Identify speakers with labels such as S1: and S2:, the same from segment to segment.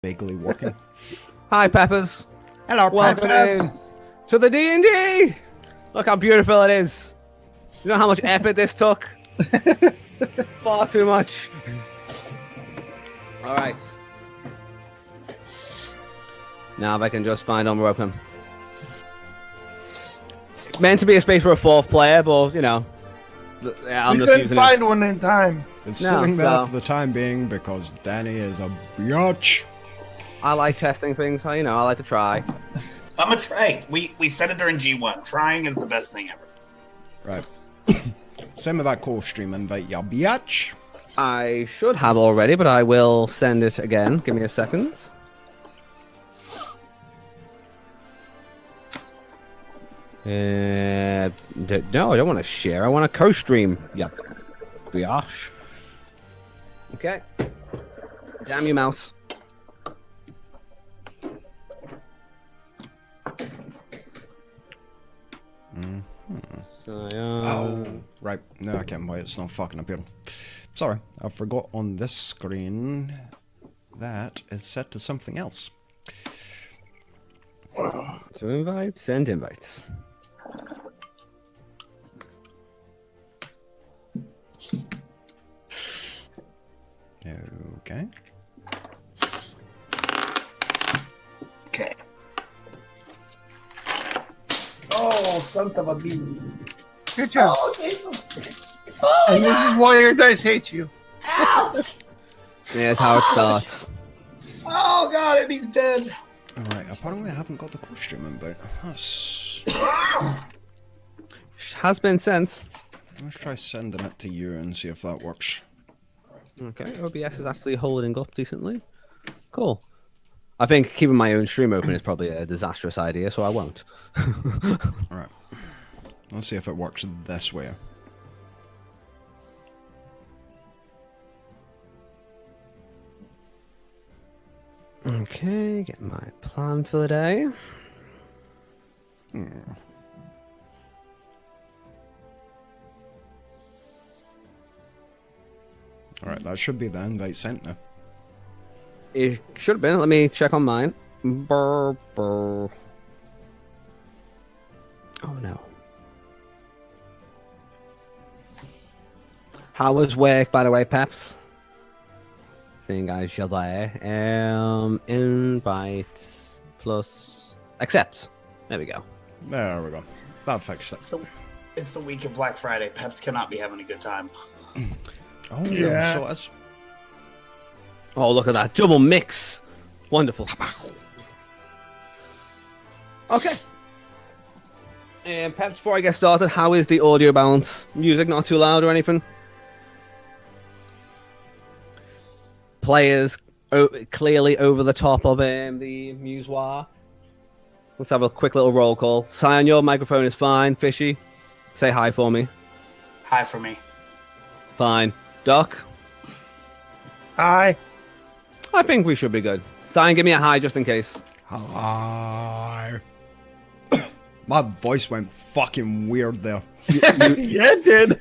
S1: vaguely working.
S2: Hi, Peppers.
S1: Hello,
S2: Welcome
S1: Peppers.
S2: in to the D&D. Look how beautiful it is. You know how much effort this took? Far too much. All right. Now if I can just find on welcome. Meant to be a space for a fourth player, but you know, I'm
S3: We
S2: just
S3: couldn't
S2: using
S3: find one in time.
S1: It's
S2: No,
S1: sitting there
S2: so-
S1: for the time being because Danny is a biatch.
S2: I like testing things. So, you know, I like to try.
S4: I'm a try. We said it during G1. Trying is the best thing ever.
S1: Right. Same with that co-stream invite, ya biatch.
S2: I should have already, but I will send it again. Give me a second. No, I don't want to share. I want to co-stream. Yeah. Gosh. Okay. Damn you, mouse. Scion.
S1: Oh, right. No, I can't wait. It's not fucking appearing. Sorry, I forgot on this screen that is set to something else.
S2: To invite, send invites.
S1: Okay.
S4: Okay.
S3: Oh, Santa Babini. Good job.
S4: Oh, Jesus.
S3: And this is why your dice hate you.
S4: Ouch.
S2: Yeah, that's how it starts.
S4: Oh, God, and he's dead.
S1: Alright, apparently I haven't got the co-stream invite.
S2: Has been sent.
S1: Let's try sending it to you and see if that works.
S2: Okay, OBS is actually holding up decently. Cool. I think keeping my own stream open is probably a disastrous idea, so I won't.
S1: Alright. Let's see if it works this way.
S2: Okay, get my plan for the day.
S1: Alright, that should be the invite sent now.
S2: It should have been. Let me check on mine. Brr, brr. Oh no. How was work, by the way, Peps? Seeing as you're there. Invite plus accept. There we go.
S1: There we go. That fixed it.
S4: It's the week of Black Friday. Peps cannot be having a good time.
S1: Oh,
S3: Yeah.
S1: so it's...
S2: Oh, look at that double mix. Wonderful. Okay. And perhaps before I get started, how is the audio balance? Music not too loud or anything? Players clearly over the top of the musoir. Let's have a quick little roll call. Scion, your microphone is fine. Fishy, say hi for me.
S4: Hi for me.
S2: Fine. Doc,
S3: Hi.
S2: I think we should be good. Scion, give me a hi just in case.
S1: Hi. My voice went fucking weird there.
S3: Yeah, it did.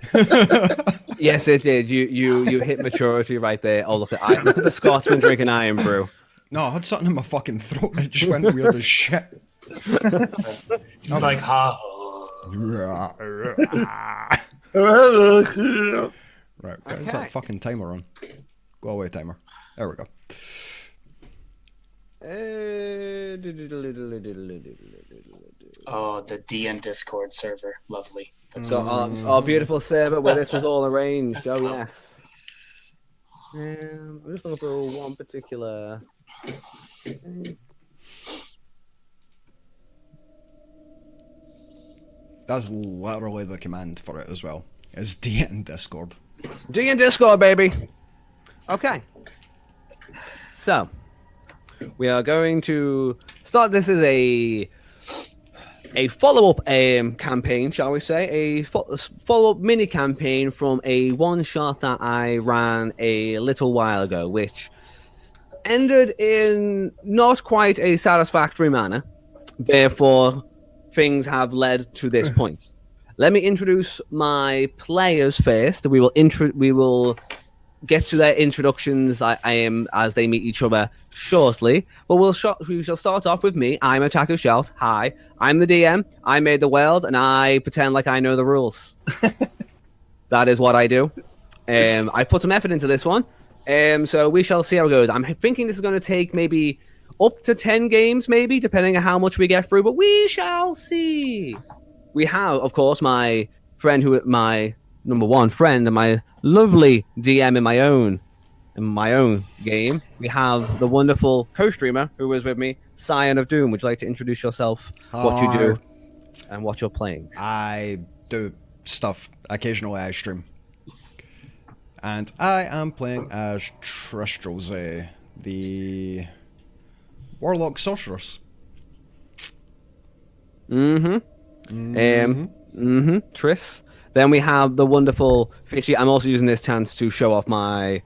S2: Yes, it did. You hit maturity right there. Oh, look at the Scotsman drinking iron brew.
S1: No, I had something in my fucking throat. It just went weird as shit.
S4: He's like, ha.
S1: Right, where's that fucking timer on? Go away, timer. There we go.
S4: Oh, the DN Discord server. Lovely. That's
S2: So our beautiful server where this was all arranged. Oh yes. I'm just looking for one particular.
S1: That's literally the command for it as well. It's DN Discord.
S2: D in Discord, baby. Okay. So we are going to start. This is a follow-up campaign, shall we say? A follow-up mini campaign from a one-shot that I ran a little while ago, which ended in not quite a satisfactory manner. Therefore, things have led to this point. Let me introduce my players first. We will get to their introductions. I am as they meet each other shortly. But we shall start off with me. I'm Attack of Shout. Hi, I'm the DM. I made the world, and I pretend like I know the rules. That is what I do. I put some effort into this one. So we shall see how it goes. I'm thinking this is going to take maybe up to 10 games, maybe, depending on how much we get through. But we shall see. We have, of course, my friend, my number one friend, and my lovely DM in my own game. We have the wonderful co-streamer who was with me, Scion of Doom. Would you like to introduce yourself, what you do, and what you're playing?
S1: I do stuff. Occasionally I stream. And I am playing as Tristrose, the Warlock Sorceress.
S2: Triss. Then we have the wonderful Fishy. I'm also using this chance to show off my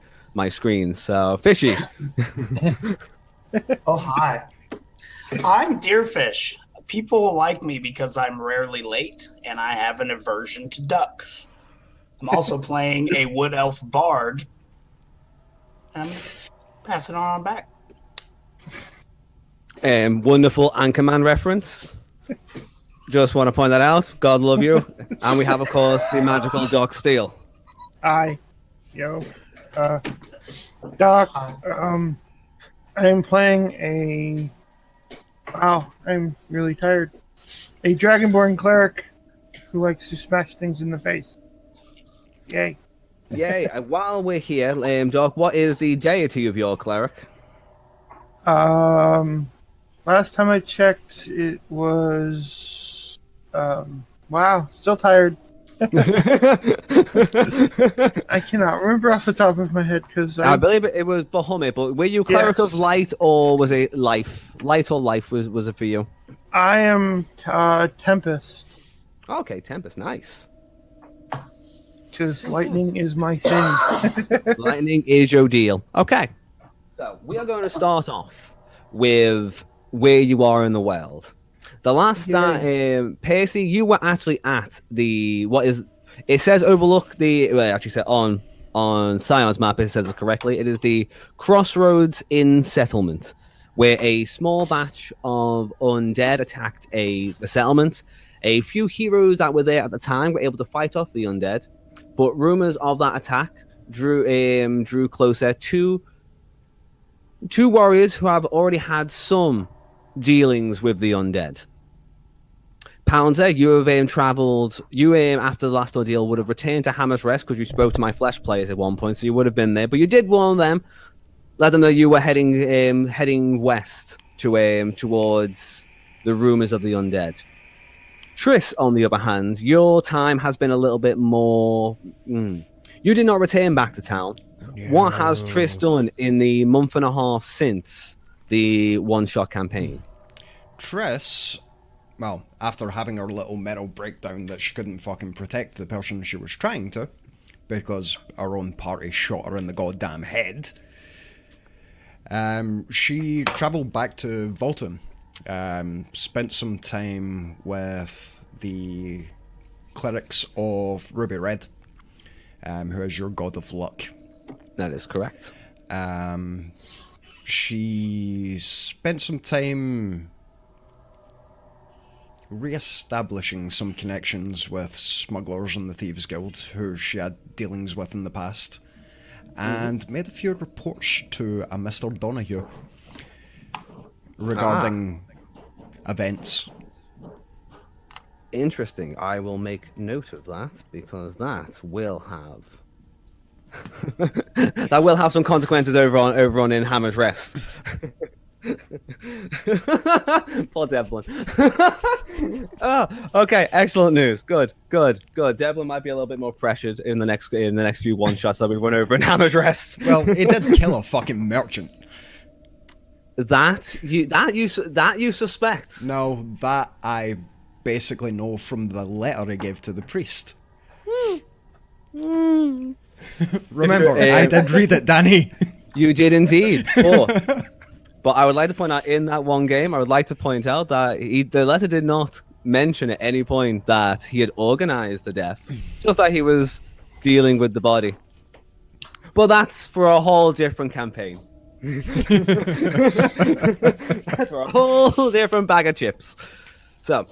S2: screen. So, Fishy.
S4: Oh, hi. I'm Deerfish. People like me because I'm rarely late, and I have an aversion to ducks. I'm also playing a wood elf bard, and I'm passing on back.
S2: Wonderful Anchorman reference. Just want to point that out. God love you. And we have, of course, the magical Doc Steele.
S3: Hi. Yo. Doc, I'm playing a... Wow, I'm really tired. A Dragonborn cleric who likes to smash things in the face. Yay.
S2: Yay. While we're here, Doc, what is the deity of your cleric?
S3: Last time I checked, it was... wow, still tired. I cannot remember off the top of my head because
S2: I believe it was Bahamut, but were you cleric of light or was it life? Light or life was it for you?
S3: I am Tempest.
S2: Okay, Tempest, nice.
S3: Because lightning is my thing.
S2: Lightning is your deal. Okay. So we are going to start off with where you are in the world. The last Percy, you were actually at the it says overlook the actually said on Scion's map, it says it correctly. It is the crossroads in settlement, where a small batch of undead attacked the settlement. A few heroes that were there at the time were able to fight off the undead, but rumors of that attack drew closer to two warriors who have already had some dealings with the undead. Pounder, you have traveled. You after the last ordeal would have returned to Hammer's Rest because you spoke to my flesh players at one point, so you would have been there. But you did warn them, let them know you were heading west to towards the rumors of the undead. Triss, on the other hand, your time has been a little bit more. You did not return back to town. No. What has Triss done in the month and a half since the one-shot campaign?
S1: Triss, well, after having her little mental breakdown that she couldn't fucking protect the person she was trying to, because our own party shot her in the goddamn head, she travelled back to Volta, spent some time with the clerics of Ruby Red, who is your god of luck.
S2: That is correct.
S1: She spent some time re-establishing some connections with smugglers in the Thieves Guild who she had dealings with in the past, and made a few reports to a Mr. Donahue regarding events.
S2: Interesting. I will make note of that because that will have some consequences over on in Hammer's Rest. Poor Devlin. Okay, excellent news. Good. Devlin might be a little bit more pressured in the next few one shots that we run over in Hammer's Rest.
S1: Well, he did kill a fucking merchant.
S2: That you suspect?
S1: No, that I basically know from the letter he gave to the priest. Remember, I did read it, Danny.
S2: You did indeed. But I would like to point out, in that one game, that the letter did not mention at any point that he had organized the death, just that he was dealing with the body. But that's for a whole different campaign. That's for a whole different bag of chips. So,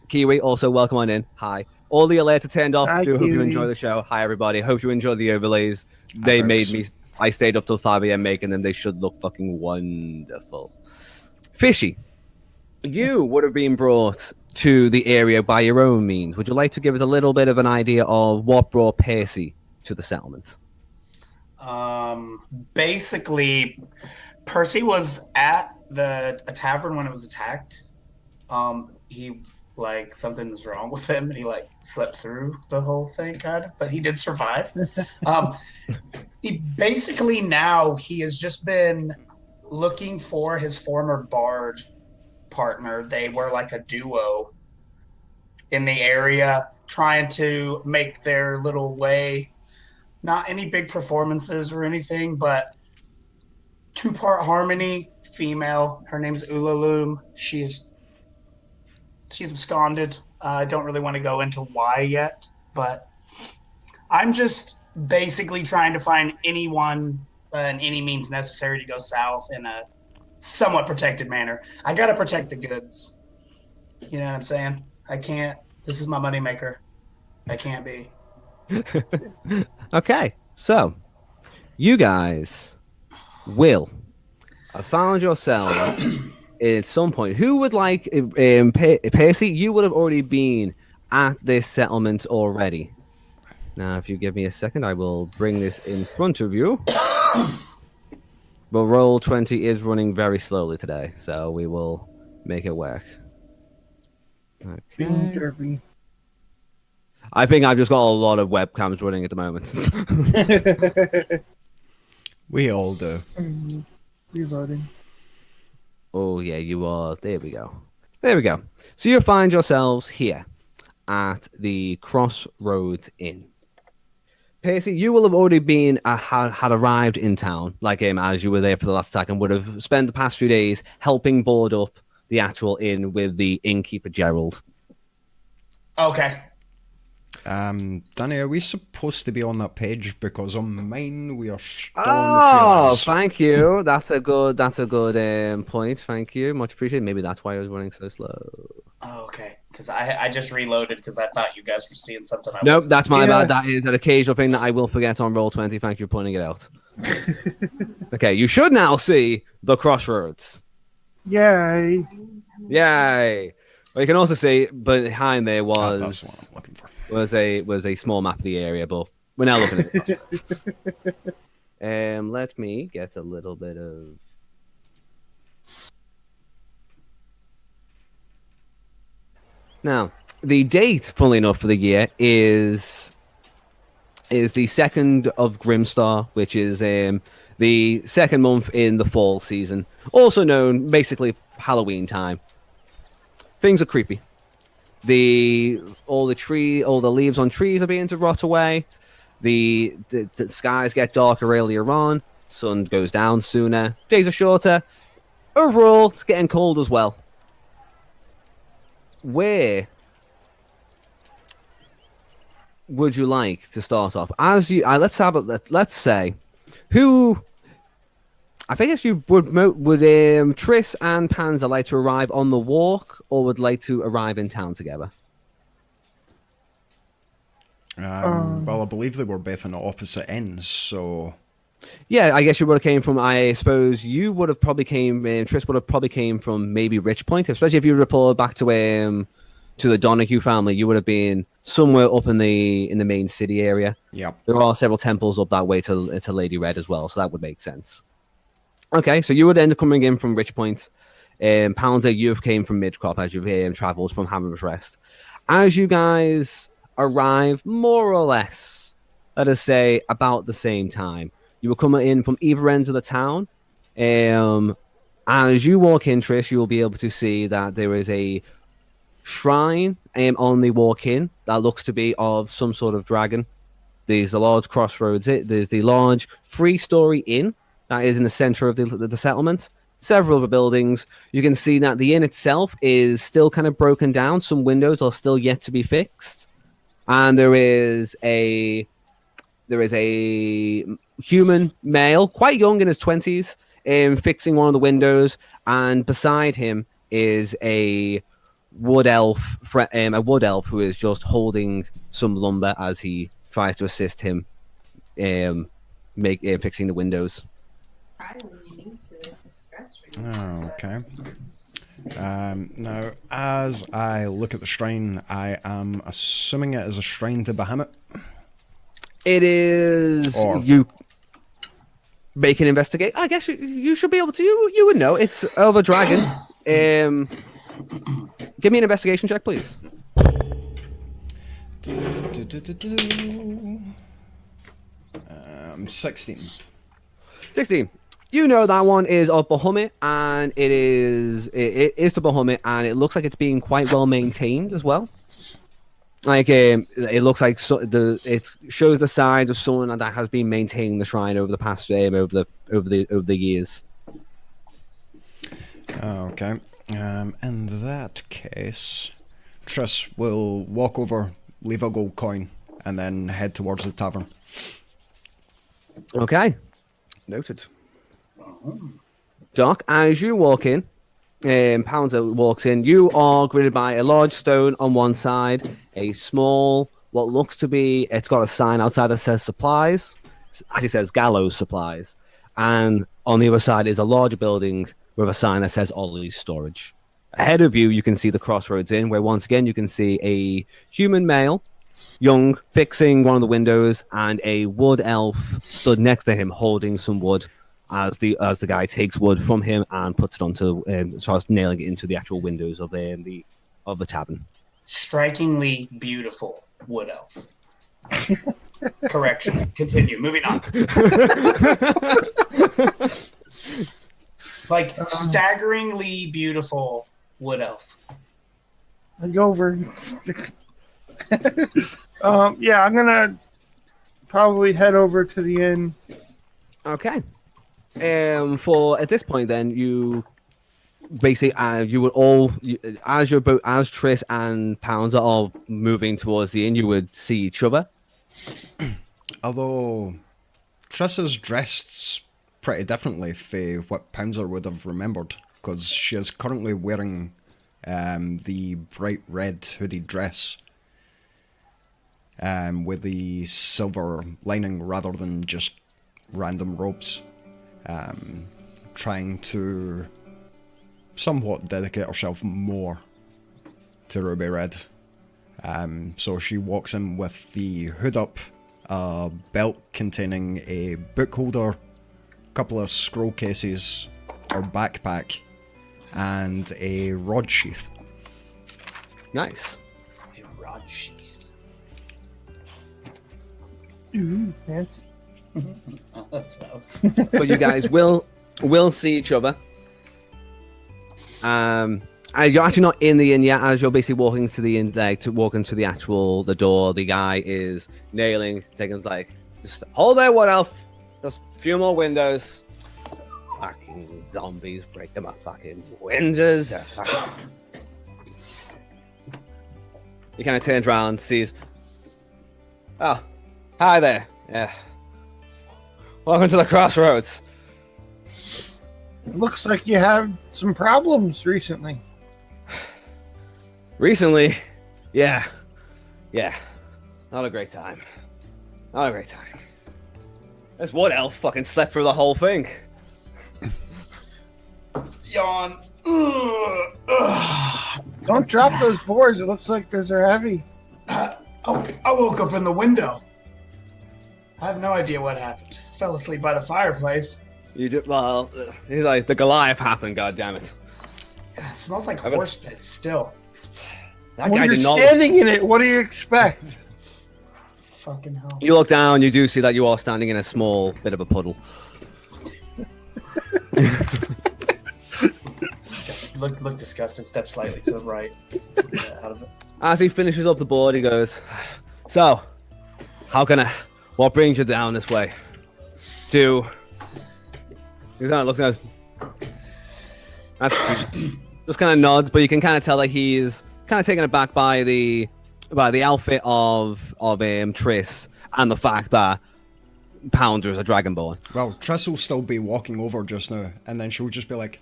S2: Kiwi, also welcome on in. Hi. All the alerts are turned off.
S3: Hi,
S2: Hope you
S3: Kiwi.
S2: enjoy the show. Hi, everybody. Hope you enjoy the overlays. They made
S1: folks.
S2: me. I stayed up till 5 a.m. making them. They should look fucking wonderful. Fishy, you would have been brought to the area by your own means. Would you like to give us a little bit of an idea of what brought Percy to the settlement?
S4: Basically, Percy was at a tavern when it was attacked. He something was wrong with him, and he slept through the whole thing, kind of. But he did survive. He basically now he has just been looking for his former bard partner. They were like a duo in the area, trying to make their little way. Not any big performances or anything, but 2-part harmony, female. Her name's Ulaloom. She's absconded. I don't really want to go into why yet, but I'm just basically trying to find anyone and any means necessary to go south in a somewhat protected manner. I got to protect the goods. You know what I'm saying? I can't. This is my moneymaker. I can't be.
S2: Okay, so you guys will have found yourselves at some point. Who would like Percy? You would have already been at this settlement already. Now, if you give me a second, I will bring this in front of you. But Roll20 is running very slowly today, so we will make it work.
S3: Being
S2: Okay.
S3: derpy.
S2: I think I've just got a lot of webcams running at the moment.
S1: We all do.
S3: Reloading.
S2: Oh, yeah, you are. There we go. There we go. So you find yourselves here at the Crossroads Inn. Percy, you will have already been had arrived in town, as you were there for the last attack, and would have spent the past few days helping board up the actual inn with the innkeeper Gerald.
S4: Okay.
S1: Danny, are we supposed to be on that page? Because on mine we are still
S2: Oh,
S1: on the feelings.
S2: thank you. That's a good point. Thank you, much appreciated. Maybe that's why I was running so slow.
S4: Oh, okay. Because I just reloaded because I thought you guys were seeing something.
S2: Nope,
S4: wasn't.
S2: that's my
S3: Yeah.
S2: bad. That is an occasional thing that I will forget on Roll20. Thank you for pointing it out. Okay, you should now see the Crossroads.
S3: Yay.
S2: Yay! Well, you can also see behind there
S1: That's what I'm looking for.
S2: was a small map of the area, but we're now looking at it. Let me get a little bit of. Now, the date, funnily enough, for the year is the 2nd of Grimstar, which is the second month in the fall season, also known basically Halloween time. Things are creepy. All the leaves on trees are beginning to rot away. The skies get darker earlier on. Sun goes down sooner. Days are shorter. Overall, it's getting cold as well. Where would you like to start off? Let's say who. I think you would Triss and Panzer like to arrive on the walk, or would like to arrive in town together?
S1: Well, I believe they were both on the opposite ends, so
S2: Yeah, I guess you would have came from. I suppose you would have probably came. Triss would have probably came from maybe Rich Point, especially if you report back to the Donahue family. You would have been somewhere up in the main city area.
S1: yeah.
S2: There are several temples up that way to Lady Red as well, so that would make sense. Okay, so you would end up coming in from Rich Point. Pounder, you have came from Midcroft as you've travelled from Hammer's Rest. As you guys arrive, more or less, let us say, about the same time, you will come in from either ends of the town. As you walk in, Trish, you will be able to see that there is a shrine on the walk-in that looks to be of some sort of dragon. There's the large crossroads. There's the large 3-story inn that is in the center of the settlement. Several other buildings. You can see that the inn itself is still kind of broken down. Some windows are still yet to be fixed. And there is there is a human male, quite young in his 20s, fixing one of the windows, and beside him is a wood elf, who is just holding some lumber as he tries to assist him fixing the windows.
S1: Oh, okay. Now, as I look at the shrine, I am assuming it is a shrine to Bahamut.
S2: It is.
S1: Or-
S2: You make an investigate. I guess you should be able to. You would know. It's of a dragon. Give me an investigation check, please.
S1: 16.
S2: 16. You know that one is of Bahamut, and it is to Bahamut, and it looks like it's being quite well maintained as well. Like it looks like it shows the signs of someone that has been maintaining the shrine over the past over the years.
S1: Okay. In that case, Triss will walk over, leave a gold coin, and then head towards the tavern.
S2: Okay, noted. Doc, as you walk in, Pounder walks in. You are greeted by a large stone on one side, a small, what looks to be, it's got a sign outside that says supplies. It actually says gallows supplies. And on the other side is a larger building with a sign that says Ollie's storage. Ahead of you, you can see the crossroads inn, where once again you can see a human male, young, fixing one of the windows, and a wood elf stood next to him holding some wood as the guy takes wood from him and puts it onto starts nailing it into the actual windows of the tavern.
S4: Strikingly beautiful wood elf. Correction. Continue. Moving on. Like staggeringly beautiful wood elf.
S3: I go over. Yeah, I'm gonna probably head over to the inn.
S2: Okay. For at this point, then you basically you would all as Triss and Pounder are moving towards the inn, you would see each other.
S1: Although Triss is dressed pretty differently for what Pounder would have remembered, because she is currently wearing the bright red hooded dress with the silver lining rather than just random robes. Trying to somewhat dedicate herself more to Ruby Red. So she walks in with the hood up, a belt containing a book holder, a couple of scroll cases, her backpack, and a rod sheath.
S2: Nice.
S4: A rod sheath.
S3: Ooh, fancy.
S4: Oh, that's what I was gonna say.
S2: But you guys will see each other. And you're actually not in the inn yet, as you're basically walking to the inn, like to walk into the door. The guy is nailing, taking like, just hold there, what elf? Just a few more windows. Fucking zombies, break them up, fucking windows. He kind of turns around, sees, oh, hi there. Yeah. Welcome to the crossroads.
S3: Looks like you have some problems recently.
S2: Recently, yeah. Not a great time. This wood elf fucking slept through the whole thing.
S4: Yawns.
S3: Don't drop those boards. It looks like those are heavy.
S4: I woke up in the window. I have no idea what happened. Fell asleep by the fireplace.
S2: Well, he's like, the Goliath happened, goddammit.
S4: It smells like horse piss still.
S2: That
S3: When
S2: guy
S3: you're
S2: did not.
S3: standing in it, what do you expect?
S4: Fucking hell.
S2: You look down, you do see that you are standing in a small bit of a puddle.
S4: Look disgusted. Step slightly to the right. Get out of it.
S2: As he finishes up the board, he goes, so, what brings you down this way? He's kind of looking at just kind of nods, but you can kind of tell that he's kind of taken aback by the outfit of Triss and the fact that Pounder's a dragonborn.
S1: Well, Triss will still be walking over just now, and then she'll just be like,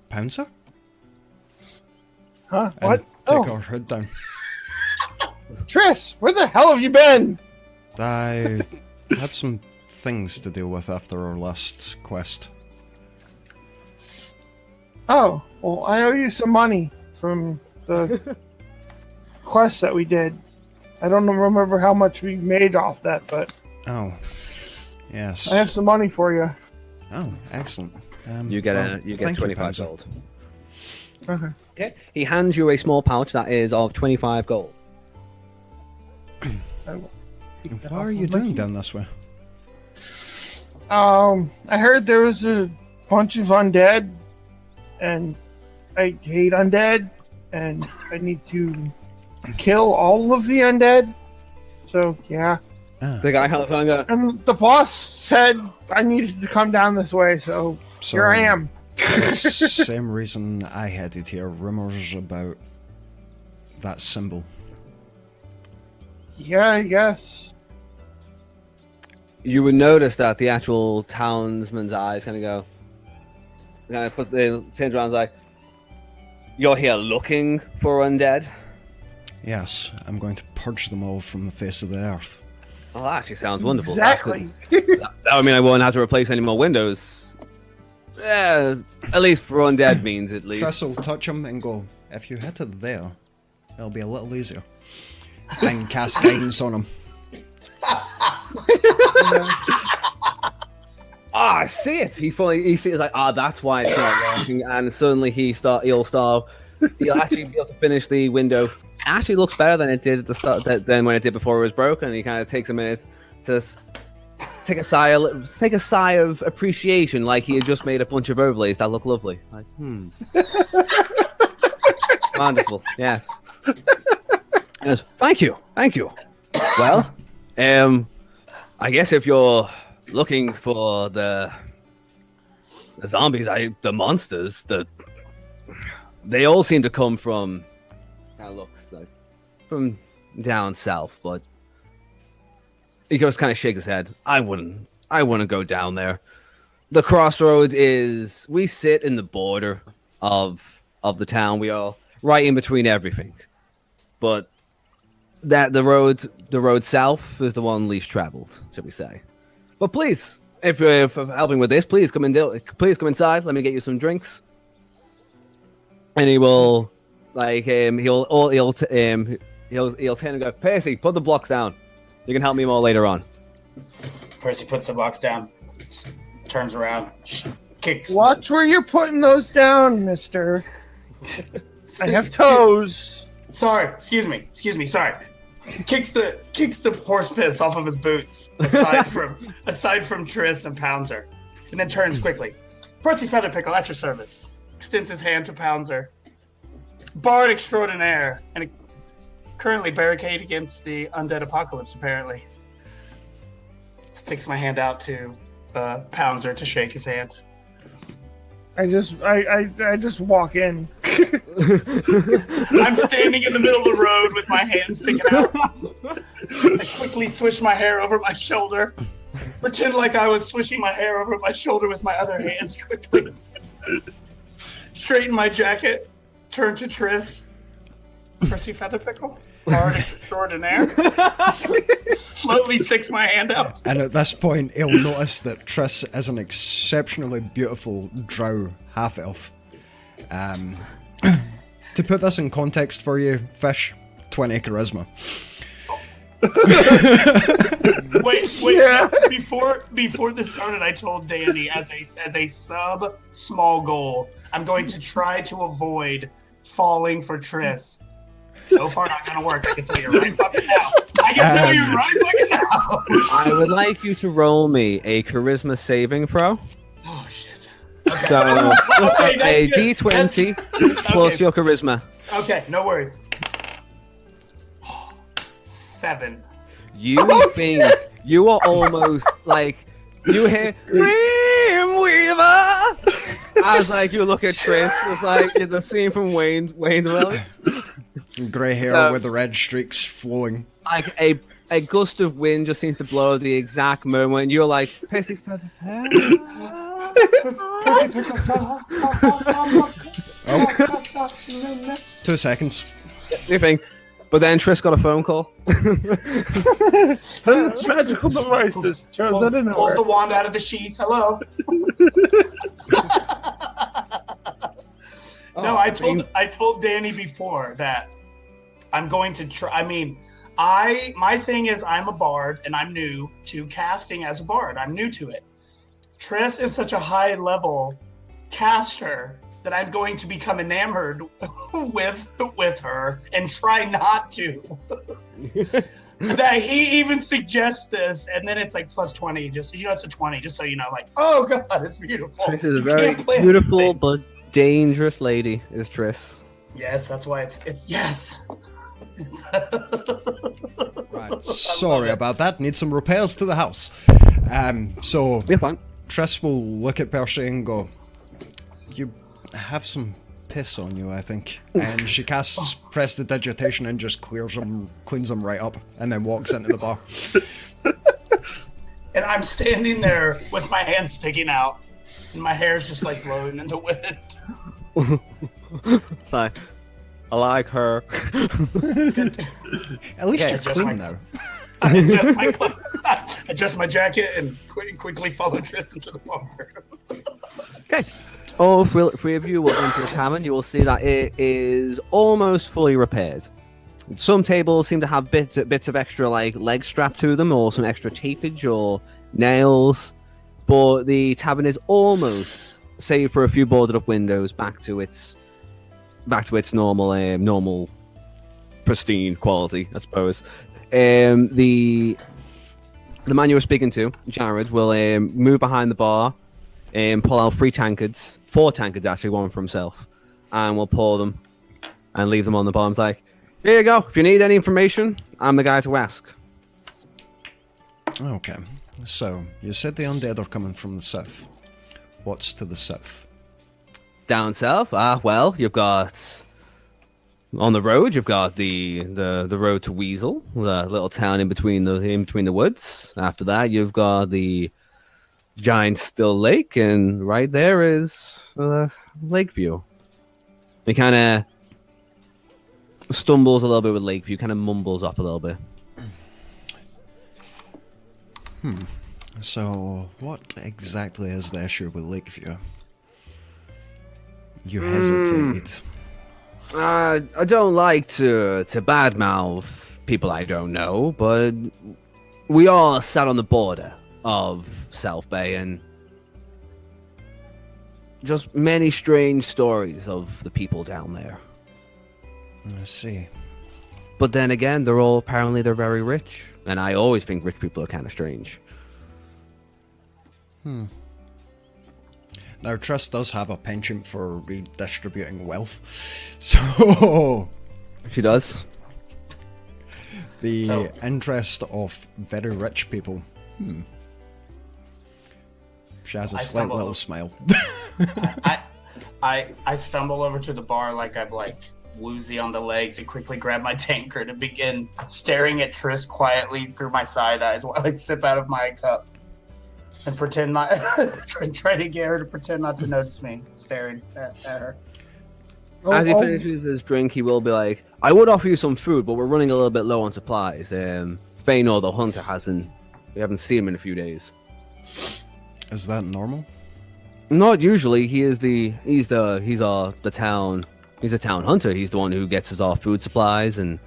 S1: Pouncer?
S3: Huh?
S1: And
S3: What?
S1: take her hood down.
S3: Triss, where the hell have you been?
S1: I had some things to deal with after our last quest.
S3: Oh, well, I owe you some money from the quest that we did. I don't remember how much we made off that, but
S1: Oh, yes.
S3: I have some money for you.
S1: Oh, excellent.
S2: You get
S1: thank
S2: 25
S1: Pouncer.
S2: gold.
S3: Okay.
S2: Okay. He hands you a small pouch that is of 25 gold.
S1: What are you doing down this way?
S3: I heard there was a bunch of undead, and I hate undead, and I need to kill all of the undead. So, yeah.
S1: Ah,
S2: The guy held on.
S3: And the boss said I needed to come down this way, so
S1: so
S3: here I am.
S1: Same reason I headed here. Rumors about that symbol.
S3: Yeah, I guess.
S2: You would notice that the actual townsman's eyes kind of turns around and is like, "You're here looking for undead?"
S1: Yes, I'm going to purge them all from the face of the earth.
S2: Oh, that actually sounds wonderful.
S3: Exactly.
S2: That would mean I won't have to replace any more windows. Yeah, at least for undead means at least.
S1: Triss will touch him and go, if you hit it there, it'll be a little easier. And cast guidance on him.
S2: I see it. He sees like, that's why it's not working, and suddenly he'll actually be able to finish the window. It actually looks better than it did at the start than when it did before it was broken. He kind of takes a minute to take a sigh of appreciation, like he had just made a bunch of overlays that look lovely. Like, wonderful. Yes. Yes. Thank you. Well, I guess if you're looking for the zombies, the monsters, they all seem to come from. Kind of looks like from down south, but he just kind of shakes his head. I wouldn't go down there. The crossroads we sit in the border of the town. We are right in between everything, but the road south is the one least traveled, shall we say? But please, if you're helping with this, please come inside. Let me get you some drinks. And he will, he'll turn and go, Percy, put the blocks down. You can help me more later on.
S4: Percy puts the blocks down, turns around, kicks.
S3: Watch where you're putting those down, mister. I have toes.
S4: Sorry, excuse me, sorry. Kicks the horse piss off of his boots, aside from Triss and Pouncer, and then turns quickly. Percy Featherpickle, at your service. Extends his hand to Pouncer. Bard extraordinaire, and currently barricade against the undead apocalypse, apparently. Sticks my hand out to Pouncer to shake his hand.
S3: I just walk in.
S4: I'm standing in the middle of the road with my hand sticking out. I quickly swish my hair over my shoulder. Pretend like I was swishing my hair over my shoulder with my other hand quickly. Straighten my jacket. Turn to Triss. Percy Featherpickle. Bard extraordinaire. Slowly sticks my hand out.
S1: And at this point, he'll notice that Triss is an exceptionally beautiful drow half-elf. To put this in context for you, Fish, 20 charisma.
S4: Wait.
S3: Yeah.
S4: Before this started, I told Danny as a small goal, I'm going to try to avoid falling for Triss. So far, not gonna work. I can tell you right fucking now.
S2: I would like you to roll me a charisma saving throw.
S4: Oh shit.
S2: So
S4: Okay,
S2: a
S4: that's good.
S2: D20 plus
S4: Okay.
S2: your charisma.
S4: Okay, no worries. 7.
S2: You think you are almost like you hear Dreamweaver as like you look at Triss. It's like the scene from Wayne's World.
S1: Grey hair
S2: So-
S1: with the red streaks flowing.
S2: Like a a gust of wind just seems to blow at the exact moment when you're like, Percy feather.
S1: Oh. 2 seconds.
S2: You think? But then Triss got a phone call.
S3: His magical devices chose out of
S4: Pulls
S3: nowhere.
S4: the wand out of the sheath. Hello. No, I told Danny before that I'm going to try. I mean, my thing is I'm a bard and I'm new to casting as a bard. I'm new to it. Triss is such a high level caster that I'm going to become enamored with her and try not to. That he even suggests this, and then it's like plus 20. Just it's a 20, just so you know. Like, oh god, it's beautiful.
S2: Triss is a
S4: You
S2: very
S4: can't plan
S2: beautiful
S4: these
S2: but
S4: things.
S2: dangerous lady. Is Triss?
S4: Yes, that's why it's yes.
S1: Right. Sorry about that. Need some repairs to the house. So
S2: You're fine.
S1: Triss will look at Percy and go, "You have some piss on you, I think." And she casts prestidigitation and just cleans them right up, and then walks into the bar.
S4: And I'm standing there with my hands sticking out, and my hair's just like blowing in the wind.
S2: Fine. I like her.
S1: At least
S2: Okay,
S1: you're
S4: just
S1: clean
S4: my-
S1: now.
S4: I adjust my jacket and quickly follow Triss into the bar.
S2: Okay. All three of you will enter the tavern. You will see that it is almost fully repaired. Some tables seem to have bits of extra like leg strap to them, or some extra tapage or nails. But the tavern is almost, save for a few boarded up windows, back to its normal pristine quality, I suppose. The man you were speaking to, Jared, will move behind the bar and pull out 4 tankards actually, one for himself, and we'll pour them and leave them on the bar. It's like, here you go. If you need any information, I'm the guy to ask.
S1: Okay. So, you said the undead are coming from the south. What's to the south?
S2: Down south, well, you've got on the road. You've got the road to Weasel, the little town in between the woods. After that, you've got the giant still lake, and right there is Lakeview. He kind of stumbles a little bit with Lakeview, kind of mumbles off a little bit.
S1: So, what exactly is the issue with Lakeview? You hesitate.
S2: I don't like to badmouth people I don't know, but we are sat on the border of South Bay, and just many strange stories of the people down there.
S1: I see.
S2: But then again, they're very rich, and I always think rich people are kind of strange.
S1: Now, Triss does have a penchant for redistributing wealth. So,
S2: She does.
S1: the interest of very rich people. She has a
S4: I
S1: slight
S4: stumble
S1: little
S4: over-
S1: smile.
S4: I stumble over to the bar like I'm like woozy on the legs and quickly grab my tankard and begin staring at Triss quietly through my side eyes while I sip out of my cup and pretend not try to get her to pretend not to notice me staring at her.
S2: As he finishes his drink, he will be like, I would offer you some food, but we're running a little bit low on supplies. Feanor, the hunter, we haven't seen him in a few days.
S1: Is that normal?
S2: Not usually. He's the town hunter. He's the one who gets us our food supplies, and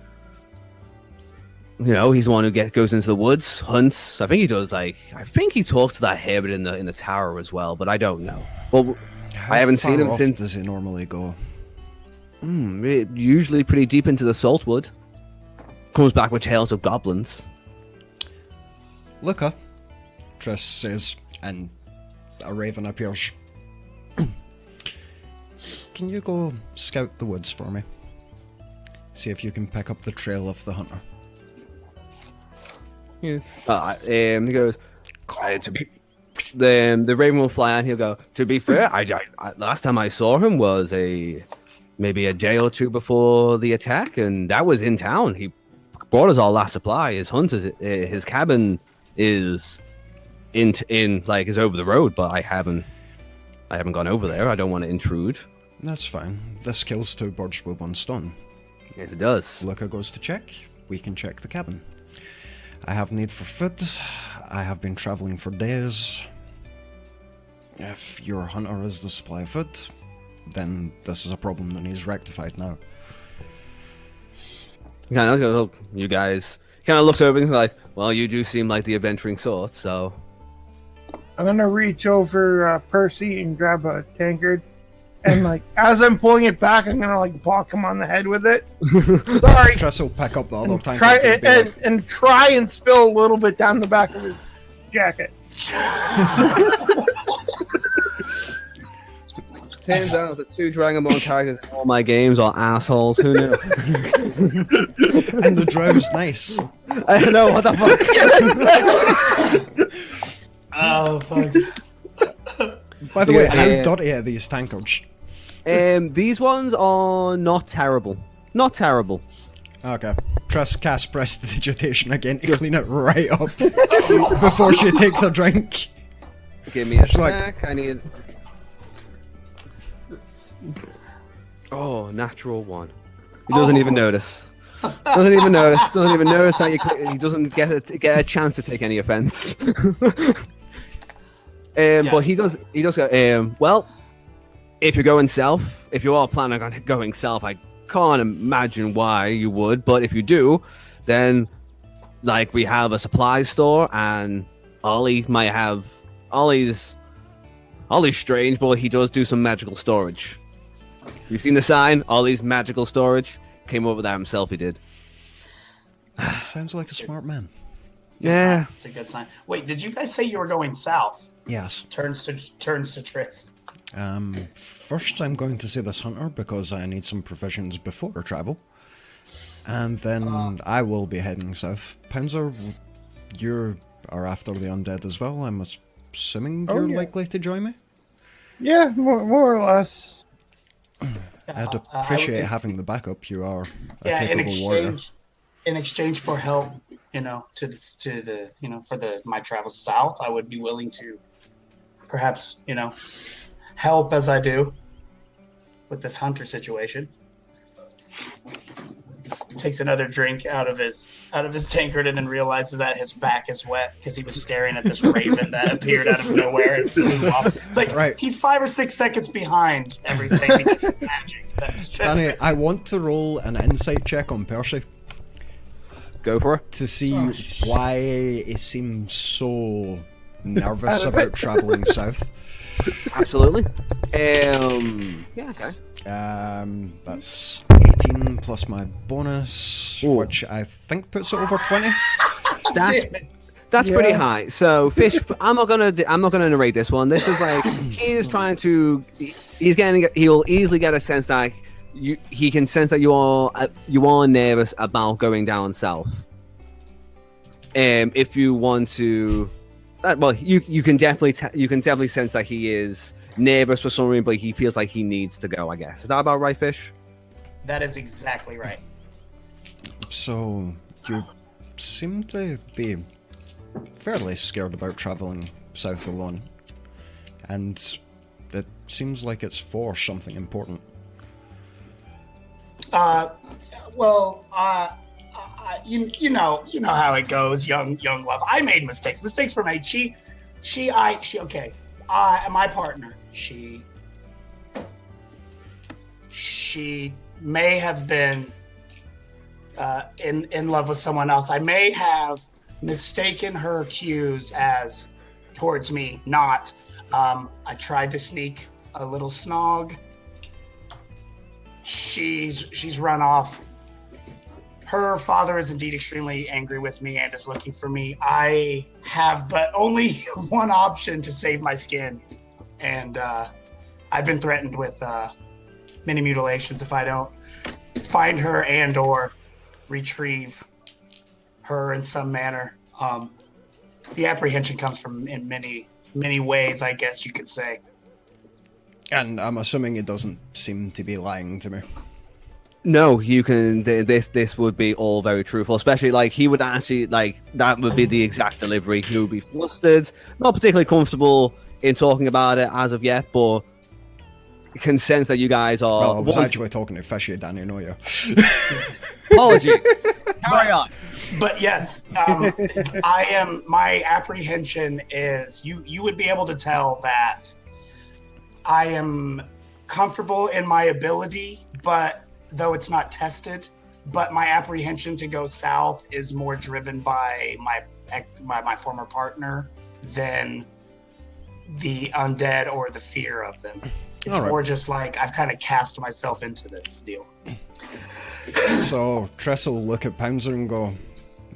S2: he's the one who goes into the woods, hunts. I think he talks to that hermit in the tower as well, but I don't know. Well,
S1: How
S2: I haven't seen
S1: far
S2: him
S1: off
S2: since.
S1: does he normally go?
S2: Usually pretty deep into the saltwood. Comes back with tales of goblins.
S1: Look up, Triss says, and a raven appears. Can you go scout the woods for me? See if you can pick up the trail of the hunter.
S2: He goes, the raven will fly out. He'll go, to be fair, I last time I saw him was maybe a day or two before the attack, and that was in town. He brought us our last supply. His hunters, his cabin is is over the road, but I haven't gone over there. I don't want to intrude.
S1: That's fine. This kills 2 birds with 1 stone.
S2: Yes, it does.
S1: Luca goes to check. We can check the cabin. I have need for food. I have been traveling for days. If your hunter is the supply of food, then this is a problem that needs rectified now.
S2: You guys kind of looks over and is like, well, you do seem like the adventuring sort, so...
S3: I'm gonna reach over Percy and grab a tankard, and like as I'm pulling it back, I'm gonna like bonk him on the head with it. Sorry.
S1: Tress will pick up the other tank
S3: and try and spill a little bit down the back of his jacket.
S2: Turns out the 2 Dragonborn characters in all my games are assholes. Who knew?
S1: And the drow's nice.
S2: I don't know what the fuck.
S4: Oh, fuck.
S1: By the way, how dirty are these tankards?
S2: These ones are not terrible. Not terrible.
S1: Okay. Tress cast prestidigitation again to clean it right up before she takes a drink.
S2: Give me a
S1: like-
S2: snack. I need... Oh, natural 1. He doesn't even notice. Doesn't even notice that he doesn't get a chance to take any offense. But he does go, well, if you're going south, if you are planning on going south, I can't imagine why you would, but if you do, then like we have a supply store, and Ollie's strange, but he does do some magical storage. You've seen the sign, Ollie's magical storage? Came up with that himself, he did.
S1: Sounds like a smart man.
S2: Yeah.
S4: It's a good sign. Wait, did you guys say you were going south?
S1: Yes.
S4: Turns to Triss.
S1: First I'm going to see this hunter because I need some provisions before I travel. And then I will be heading south. Pouncer, you are after the undead as well. I'm assuming you're likely to join me?
S3: Yeah, more or less.
S1: I'd appreciate having the backup. You are a capable warrior.
S4: In exchange for help, for my travels south, I would be willing to perhaps, help as I do with this hunter situation. Takes another drink out of his tankard and then realizes that his back is wet because he was staring at this raven that appeared out of nowhere and flew off. It's like he's 5 or 6 seconds behind everything because of magic.
S1: Danny, I want to roll an insight check on Percy.
S2: Go for it.
S1: To see why he seems so nervous about traveling south.
S2: Absolutely. Yeah, okay.
S1: That's 18 plus my bonus, which I think puts it over 20.
S2: That's pretty high. So, Fish, I'm not gonna narrate this one. This is like he'll easily get a sense that he can sense that you are nervous about going down south. If you want to, you can definitely sense that he is nervous for some reason, but he feels like he needs to go. I guess is that about right, Fish?
S4: That is exactly right.
S1: So you seem to be fairly scared about traveling south alone, and it seems like it's for something important.
S4: You know how it goes, young love. I made mistakes. Mistakes were made. Okay. My partner, she may have been in love with someone else. I may have mistaken her cues as towards me, not. I tried to sneak a little snog. She's run off. Her father is indeed extremely angry with me and is looking for me. I have but only one option to save my skin, and I've been threatened with many mutilations if I don't find her and or retrieve her in some manner. The apprehension comes from in many ways, I guess you could say.
S1: And I'm assuming it doesn't seem to be lying to me.
S2: No, you can. This would be all very truthful, especially like he would actually like that would be the exact delivery. He would be flustered, not particularly comfortable in talking about it as of yet, but can sense that you guys are.
S1: Well, I was actually talking to Fishy, Danny, no you.
S2: Apology. Carry on.
S4: But yes, I am. My apprehension is you would be able to tell that I am comfortable in my ability, but though it's not tested, but my apprehension to go south is more driven by my former partner than the undead or the fear of them. It's more just like I've kind of cast myself into this deal.
S1: So Tress will look at Pouncer and go,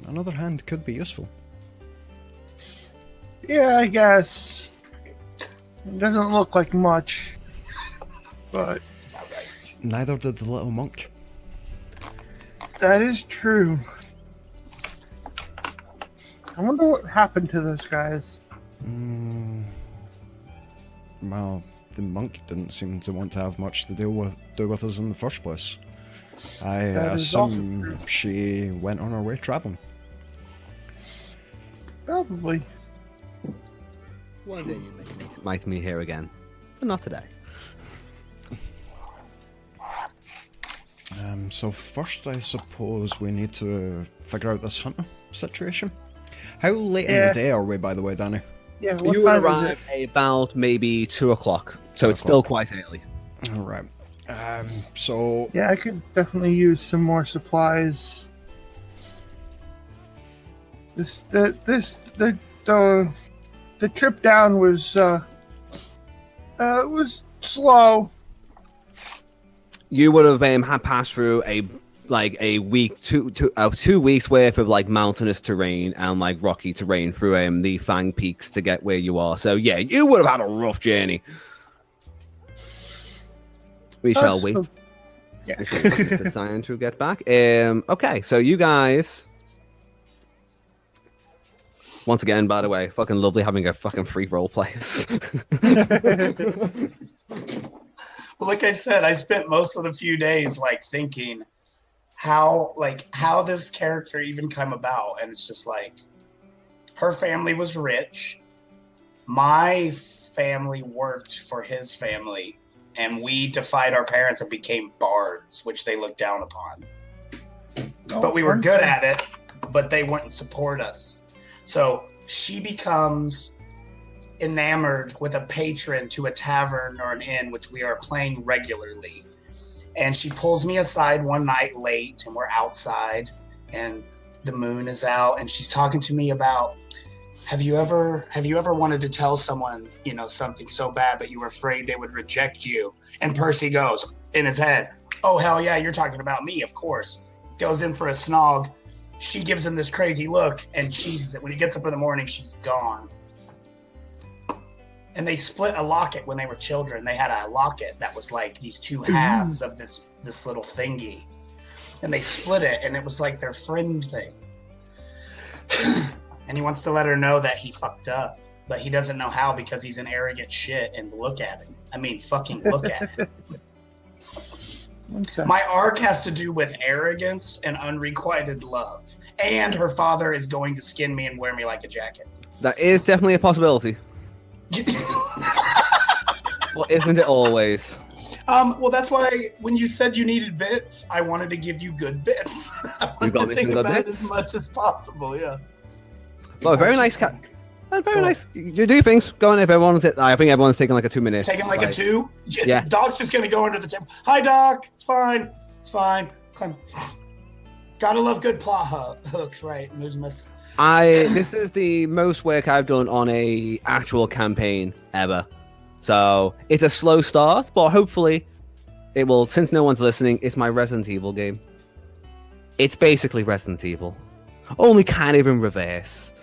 S1: another hand could be useful.
S3: Yeah, I guess. It doesn't look like much, but
S1: Neither did the little monk.
S3: that is true. I wonder what happened to those guys.
S1: Well, the monk didn't seem to want to have much to do with us in the first place. I
S3: That is also
S1: assume
S3: true.
S1: she went on her way traveling.
S3: Probably.
S2: One day you might me here again, but not today.
S1: So first, I suppose we need to figure out this hunter situation. How late in
S3: Yeah.
S1: the day are we, by the way, Danny?
S3: Yeah, what
S2: You would
S3: time is it?
S2: arrive about maybe 2:00, so it's still quite early.
S1: All right. So
S3: Yeah, I could definitely use some more supplies. The trip down was slow.
S2: You would have had passed through a week, 2 weeks worth of like mountainous terrain and like rocky terrain through the Fang Peaks to get where you are. So yeah, you would have had a rough journey. We shall wait.
S3: Yeah.
S2: We shall wait for Scion to get back. Okay, so you guys. Once again, by the way, fucking lovely having a fucking free role players.
S4: Well, like I said, I spent most of the few days like thinking how this character even come about, and it's just like her family was rich, my family worked for his family, and we defied our parents and became bards, which they looked down upon. But we were good at it, but they wouldn't support us. So she becomes enamored with a patron to a tavern or an inn, which we are playing regularly. And she pulls me aside one night late, and we're outside, and the moon is out, and she's talking to me about, have you ever wanted to tell someone, something so bad, but you were afraid they would reject you? And Percy goes in his head, oh, hell yeah, you're talking about me, of course. Goes in for a snog. She gives him this crazy look, and when he gets up in the morning, she's gone. And they split a locket when they were children. They had a locket that was like these two halves of this little thingy. And they split it, and it was like their friend thing. And he wants to let her know that he fucked up. But he doesn't know how because he's an arrogant shit, and look at him. I mean, fucking look at him.
S3: Okay.
S4: My arc has to do with arrogance and unrequited love. And her father is going to skin me and wear me like a jacket.
S2: That is definitely a possibility. Well, isn't it always?
S4: Well, that's why when you said you needed bits, I wanted to give you good bits. I
S2: You got
S4: wanted
S2: me
S4: to think
S2: some good
S4: about it
S2: bits?
S4: as much as possible, yeah.
S2: Well, very nice cat. Very nice. You do things. Go on if everyone's. I think everyone's taking like a 2 minute.
S4: Taking like a 2?
S2: Yeah.
S4: Doc's just going to go under the table. Hi, Doc. It's fine. It's fine. Climb. Gotta love good plot hooks, right, Moosmus?
S2: This is the most work I've done on a actual campaign ever. So it's a slow start, but hopefully it will. Since no one's listening, it's my Resident Evil game. It's basically Resident Evil, only kind of in reverse.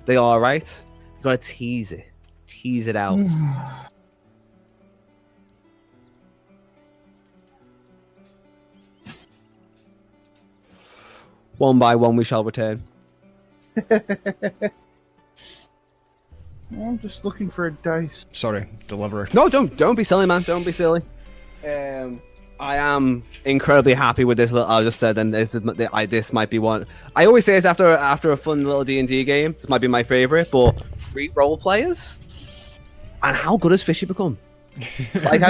S2: They are right. You gotta tease it out. One by one, we shall return.
S3: I'm just looking for a dice.
S1: Sorry, delivery.
S2: No, don't be silly, man. Don't be silly. I am incredibly happy with this. I just said, and this might be one. I always say this after a fun little D&D game. This might be my favorite, but 3 role players. And how good has Fishy become? Like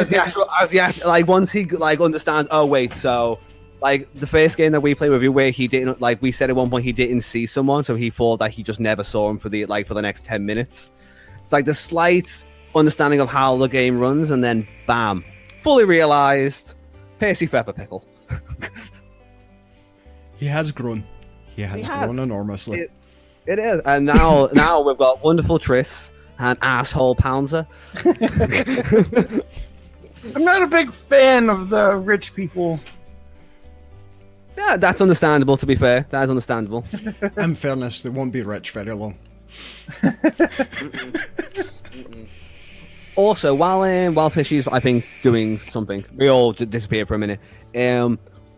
S2: like once he like understands. Oh wait, so like the first game that we played with you, where he didn't like we said at one point he didn't see someone, so he thought that he just never saw him for the next 10 minutes. It's like the slight understanding of how the game runs, and then bam, fully realized. Pacey Pepper Pickle.
S1: He has grown. He has grown enormously.
S2: It is, and now we've got wonderful Triss and asshole Pouncer.
S3: I'm not a big fan of the rich people.
S2: Yeah, that's understandable. To be fair, that is understandable.
S1: In fairness, they won't be rich very long.
S2: Also, while Fishy's, I think, doing something, we all disappeared for a minute.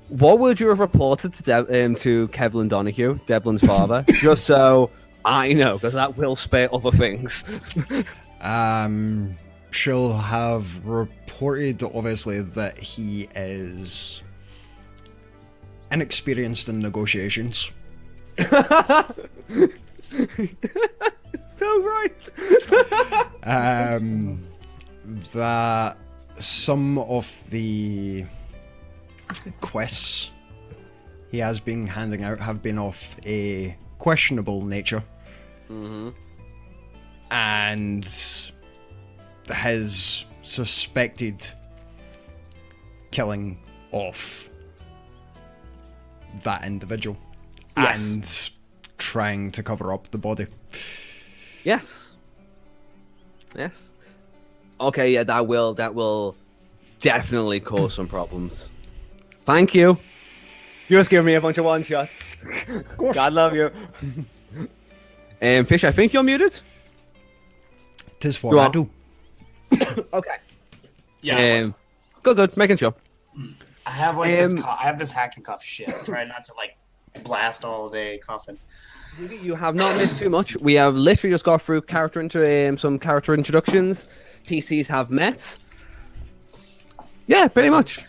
S2: What would you have reported to Kevlin Donahue, Devlin's father, just so I know, because that will spare other things.
S1: She'll have reported, obviously, that he is inexperienced in negotiations.
S2: So right.
S1: That some of the quests he has been handing out have been of a questionable nature.
S2: Mm-hmm.
S1: And his suspected killing of that individual.
S2: Yes.
S1: And trying to cover up the body.
S2: Yes. Okay, yeah, that will definitely cause some problems. Thank you. You just giving me a bunch of one-shots. God love you. Fish, I think you're muted.
S1: Tis what I do.
S2: Okay.
S4: Yeah.
S2: Good. Making sure.
S4: I have like I have this hack and cuff shit. I'm trying not to like blast all day coffin.
S2: You have not missed too much. We have literally just got through some character introductions. TCs have met. Yeah, pretty much.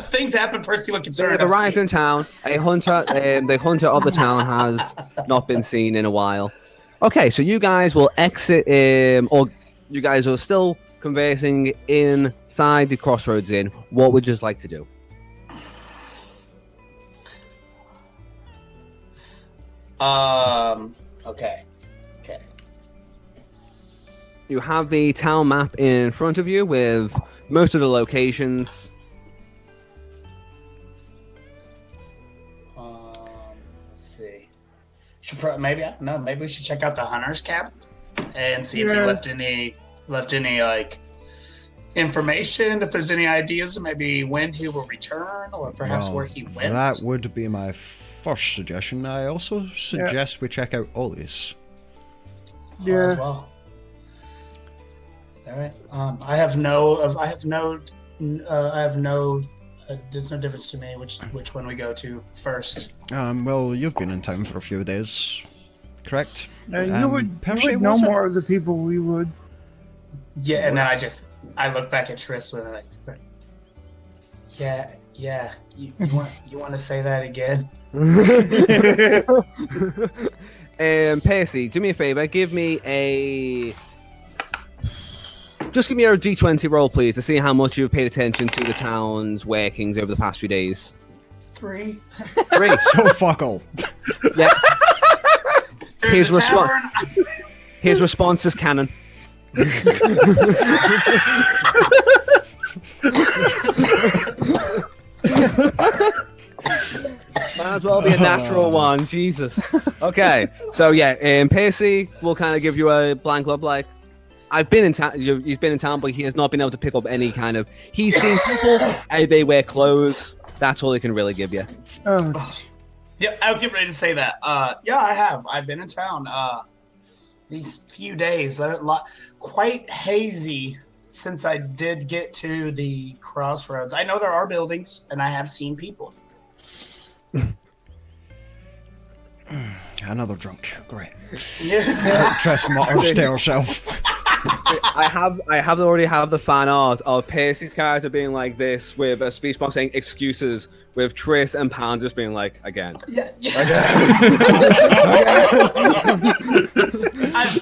S4: Things happen. Percy look concerned.
S2: They've arrived in town. The hunter of the town has not been seen in a while. Okay, so you guys will exit, or you guys are still conversing inside the Crossroads Inn. What would you just like to do?
S4: Okay.
S2: You have the town map in front of you with most of the locations.
S4: Let's see. Maybe I don't know. Maybe we should check out the hunter's cabin and see if he left any like information. If there's any ideas, maybe when he will return, or perhaps where he went.
S1: That would be my first suggestion. I also suggest we check out Ollie's.
S3: Yeah.
S4: As well. All right. There's no difference to me which one we go to first.
S1: Well, you've been in town for a few days, correct?
S3: You would
S1: Percy,
S3: know
S1: was it?
S3: more of the people we would.
S4: Yeah, and then I look back at Triss with like, yeah. You want to say that again?
S2: Percy, do me a favor. Give me a D20 roll, please, to see how much you've paid attention to the town's workings over the past few days.
S4: 3.
S2: 3.
S1: So fuck all.
S2: Yeah.
S4: There's a tavern.
S2: His response is canon. Might as well be a natural one, Jesus. Okay, so yeah, Percy will kind of give you a blank look, like, I've been in town. He's been in town, but he has not been able to pick up any kind of. He's seen people, they wear clothes. That's all he can really give you.
S4: Yeah, I was getting ready to say that. Yeah, I have. I've been in town. These few days, quite hazy since I did get to the crossroads. I know there are buildings, and I have seen people.
S1: another drunk. Great.
S4: Yeah.
S1: Tress mutters to herself.
S2: I already have the fan art of Percy's character being like this with a speech box saying excuses, with Triss and Pound just being like again.
S4: Yeah.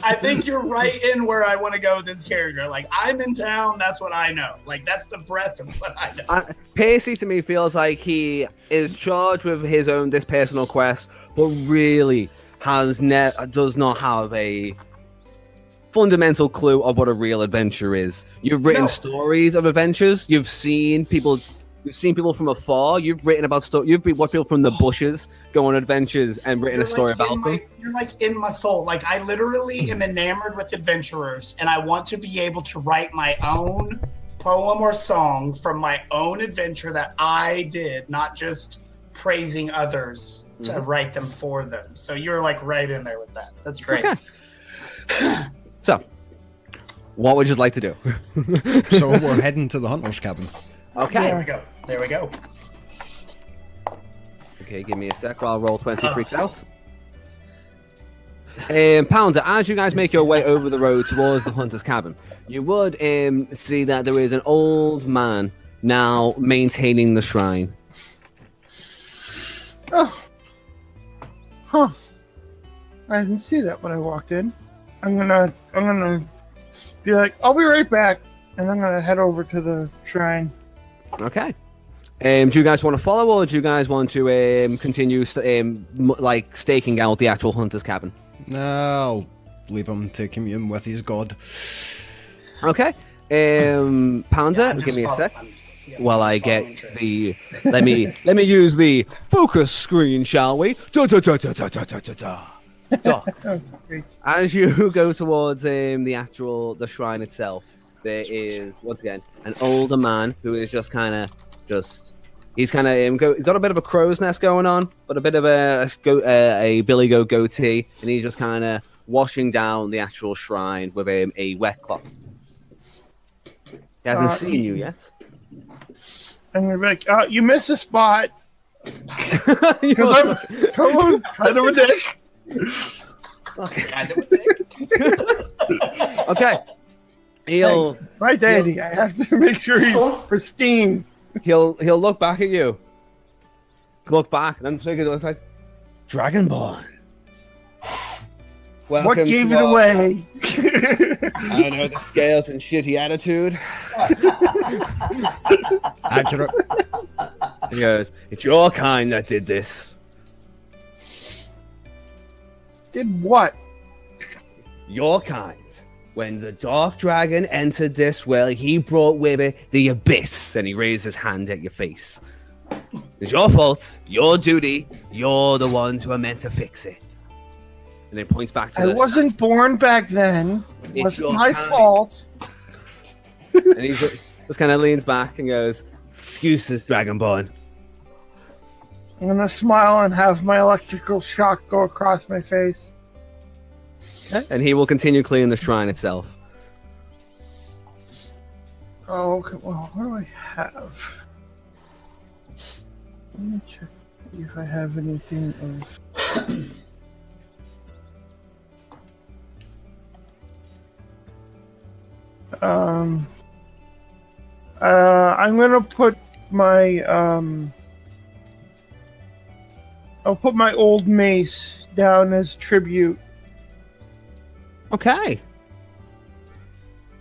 S4: I think you're right in where I want to go with this character. Like, I'm in town, that's what I know. Like, that's the breadth of what I know.
S2: Percy to me feels like he is charged with his own this personal quest, but really does not have a fundamental clue of what a real adventure is. You've written stories of adventures. You've seen people from afar. You've written about You've watched people from the bushes go on adventures and written a story about them.
S4: You're like in my soul. Like, I literally am enamored with adventurers, and I want to be able to write my own poem or song from my own adventure that I did, not just praising others to write them for them. So you're like right in there with that. That's great.
S2: Okay. So, what would you like to do?
S1: So we're heading to the hunter's cabin.
S2: Okay.
S4: There we go.
S2: Okay, give me a sec while I roll 20 freaks out. Pounder, as you guys make your way over the road towards the hunter's cabin, you would see that there is an old man now maintaining the shrine.
S3: Oh. Huh. I didn't see that when I walked in. I'm gonna be like, I'll be right back, and I'm gonna head over to the shrine.
S2: Okay. Do you guys want to follow, or do you guys want to continue staking out the actual hunter's cabin?
S1: No, I'll leave him to commune with his god.
S2: Okay. Pounder, give me a sec. While I get the let me use the focus screen, shall we? As you go towards the shrine itself, there is once again an older man who is he's got a bit of a crow's nest going on, but a bit of a billy goat goatee, and he's just kind of washing down the actual shrine with a wet cloth. He hasn't seen you yet.
S3: I'm gonna be like, you missed a spot. Because I'm kind of a dick.
S2: Okay.
S3: My daddy, I have to make sure he's pristine.
S2: He'll look back at you. Look back, and then it's like, Dragonborn.
S3: What gave it away?
S2: I know the scales and shitty attitude.
S1: Accurate.
S2: He goes, it's your kind that did this.
S3: Did what?
S2: Your kind. When the Dark Dragon entered this well, he brought with it the Abyss, and he raised his hand at your face. It's your fault, your duty, you're the ones who are meant to fix it. And then points back to
S3: I wasn't born back then. It wasn't my fault.
S2: And he just kind of leans back and goes, excuses, Dragonborn.
S3: I'm gonna smile and have my electrical shock go across my face.
S2: Okay. And he will continue cleaning the shrine itself.
S3: Oh, okay. Well, what do I have? Let me check if I have anything else. I'm gonna put my I'll put my old mace down as tribute.
S2: Okay.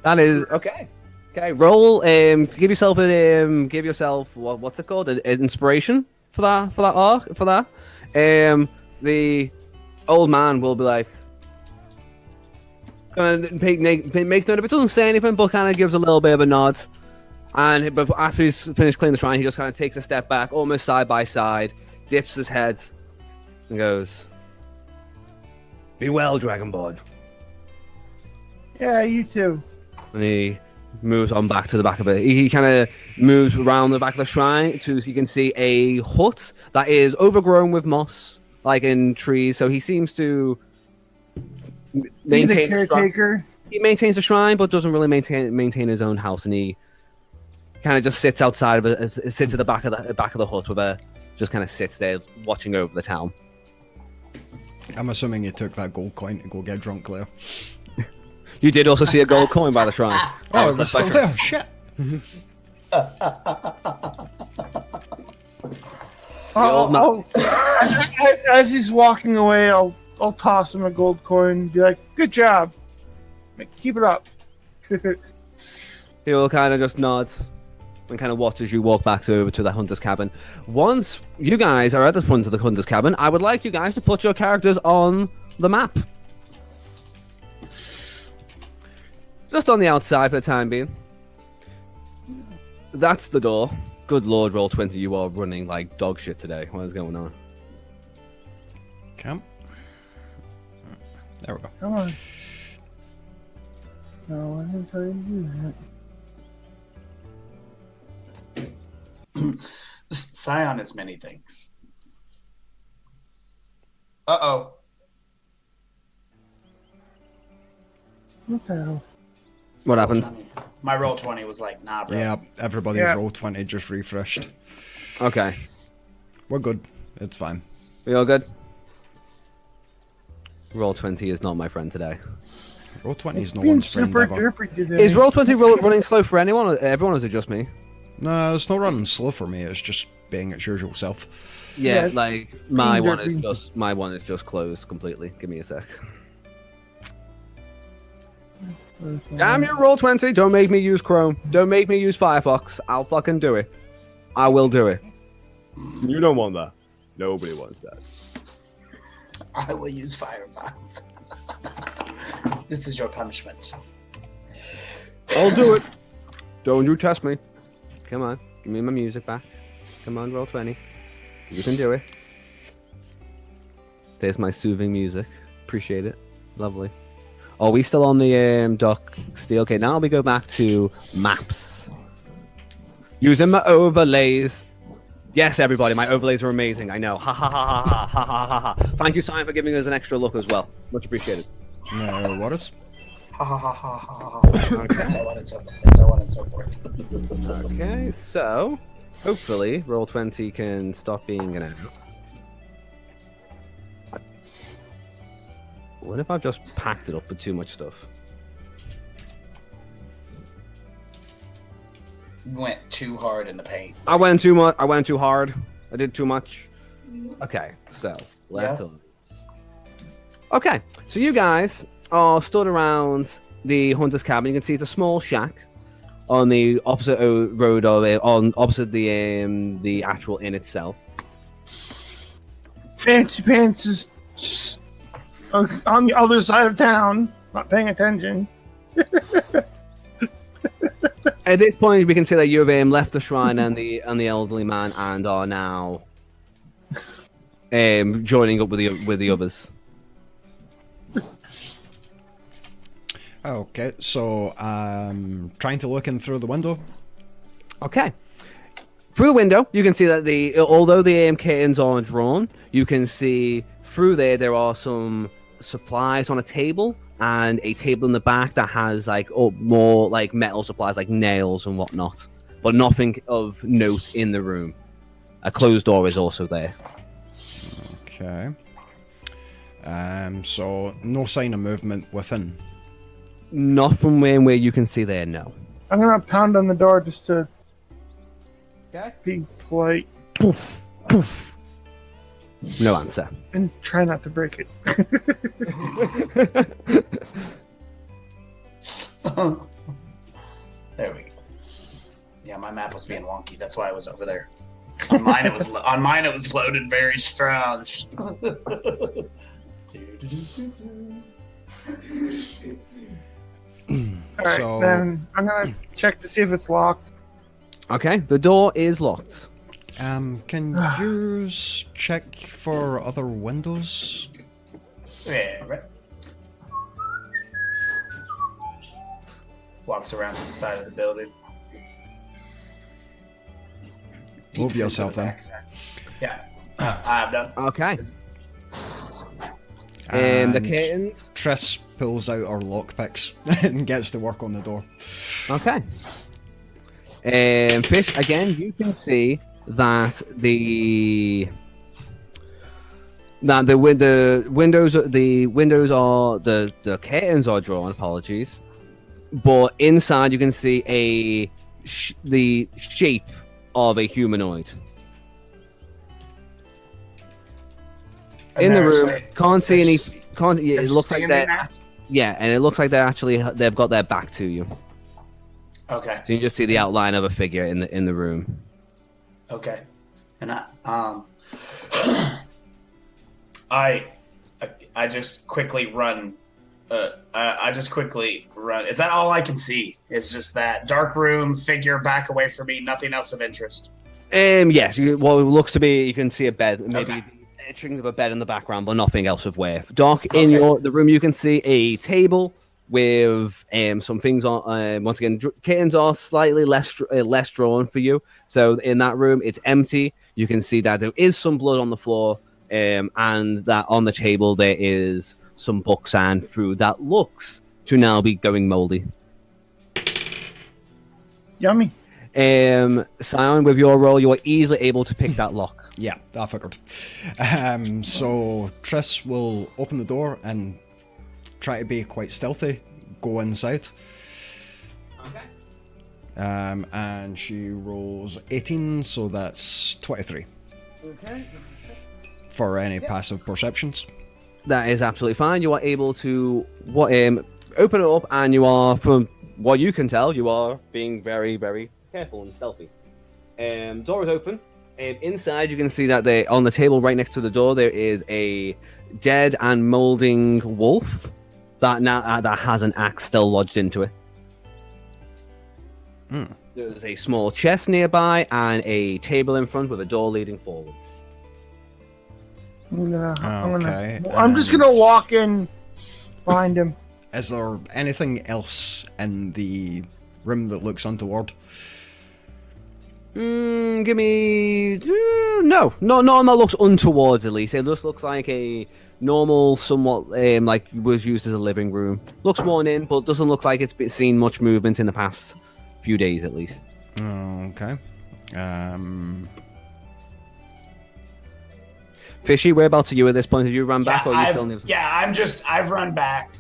S2: That is okay. Okay, roll. Give yourself what's it called? An inspiration for that arc for that. The old man will be like, gonna make note of it. Doesn't say anything, but kind of gives a little bit of a nod. And but after he's finished cleaning the shrine, he just kind of takes a step back, almost side by side, dips his head, and goes, "Be well, Dragonborn."
S3: Yeah, you too.
S2: And he moves on back to the back of it. He kind of moves around the back of the shrine so you can see a hut that is overgrown with moss, like in trees. So he seems to maintain
S3: the caretaker.
S2: He maintains the shrine, but doesn't really maintain his own house. And he kind of just sits outside of it, sits at the back of the hut with just kind of sits there watching over the town.
S1: I'm assuming you took that gold coin to go get drunk, Claire.
S2: You did also see a gold coin by the shrine.
S1: Oh, it was still there. Shit.
S3: As he's walking away, I'll toss him a gold coin and be like, "Good job, keep it up."
S2: He will kind of just nod and kind of watch as you walk back over to the hunter's cabin. Once you guys are at the front of the hunter's cabin, I would like you guys to put your characters on the map. Just on the outside for the time being. That's the door. Good lord, Roll20, you are running like dog shit today. What is going on?
S1: Camp. There we go.
S3: Come on. No, I didn't tell you to do that.
S4: Scion is many things. Uh-oh.
S3: What the hell?
S2: What happened?
S4: My Roll20 was like, nah, bro.
S1: Yeah, everybody's
S3: Yeah.
S1: Roll20 just refreshed.
S2: Okay.
S1: We're good. It's fine.
S2: We all good? Roll20 is not my friend today.
S1: Roll20 is no
S3: Being
S1: one's friend
S3: super
S1: ever.
S3: derpy today.
S2: Is Roll20 running slow for anyone, or everyone, or is it just me?
S1: No, it's not running slow for me. It's just being its usual self.
S2: Yeah,
S3: Yeah,
S2: like my
S3: being
S2: one is
S3: derpy.
S2: just closed completely. Give me a sec. Damn you, Roll20! Don't make me use Chrome. Don't make me use Firefox. I'll fucking do it. I will do it. You don't want that. Nobody wants that.
S4: I will use Firefox. This is your punishment.
S2: I'll do it. Don't you test me. Come on. Give me my music back. Come on, Roll20. You can do it. There's my soothing music. Appreciate it. Lovely. Are we still on the dock still? Okay, now we go back to maps. Using my overlays. Yes, everybody, my overlays are amazing. I know. Ha ha ha ha ha ha ha ha ha. Thank you, Scion, for giving us an extra look as well. Much appreciated.
S1: No, what is?
S4: Ha ha ha ha ha ha.
S2: Okay.
S4: And so on and so forth. And so on and so forth.
S2: Okay, so hopefully Roll20 can stop being an animal. What if I've just packed it up with too much stuff?
S4: Went too hard in the paint.
S2: I went too much. I went too hard. I did too much. Okay, so let's.
S4: Yeah.
S2: Okay, so you guys are stood around the hunter's cabin. You can see it's a small shack on the opposite road of it, on opposite the actual inn itself.
S3: Fancy Pants is just on the other side of town, not paying attention.
S2: At this point, we can see that you have left the shrine and the elderly man, and are now joining up with the others.
S1: Okay, so trying to look in through the window.
S2: Okay. Through the window, you can see that although the curtains aren't drawn, you can see through there are some supplies on a table, and a table in the back that has more like metal supplies like nails and whatnot, but nothing of note in the room. A closed door is also there.
S1: Okay. So no sign of movement within.
S2: Not from where you can see there, no.
S3: I'm gonna pound on the door just to
S2: Okay.
S3: be polite
S2: Poof, poof. No answer.
S3: and try not to break it.
S4: There we go. Yeah, my map was being wonky. That's why I was over there. On mine, it was loaded very strong.
S3: Alright,
S1: So-
S3: then I'm gonna check to see if it's locked.
S2: Okay, the door is locked.
S1: Can you check for other windows?
S4: Yeah, right. Walks around to the side of the building.
S1: Move
S4: Peeks into
S1: yourself
S4: the
S1: then.
S4: backside. Yeah, I've done.
S2: Okay. And the
S1: And
S2: curtains.
S1: Triss pulls out her lockpicks and gets to work on the door.
S2: Okay. Fish, again, you can see that the Now the windows are the curtains are drawn. Apologies, but inside you can see the shape of a humanoid.
S4: And
S2: In the
S4: there's
S2: room, can't see any.
S4: there's-
S2: Can't. Yeah, it
S4: there's
S2: looks like
S4: standing
S2: they're.
S4: there?
S2: Yeah, and it looks like they've got their back to you.
S4: Okay.
S2: So you just see the outline of a figure in the room.
S4: Okay. And I just quickly run. I just quickly run. Is that all I can see? It's just that dark room figure back away from me. Nothing else of interest.
S2: Yes. Well, it looks to be. You can see a bed, maybe
S4: Okay.
S2: the etchings of a bed in the background, but nothing else of worth. Dark in
S4: Okay.
S2: the room, you can see a table with some things on. Once again, curtains are slightly less drawn for you. So in that room, it's empty. You can see that there is some blood on the floor, and that on the table there is some books and food that looks to now be going moldy.
S3: Yummy.
S2: Scion, with your roll, you are easily able to pick that lock.
S1: Yeah, I figured. So Triss will open the door and try to be quite stealthy, go inside.
S2: Okay.
S1: And she rolls 18, so that's 23
S2: Okay.
S1: for any passive perceptions.
S2: That is absolutely fine. You are able to open it up, and you are, from what you can tell, you are being very, very careful and stealthy. Door is open. Inside, you can see that on the table right next to the door, there is a dead and molding wolf that has an axe still lodged into it. There's a small chest nearby and a table in front with a door leading forwards.
S3: I'm just gonna walk in behind him.
S1: Is there anything else in the room that looks untoward?
S2: Give me no, not that looks untoward. At least it just looks like a normal, somewhat like was used as a living room. Looks worn in, but doesn't look like it's seen much movement in the past few days, at least.
S1: Okay.
S2: Fishy, whereabouts are you at this point? Have you run back, or are you still in the...
S4: I've run back,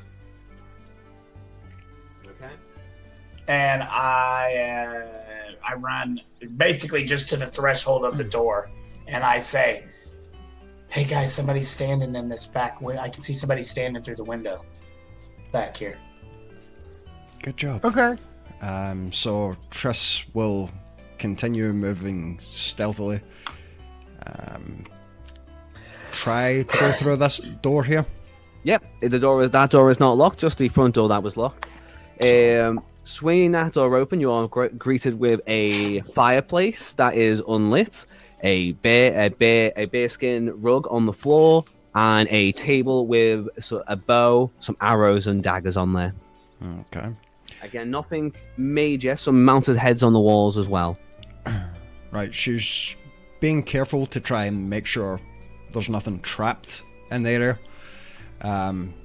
S2: Okay.
S4: and I run basically just to the threshold of the door, and I say, "Hey guys, somebody's standing in this back window. I can see somebody standing through the window back here."
S1: Good job.
S3: Okay.
S1: So Triss will continue moving stealthily. Try to go through this door here.
S2: Yep, that door is not locked. Just the front door that was locked. Swinging that door open, you are greeted with a fireplace that is unlit, a bearskin rug on the floor, and a table with a bow, some arrows, and daggers on there.
S1: Okay.
S2: Again, nothing major. Some mounted heads on the walls as well.
S1: Right, she's being careful to try and make sure there's nothing trapped in the area,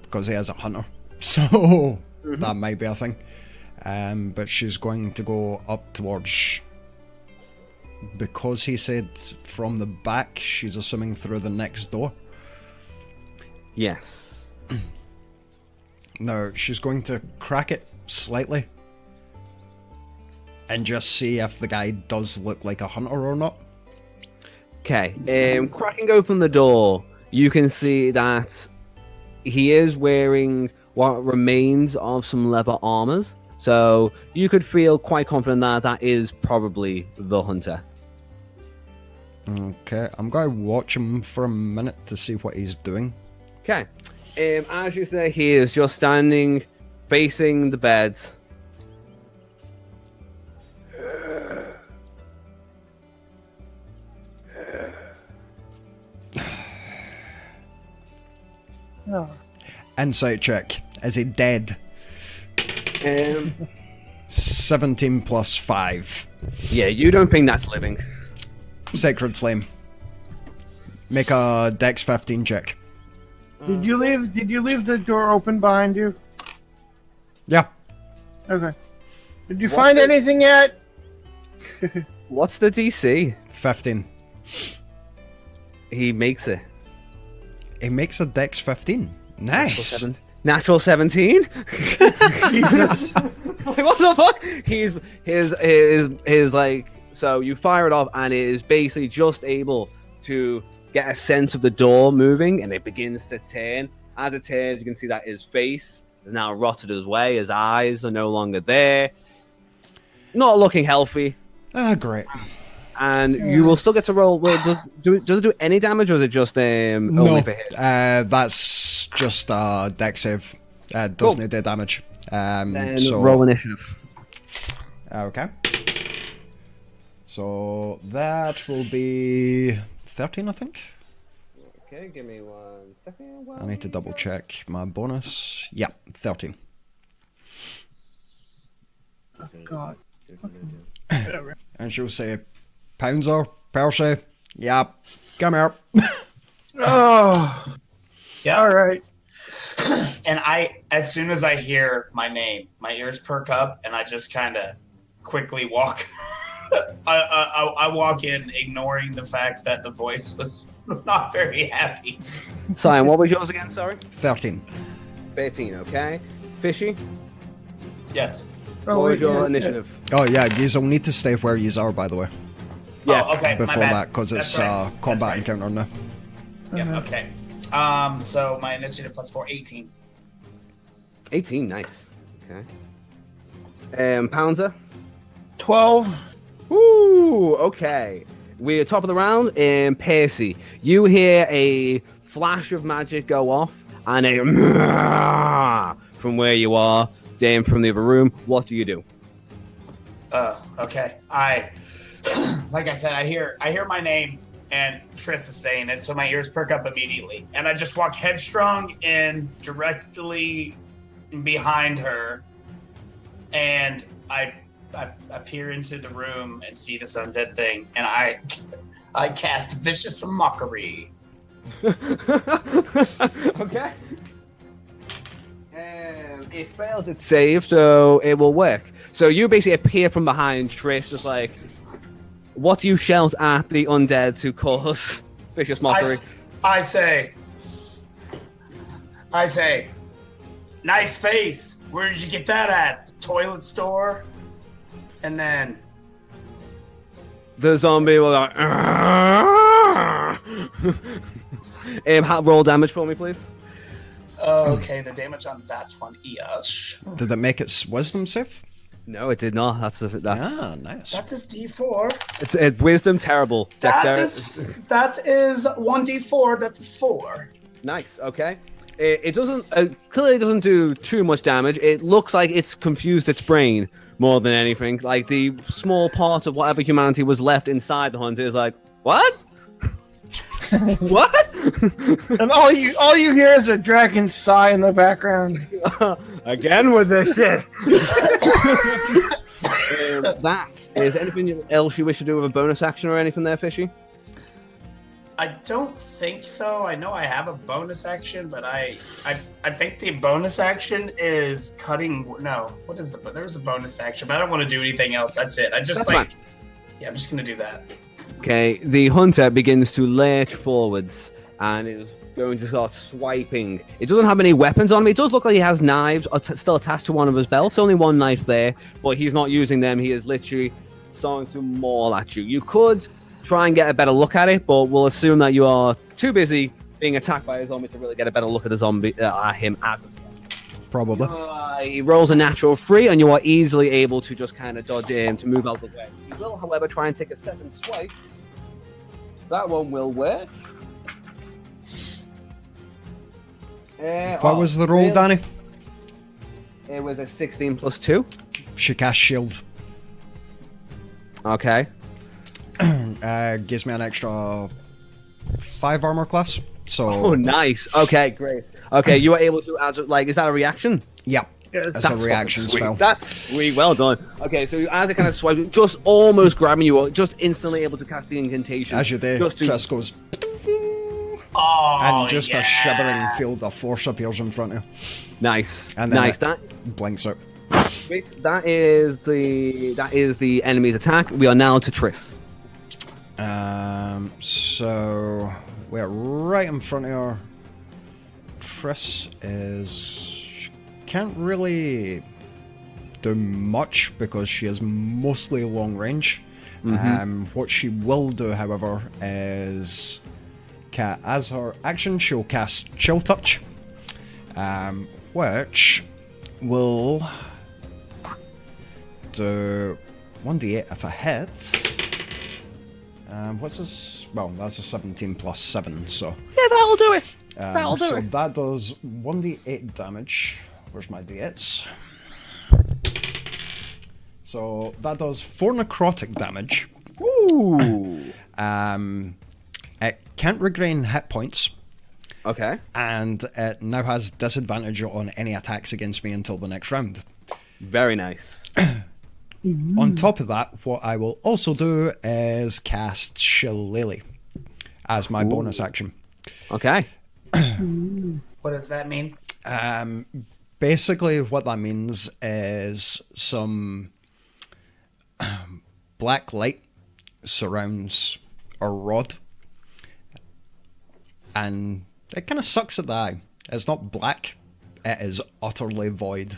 S1: because he is a hunter, so that might be a thing. But she's going to go up towards, because he said from the back, she's assuming through the next door.
S2: Yes.
S1: Now, she's going to crack it slightly and just see if the guy does look like a hunter or not.
S2: Okay. Cracking open the door, you can see that he is wearing what remains of some leather armors. So you could feel quite confident that that is probably the hunter.
S1: Okay, I'm going to watch him for a minute to see what he's doing.
S2: Okay. As you say, he is just standing, facing the bed.
S3: Oh.
S1: Insight check. Is he dead? 17 plus 5.
S2: Yeah, you don't think that's living.
S1: Sacred Flame. Make a Dex 15 check.
S3: Did you leave the door open behind you?
S1: Yeah.
S3: Okay. Did you find anything yet?
S2: What's the DC?
S1: 15.
S2: He makes it.
S1: He makes a Dex 15. Nice.
S2: Natural 17.
S3: Jesus.
S2: Like, what the fuck? His like. So you fire it off, and it is basically just able to get a sense of the door moving, and it begins to turn. As it turns, you can see that his face is now rotted away. His eyes are no longer there. Not looking healthy.
S1: Ah, great.
S2: And you will still get to roll. Well, does it do any damage, or is it just only for hit?
S1: That's just Dex save. Doesn't do damage.
S2: Then
S1: so
S2: roll initiative.
S1: Okay. So that will be 13, I think.
S2: Okay, give me 1 second.
S1: I need to double check my bonus. Yeah, 13.
S3: Oh, God.
S1: And she'll say, Pouncer, Percy, yep, come here.
S3: Oh.
S4: Yeah.
S3: All right.
S4: And as soon as I hear my name, my ears perk up, and I just kind of quickly walk. I walk in, ignoring the fact that the voice was not very happy.
S2: Scion, what was yours again? Sorry.
S1: 13.
S2: 13. Okay. Fishy.
S4: Yes.
S2: What was your initiative?
S1: Oh, yeah, you'll need to stay where you are, by the way,
S2: Yeah.
S4: Oh, okay.
S1: before
S4: my bad.
S1: that, because it's
S4: That's right.
S1: combat
S4: That's right.
S1: encounter now.
S4: Yeah. Okay. So my initiative plus 4, 18.
S2: 18. Nice. Okay. Pouncer.
S3: 12.
S2: Woo! Okay. We're top of the round. Percy, you hear a flash of magic go off, and a from where you are, from the other room. What do you do?
S4: Okay. Like I said, I hear my name, and Triss is saying it, so my ears perk up immediately, and I just walk headstrong in directly behind her, and I peer into the room and see this undead thing, and I cast Vicious Mockery.
S2: Okay. It fails its save, so it will work. So you basically appear from behind Triss, just like, what do you shout at the undead to cause Vicious Mockery?
S4: I say, nice face. Where did you get that at? The toilet store? And then
S2: The zombie will go. Roll damage for me, please.
S4: okay, the damage on that one is
S1: Did it make its wisdom save?
S2: No, it did not. That's
S1: Ah, nice.
S4: that is D4.
S2: it's wisdom terrible.
S4: That
S2: Dexterity.
S4: is 1D4. That is 4.
S2: Nice. Okay. It doesn't clearly doesn't do too much damage. It looks like it's confused its brain more than anything. Like the small part of whatever humanity was left inside the hunter is like, what? What?
S3: And all you hear is a dragon sigh in the background.
S2: Again with this shit. That is anything else you wish to do with a bonus action or anything there, Fishy?
S4: I don't think so. I know I have a bonus action, but I think the bonus action is cutting. No, what is there's a bonus action, but I don't want to do anything else. That's it. I just
S2: That's fine.
S4: Yeah, I'm just gonna do that.
S2: Okay, the hunter begins to lurch forwards and is going to start swiping. It doesn't have any weapons on him. It does look like he has knives still attached to one of his belts. Only one knife there, but he's not using them. He is literally starting to maul at you. You could try and get a better look at it, but we'll assume that you are too busy being attacked by a zombie to really get a better look at the zombie at him as of yet.
S1: Probably.
S2: He rolls a natural 3, and you are easily able to just kind of dodge him to move out the way. He will, however, try and take a second swipe. That one will work.
S1: What was the roll, Danny?
S2: It was a 16 plus 2.
S1: She cast shield.
S2: Okay.
S1: Gives me an extra 5 armor class. So
S2: Oh, nice. Okay, great. Okay, you are able to add, like, is that a reaction?
S1: yeah,
S3: Yes.
S1: it's a
S2: That's
S1: reaction
S2: fucking sweet.
S1: spell.
S2: That's sweet. Well done. Okay, so as it kind of swipes, just almost grabbing you, just instantly able to cast the incantation.
S1: As you do,
S2: Just to-
S1: Triss goes,
S4: Oh,
S1: and just
S4: yeah.
S1: a shivering field of force appears in front of you,
S2: Nice.
S1: and then
S2: Nice.
S1: it
S2: That
S1: blinks out.
S2: Great. That is the enemy's attack. We are now to Triss.
S1: So we're right in front of her. Triss is... she can't really do much because she is mostly long range. What she will do, however, is as her action, she'll cast Chill Touch, which will do 1d8 if I hit. What's this? Well, that's a 17 plus 7, so...
S2: Yeah, that'll do it. That'll do
S1: so
S2: it.
S1: that does 1d8 damage. Where's my d8s? So that does 4 necrotic damage.
S2: Ooh.
S1: It can't regain hit points,
S2: Okay.
S1: and it now has disadvantage on any attacks against me until the next round.
S2: Very nice.
S1: On top of that, what I will also do is cast Shillelagh as my bonus action.
S2: Okay.
S4: What does that mean?
S1: Basically, what that means is some black light surrounds a rod, and it kind of sucks at the eye. It's not black, it is utterly void.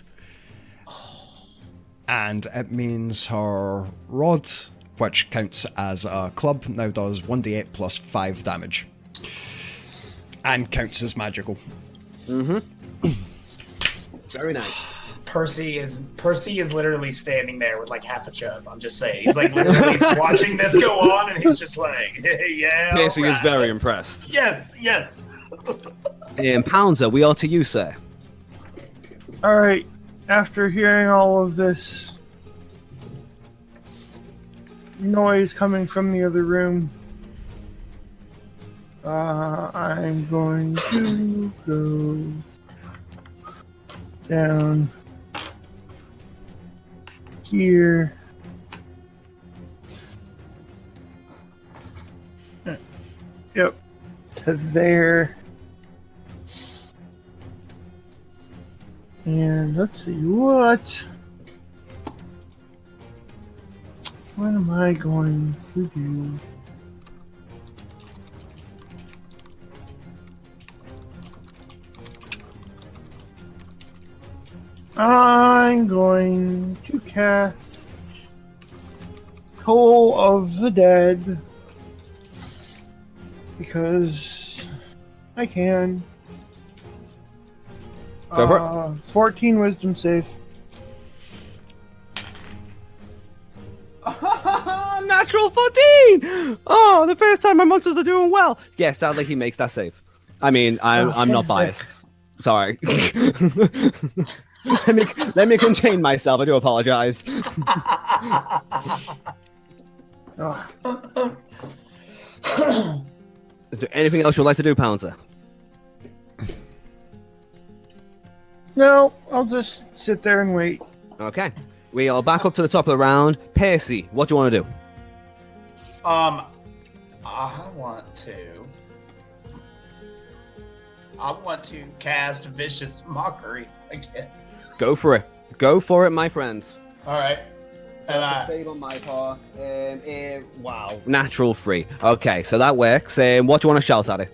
S1: And it means her rod, which counts as a club, now does 1d8 plus 5 damage. And counts as magical.
S2: Very nice.
S4: Percy is literally standing there with like half a chub. I'm just saying. He's like literally watching this go on, and he's just like, yeah.
S2: Casey is
S4: alright.
S2: very impressed.
S4: Yes, yes.
S2: Pounds, we are to you, sir.
S3: All right. After hearing all of this noise coming from the other room, I'm going to go down here. Yep, to there. And let's see what am I going to do? I'm going to cast Toll of the Dead because I can.
S2: Go for it.
S3: 14 wisdom save.
S2: Natural 14! Oh, the first time my monsters are doing well. Yeah, sadly he makes that save. I mean, I'm not biased. Sorry. let me contain myself. I do apologize.
S3: Oh,
S2: Is there anything else you'd like to do, Pouncer?
S3: no, I'll just sit there and wait.
S2: Okay. We are back up to the top of the round. Percy, what do you want to do?
S4: I want to cast Vicious Mockery again.
S2: Go for it. Go for it, my friend.
S4: All right. And
S2: That's a save on my part. Wow. Natural 3. Okay, so that works. What do you want to shout at it?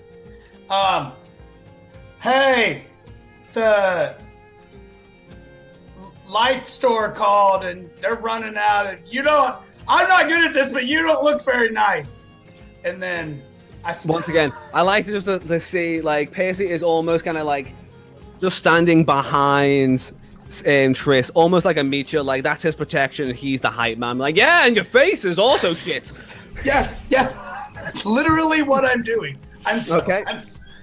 S4: Hey, the life store called and they're running out, and I'm not good at this, but you don't look very nice. And then
S2: Once again, I like to just to see, like, Percy is almost kind of like just standing behind Triss, almost like a Meacher, like that's his protection, and he's the hype man. Like, yeah, and your face is also shit.
S4: Yes, that's literally what I'm doing.
S2: Okay.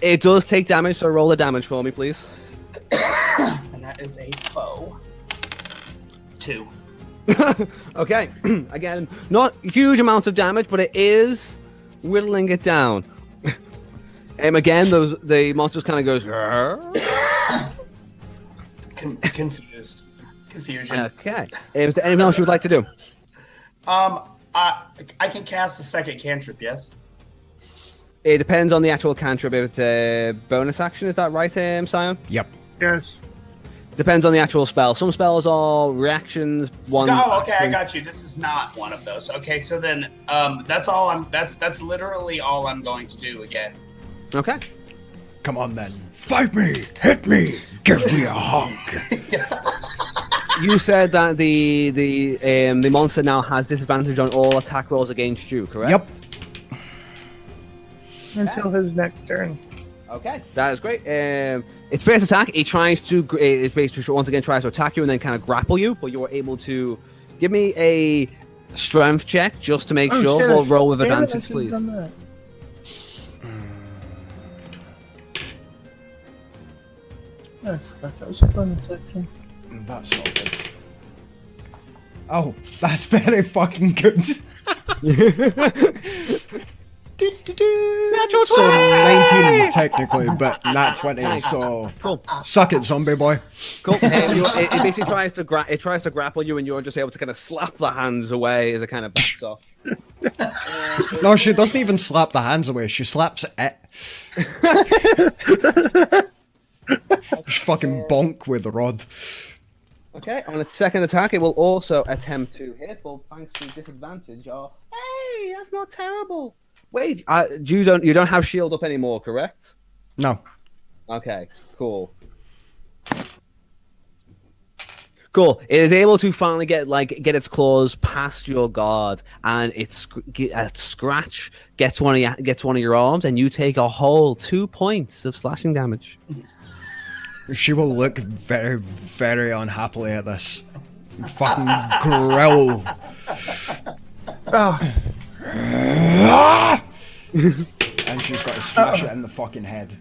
S2: It does take damage, so roll the damage for me, please.
S4: And that is a foe. 2.
S2: Okay, again, not huge amounts of damage, but it is whittling it down. Again, the monsters kind of goes.
S4: Confusion.
S2: Okay. Is there anything else you would like to do?
S4: I can cast a second cantrip. Yes.
S2: It depends on the actual cantrip. If it's a bonus action, is that right, Scion?
S1: Yep.
S3: Yes.
S2: Depends on the actual spell. Some spells are reactions.
S4: Oh, okay, I got you. This is not one of those. Okay, so then that's all that's literally all I'm going to do again.
S2: Okay.
S1: Come on then. Fight me! Hit me! Give me a hug!
S2: You said that the monster now has disadvantage on all attack rolls against you, correct?
S1: Yep.
S3: Until his next turn.
S2: Okay, that is great. Its first attack, it basically once again tries to attack you and then kind of grapple you, but you were able to give me a strength check just to make sure.
S3: Shit,
S2: We'll roll with
S3: damn it, I
S2: advantage,
S3: should've
S2: please.
S3: done that. That was a fun section.
S1: That's not good. Oh, that's very fucking good.
S2: Natural
S1: So
S2: 20!
S1: 19 technically, but not 20. So
S2: Cool.
S1: suck it, zombie boy.
S2: Cool. It basically tries to grapple you, and you're just able to kind of slap the hands away as it kind of backs off.
S1: No, she doesn't even slap the hands away. She slaps it. Just fucking bonk with the rod.
S2: Okay, on its second attack, it will also attempt to hit, but thanks to disadvantage. Oh, hey, that's not terrible. Wait, you don't have shield up anymore, correct?
S1: No.
S2: Okay, cool. Cool. It is able to finally get its claws past your guard, and a scratch gets one of your arms, and you take a whole 2 points of slashing damage.
S1: She will look very, very unhappily at this. Fucking growl.
S3: Oh,
S1: And she's got to smash it in the fucking head.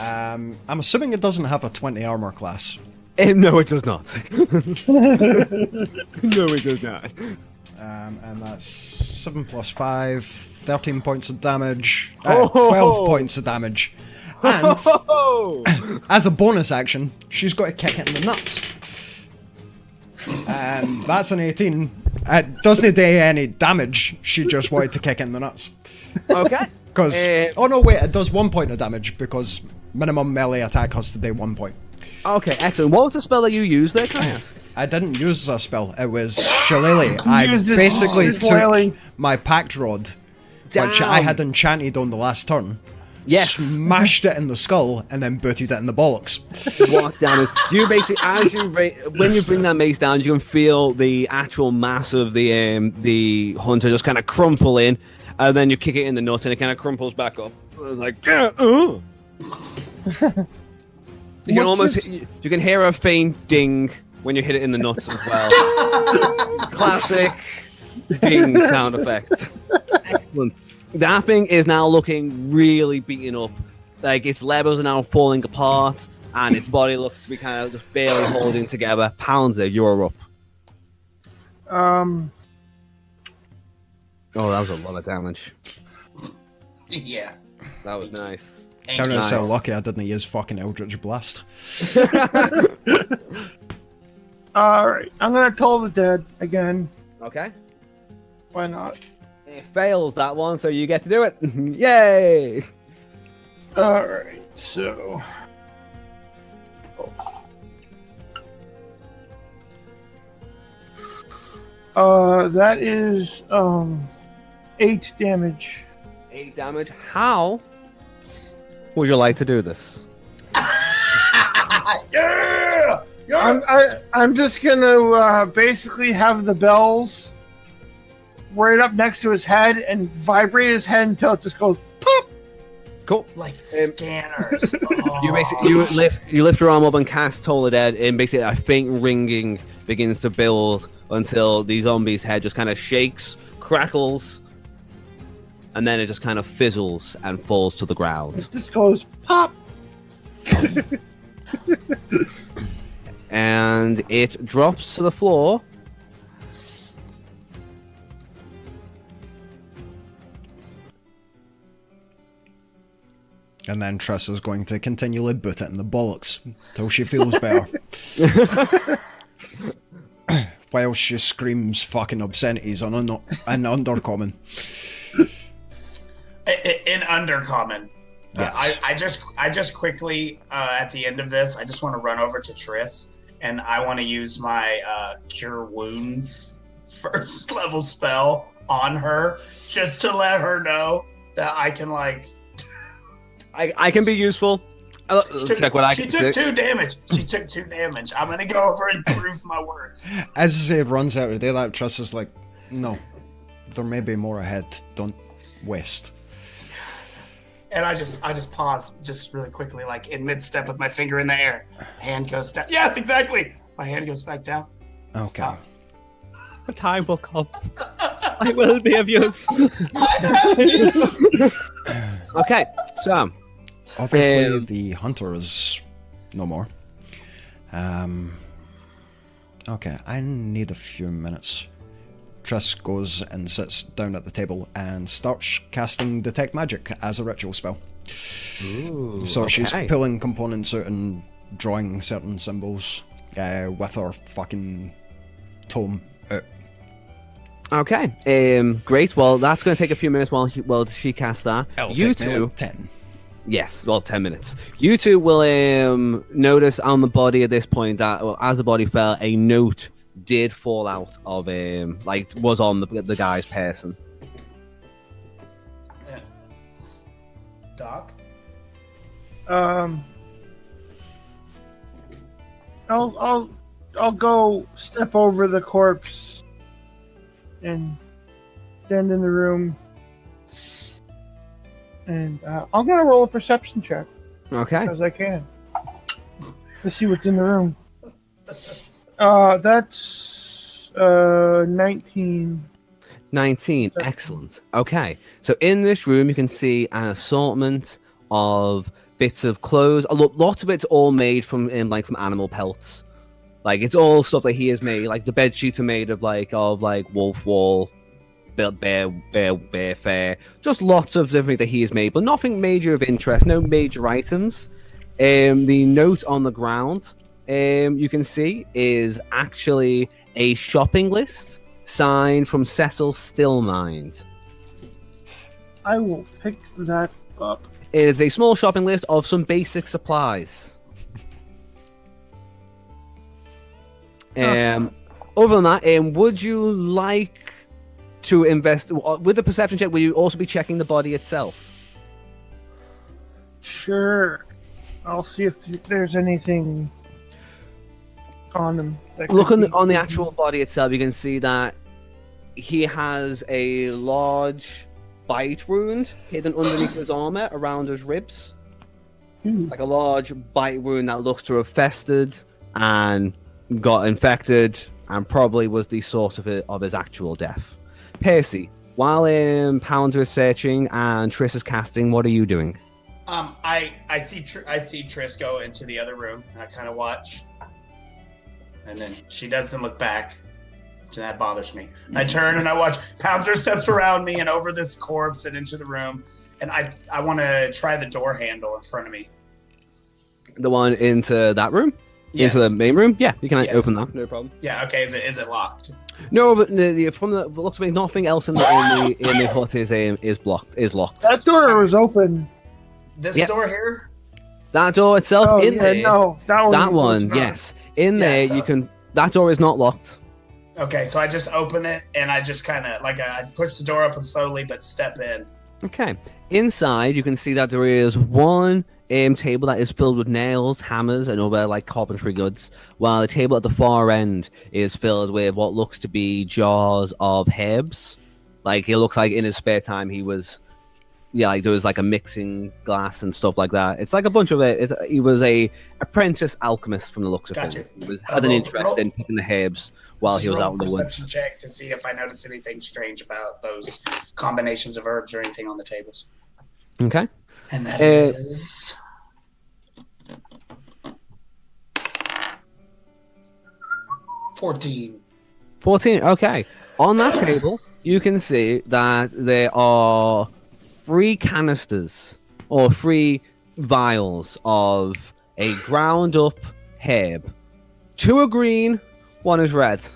S1: I'm assuming it doesn't have a 20 armor class.
S2: No, it does not. No, it does not.
S1: And that's 7 plus 5, 13 points of damage.
S2: Oh!
S1: 12 points of damage. And as a bonus action, she's got to kick it in the nuts. And that's an 18. It doesn't do any damage. She just wanted to kick it in the nuts.
S2: Okay.
S1: Because oh no, wait, it does 1 point of damage because minimum melee attack has to do 1 point.
S2: Okay, excellent. What was the spell that you used there, can I ask?
S1: I didn't use a spell. It was Shillelagh. I
S3: used this
S1: basically
S3: flailing.
S1: took my pact rod, which I had enchanted on the last turn.
S2: Yes.
S1: Smashed it in the skull and then booted it in the bollocks.
S2: What damage? You basically, when you bring that mace down, you can feel the actual mass of the hunter just kind of crumple in, and then you kick it in the nut, and it kind of crumples back up. It's like, you can almost, you can hear a faint ding when you hit it in the nuts as well. Classic ding sound effect. Excellent. That thing is now looking really beaten up. Like, its levers are now falling apart, and its body looks to be kind of just barely holding together. Pounds, you're up.
S3: um,
S2: Oh, that was a lot of damage.
S4: Yeah.
S2: That was nice.
S4: Thank
S1: Counting
S4: you.
S1: us so lucky I didn't use fucking Eldritch Blast.
S3: alright, I'm gonna Toll the Dead again.
S2: Okay.
S3: Why not?
S2: It fails that one, so you get to do it. Yay!
S3: Alright, so. That is 8 damage.
S2: 8 damage. How would you like to do this?
S4: Yeah!
S3: I'm just gonna basically have the bells right up next to his head and vibrate his head until it just goes pop.
S2: Cool.
S4: Like scanners.
S2: You basically you lift your arm up and cast Toll the Dead, and basically a faint ringing begins to build until the zombie's head just kind of shakes, crackles, and then it just kind of fizzles and falls to the ground.
S3: It just goes pop.
S2: And it drops to the floor.
S1: And then Triss is going to continually boot it in the bollocks till she feels better. While she screams fucking obscenities on an undercommon.
S4: In undercommon.
S1: Yes.
S4: I just quickly at the end of this, I just want to run over to Triss and I want to use my Cure Wounds first level spell on her just to let her know that I can
S2: I can be useful. Check what I
S4: She
S2: can
S4: took
S2: see.
S4: 2 damage. She took 2 damage. I'm gonna go over and prove my worth.
S1: As it runs out of daylight, Triss is like, no, there may be more ahead. Don't waste.
S4: And I just pause just really quickly, like in mid-step with my finger in the air. Hand goes down. Yes, exactly. My hand goes back down.
S1: Okay.
S4: Stop.
S2: The time will come. I will be of use. Okay, so
S1: Obviously, the hunter is no more. Okay, I need a few minutes. Triss goes and sits down at the table and starts casting Detect Magic as a ritual spell.
S2: Ooh,
S1: So she's
S2: okay.
S1: pulling components out and drawing certain symbols with her fucking tome out.
S2: Okay, great. Well, that's going to take a few minutes while she casts that. You
S1: Take me
S2: two,
S1: like 10.
S2: yes, well, 10 minutes. You two will notice on the body at this point that as the body fell, a note did fall out of was on the guy's person.
S4: Yeah. Doc?
S3: I'll go step over the corpse and stand in the room, and I'm gonna roll a perception check
S2: Okay.
S3: as I can to see what's in the room. That's 19.
S2: 19. Excellent. Okay. So in this room, you can see an assortment of bits of clothes. Lots of it's all made from from animal pelts. Like it's all stuff that he has made. Like the bed sheets are made of wolf wool, bear fur. Just lots of different that he has made, but nothing major of interest. No major items. The note on the ground, you can see, is actually a shopping list signed from Cecil Stillmind.
S3: I will pick that up.
S2: It is a small shopping list of some basic supplies. Other than that, would you like to invest with the perception check? Will you also be checking the body itself?
S3: Sure. I'll see if there's anything on him.
S2: Look on the actual body itself. You can see that he has a large bite wound hidden underneath his armor around his ribs. Like a large bite wound that looks to have festered and got infected, and probably was the source of his actual death. Percy, while Pounder is searching and Triss is casting, what are you doing?
S4: I see Triss go into the other room, and I kind of watch, and then she doesn't look back, and that bothers me. I turn and I watch. Pouncer steps around me and over this corpse and into the room, and I want to try the door handle in front of me.
S2: The one into that room?
S4: Yes.
S2: Into the main room? Yeah, you can
S4: Yes.
S2: open that. No problem.
S4: Yeah. Okay. Is it locked?
S2: No, but from the looks of it, nothing else in the hut is locked.
S3: That door was open.
S4: This
S2: Yep.
S4: door here?
S2: That door itself
S3: Oh,
S2: in
S3: yeah,
S2: there.
S3: no, that
S2: That
S3: was
S2: one,
S3: not.
S2: yes. In
S4: Yeah,
S2: there,
S4: so-
S2: you can. That door is not locked.
S4: Okay, so I just open it and I just kind of I push the door open slowly, but step in.
S2: Okay. Inside, you can see that there is one table that is filled with nails, hammers, and other carpentry goods, while the table at the far end is filled with what looks to be jars of herbs. It looks like in his spare time he was, there was a mixing glass and stuff like that. It's like a bunch of it. He was a apprentice alchemist from the looks of
S4: Gotcha.
S2: it. He had an interest in picking the herbs while he was
S4: Roll
S2: out in the
S4: a
S2: woods.
S4: perception check to see if I notice anything strange about those combinations of herbs or anything on the tables.
S2: Okay.
S4: And that is 14.
S2: 14, okay. On that table, you can see that there are 3 canisters or 3 vials of a ground up herb. 2 are green, 1 is red.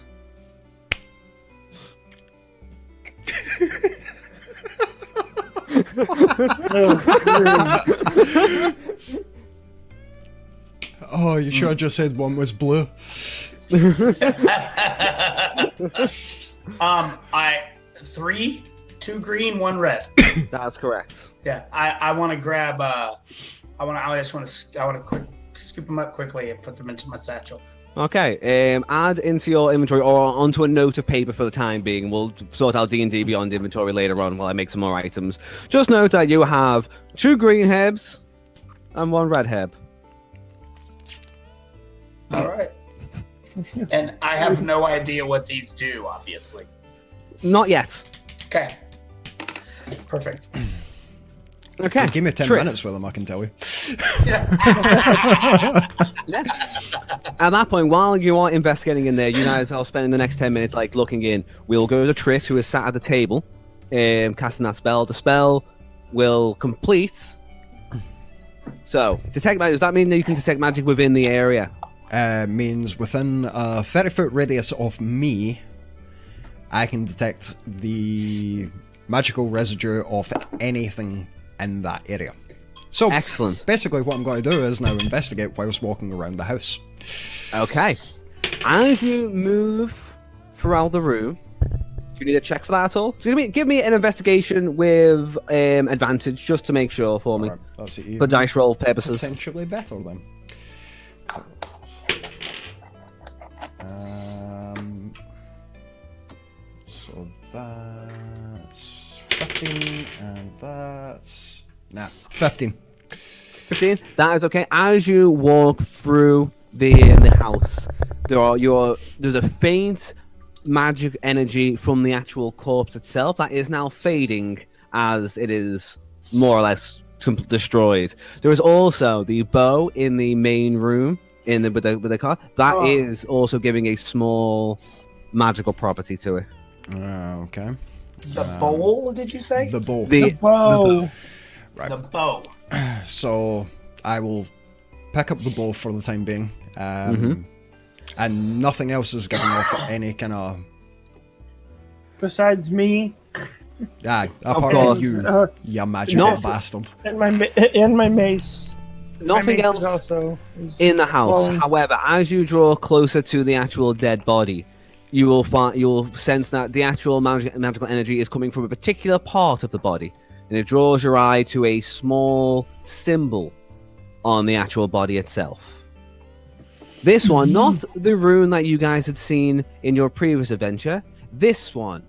S1: Oh, you should have just said one was blue.
S4: I 3, 2 green, 1 red.
S2: That's correct.
S4: Yeah, I want to grab. I just want to quick scoop them up quickly and put them into my satchel.
S2: Okay, add into your inventory or onto a note of paper for the time being. We'll sort out D&D Beyond inventory later on while I make some more items. Just note that you have 2 green herbs and 1 red herb.
S4: All right. And I have no idea what these do, obviously.
S2: Not yet.
S4: Okay. Perfect.
S2: Okay.
S1: Give me 10
S2: Tris.
S1: minutes with them, I can tell you.
S2: Yeah. At that point, while you are investigating in there, you guys are spending the next 10 minutes like looking in. We'll go to Tris, who is sat at the table, casting that spell. The spell will complete. So, detect magic. Does that mean that you can detect magic within the area?
S1: Means within a 30-foot radius of me, I can detect the magical residue of anything in that area. So,
S2: Excellent.
S1: basically what I'm going to do is now investigate whilst walking around the house.
S2: Okay. As you move throughout the room, do you need a check for that at all? So give me an investigation with advantage, just to make sure for me.
S1: Alright, that's it.
S2: For dice roll purposes.
S1: Potentially better then. So that's 15 and that's... Nah, 15.
S2: 15. That is okay. As you walk through the house, there's a faint magic energy from the actual corpse itself that is now fading as it is more or less destroyed. There is also the bow in the main room with the car that is also giving a small magical property to it.
S1: Okay.
S4: The bowl, did you say?
S1: The bow.
S3: The bow.
S1: Right.
S4: The bow.
S1: So I will pick up the bow for the time being. And nothing else is giving off any kind of...
S3: Besides me.
S1: Apart from
S2: course.
S1: you magical
S2: No.
S1: bastard.
S3: And my mace.
S2: Nothing
S3: My mace
S2: else
S3: is also
S2: in the house.
S3: glowing.
S2: However, as you draw closer to the actual dead body, you will sense that the actual magical energy is coming from a particular part of the body, and it draws your eye to a small symbol on the actual body itself. This one, not the rune that you guys had seen in your previous adventure. This one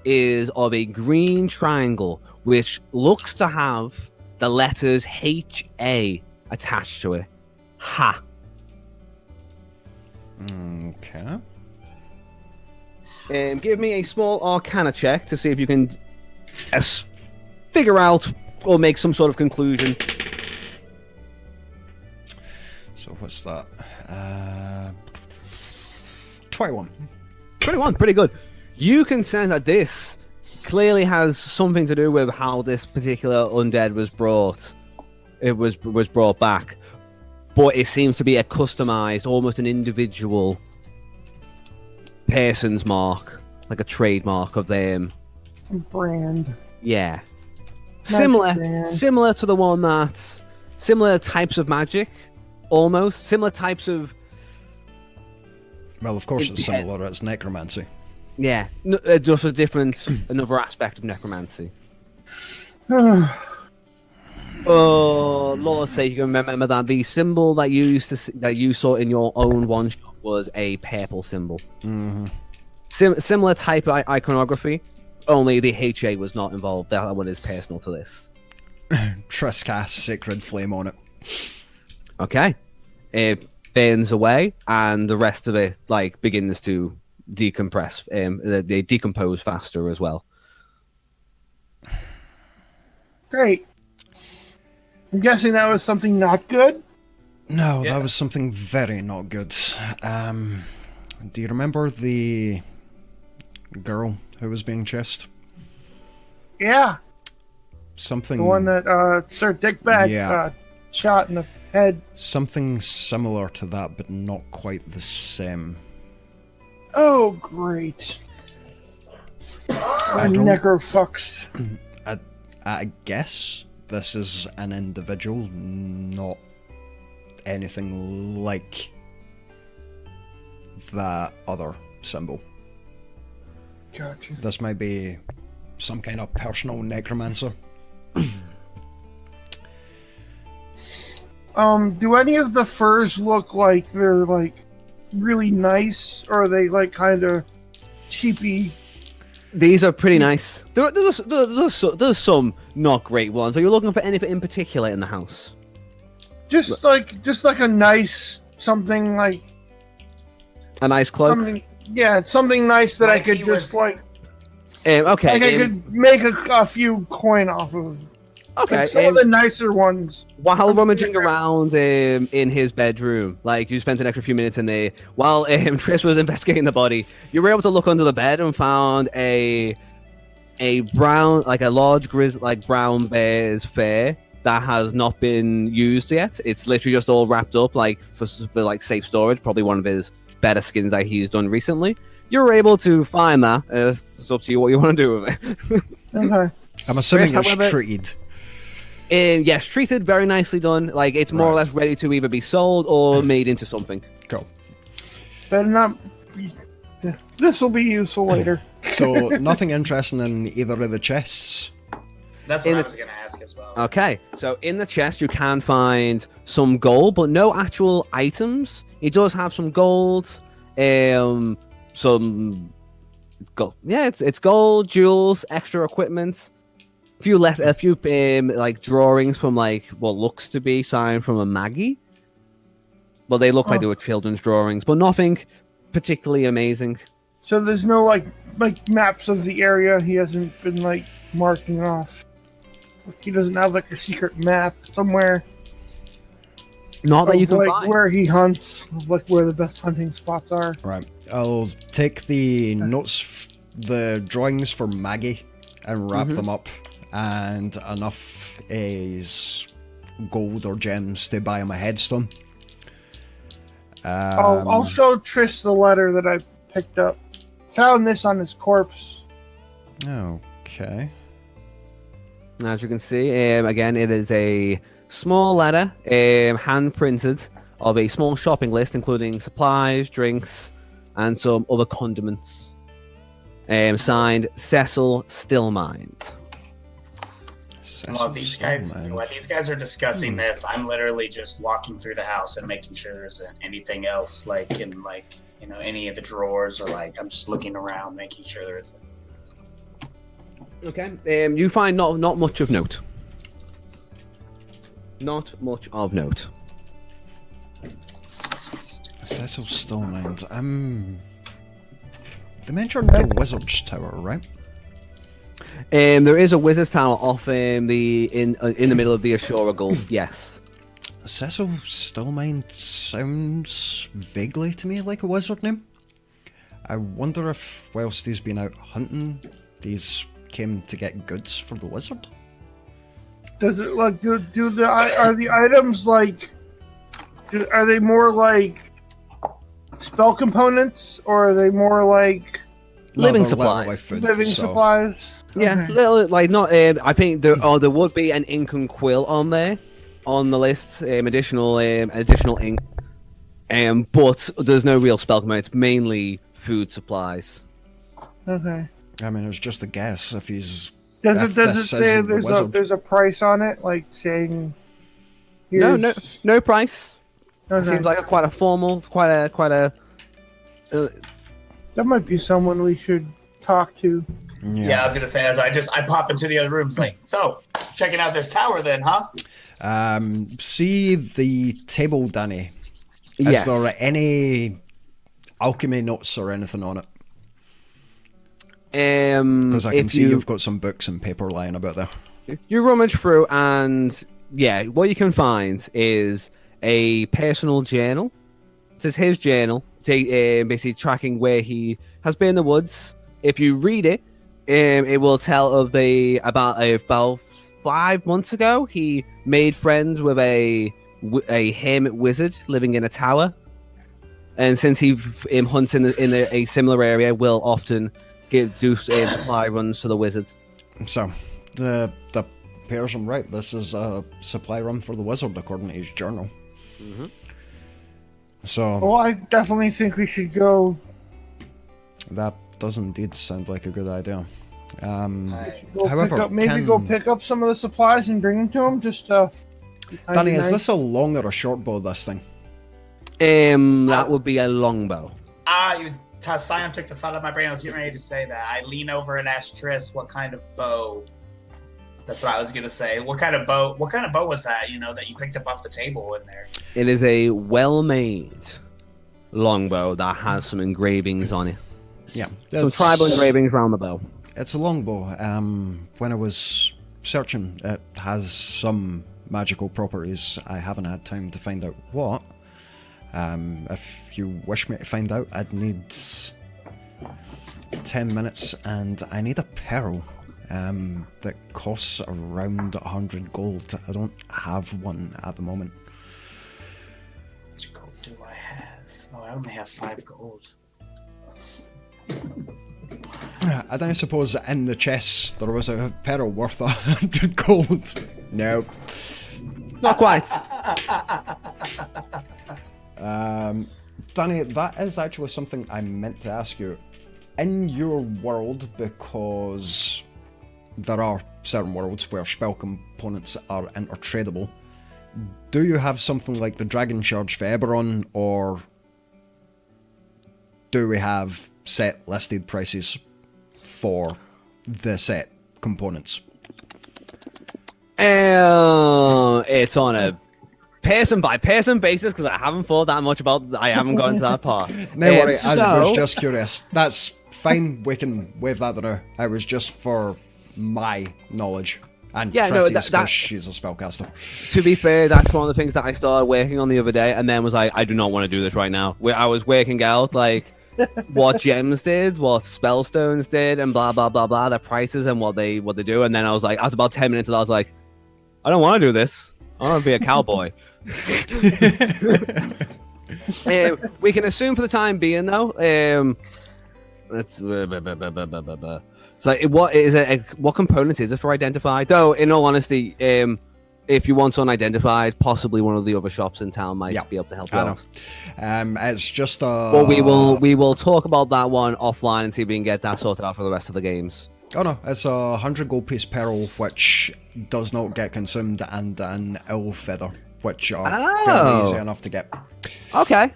S2: is of a green triangle, which looks to have the letters HA attached to it. Ha.
S1: Okay.
S2: Give me a small Arcana check to see if you can figure out or make some sort of conclusion.
S1: So what's that? 21.
S2: 21, pretty good. You can sense that this clearly has something to do with how this particular undead was brought. It was brought back, but it seems to be a customized, almost an individual person's mark, like a trademark of them.
S3: Brand.
S2: Yeah,
S3: Magic brand.
S2: similar to the one that similar types of magic, almost similar types of.
S1: Well, of course it's
S2: Yeah.
S1: similar. It's necromancy.
S2: Yeah, just a different, another aspect of necromancy. Oh, Lord's sake, you can remember that the symbol that you used to see, that you saw in your own one shot was a purple symbol.
S1: Mm-hmm.
S2: Similar type of iconography, only the HA was not involved. That one is personal to this.
S1: Trescast sacred flame on it.
S2: Okay, it burns away, and the rest of it begins to decompress. They decompose faster as well.
S3: Great. I'm guessing that was something not good.
S1: No,
S4: Yeah.
S1: that was something very not good. Do you remember the girl who was being chased?
S3: Yeah,
S1: Something.
S3: the one that Sir Dickbag
S1: Yeah.
S3: shot in the head.
S1: Something similar to that, but not quite the same.
S3: Oh, great.
S1: I don't-
S3: Necrofucks.
S1: I guess this is an individual, not anything like that other symbol.
S3: Gotcha.
S1: This might be some kind of personal necromancer.
S3: Do any of the furs look like they're like really nice, or are they like kind of cheapy?
S2: These are pretty nice. There's some not great ones. Are you looking for anything in particular in the house?
S3: Just like a nice something like
S2: A nice cloak?
S3: something nice that I
S4: Like
S3: could
S4: he
S3: just
S4: was-
S3: like
S2: Okay.
S3: like I could make a few coin off of.
S2: Okay.
S3: Like some of the nicer ones.
S2: While rummaging around in his bedroom, like you spent an extra few minutes in there, while Triss was investigating the body, you were able to look under the bed and found a brown, like a large brown bear's fur that has not been used yet. It's literally just all wrapped up, like for like safe storage. Probably one of his better skins that he's done recently. You were able to find that. It's up to you what you want to do with it.
S3: Okay.
S1: I'm assuming
S2: Chris,
S1: it's
S2: however-
S1: treated.
S2: Yes, treated, very nicely done. Like it's more or
S1: Right.
S2: less ready to either be sold or made into something.
S1: Cool.
S3: Better not. This will be useful later.
S1: So nothing interesting in either of the chests.
S4: That's
S2: In
S4: what I
S2: the-
S4: was gonna ask as well.
S2: Okay, so in the chest you can find some gold, but no actual items. He does have some gold, some gold. Yeah, it's gold, jewels, extra equipment. A few like drawings from like what looks to be signed from a Maggie. Well, they look like they were children's drawings, but nothing particularly amazing.
S3: So there's no like maps of the area. He hasn't been like marking off. He doesn't have like a secret map somewhere.
S2: Not that you
S3: of,
S2: can
S3: like
S2: find.
S3: where he hunts, of, like where the best hunting spots are.
S1: Right. I'll take the notes, the drawings for Maggie, and wrap them up, and enough is gold or gems to buy him a headstone.
S3: I'll show Triss the letter that I picked up. Found this on his corpse.
S1: Okay.
S2: As you can see, again, it is a small letter, hand printed, of a small shopping list, including supplies, drinks, and some other condiments. Signed Cecil Stillmind.
S4: While these guys are discussing this, I'm literally just walking through the house and making sure there isn't anything else, like in any of the drawers, or like I'm just looking around, making sure there isn't.
S2: Okay. You find not much of note. Not much of note.
S1: Cecil Stillmind. They mentioned the Wizard's Tower, right?
S2: There is a wizard's tower off in the middle of the Ashura Gulf. Yes.
S1: Cecil Stillmind sounds vaguely to me like a wizard name. I wonder if whilst he's been out hunting, he's came to get goods for the wizard.
S3: Does it like are the items like? Are they more like spell components, or are they more like
S2: Living
S1: they're
S2: supplies.
S1: like food,
S3: living
S1: so-
S3: supplies?
S2: Yeah,
S3: Okay.
S2: little, like not. I think there would be an ink and quill on there, on the list. Additional ink. But there's no real spell command. It's mainly food supplies.
S3: Okay.
S1: I mean, it's just a guess if he's.
S3: Does
S1: if
S3: it
S1: this
S3: say
S1: isn't the wizard.
S3: there's a price on it, like saying?
S2: No,
S3: Here's...
S2: no price.
S3: Okay.
S2: Seems like quite a formal, quite a.
S3: That might be someone we should talk to.
S4: Yeah, I was gonna say, I pop into the other rooms, like, so checking out this tower, then, huh?
S1: See the table, Danny. Is
S2: Yes.
S1: there any alchemy notes or anything on it? Because I can see you've got some books and paper lying about there.
S2: You rummage through, and yeah, what you can find is a personal journal. It says his journal, basically tracking where he has been in the woods. If you read it, it will tell of about 5 months ago he made friends with a hermit wizard living in a tower, and since he hunts in a similar area, will often do supply runs to the wizard.
S1: So, the person right. This is a supply run for the wizard according to his journal.
S2: Mhm.
S1: So
S3: Well, I definitely think we should go.
S1: that does indeed sound like a good idea.
S3: Go
S1: However,
S3: pick up, maybe go pick up some of the supplies and bring them to him. Just
S1: Danny, is this a long or a short bow, this thing?
S2: That would be a longbow.
S4: Scion took the thought out of my brain. I was getting ready to say that. I lean over and ask Triss what kind of bow. That's what I was gonna say. What kind of bow was that? That you picked up off the table in there.
S2: It is a well-made longbow that has some engravings on it.
S1: Yeah,
S2: Some tribal engravings around the bow.
S1: It's a longbow. When I was searching, it has some magical properties. I haven't had time to find out what. If you wish me to find out, I'd need 10 minutes, and I need a pearl that costs around 100 gold. I don't have one at the moment.
S4: How much gold do I have? Oh, I only have 5 gold.
S1: I don't suppose in the chest there was a pearl worth 100 gold. No.
S2: Not quite.
S1: Danny, that is actually something I meant to ask you. In your world, because there are certain worlds where spell components are intertradable, do you have something like the Dragon Charge for Eberron, or do we have set listed prices for the set components?
S2: It's on a person by person basis because I haven't thought that much about. I haven't gone to that part.
S1: No worry, I was just curious. That's fine. We can wave that through. I was just for my knowledge. And Trissy's because she's a spellcaster.
S2: To be fair, that's one of the things that I started working on the other day, and then was like, I do not want to do this right now. I was working out like what gems did, what spellstones did, and blah blah blah blah, their prices and what they do, and then I was like, after about 10 minutes, I was like, I don't want to do this. I want to be a cowboy. We can assume for the time being, though. Let's. It's like, what component is it for identified? Though, in all honesty, if you want unidentified, possibly one of the other shops in town might be able to help you out.
S1: It's just a.
S2: Well, we will talk about that one offline and see if we can get that sorted out for the rest of the games.
S1: Oh no, it's a 100 gold piece pearl which does not get consumed, and an owl feather which are fairly easy enough to get.
S2: Okay,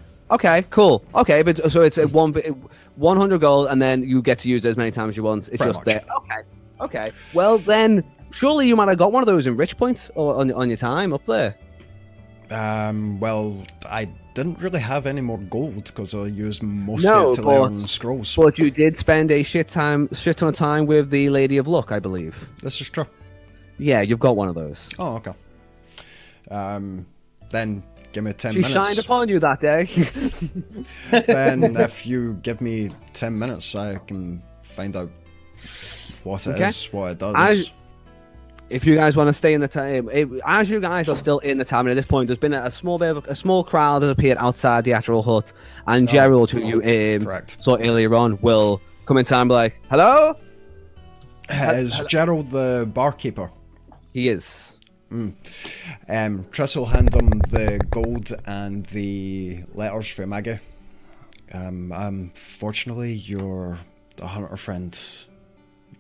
S2: cool. Okay, but so it's a 100 gold, and then you get to use it as many times as you want. It's
S1: Pretty
S2: just
S1: much.
S2: there. Okay. Well then, surely you might have got one of those enrich points on your time up there.
S1: Well, I didn't really have any more gold because I used most of it to learn scrolls.
S2: But you did spend a shit ton of time with the Lady of Luck, I believe.
S1: This is true.
S2: Yeah, you've got one of those.
S1: Oh, okay. Then give me 10
S2: She
S1: minutes.
S2: shined upon you that day.
S1: Then if you give me 10 minutes, I can find out what it is, what it does.
S2: If you guys want to stay in the time, as you guys are still in the tavern at this point, there's been a small crowd that appeared outside the actual hut, and Gerald, who you saw earlier on, will come in time and be like, "Hello."
S1: Is Gerald the barkeeper?
S2: He is.
S1: Triss will hand him the gold and the letters for Maggie. Unfortunately, your hunter friend,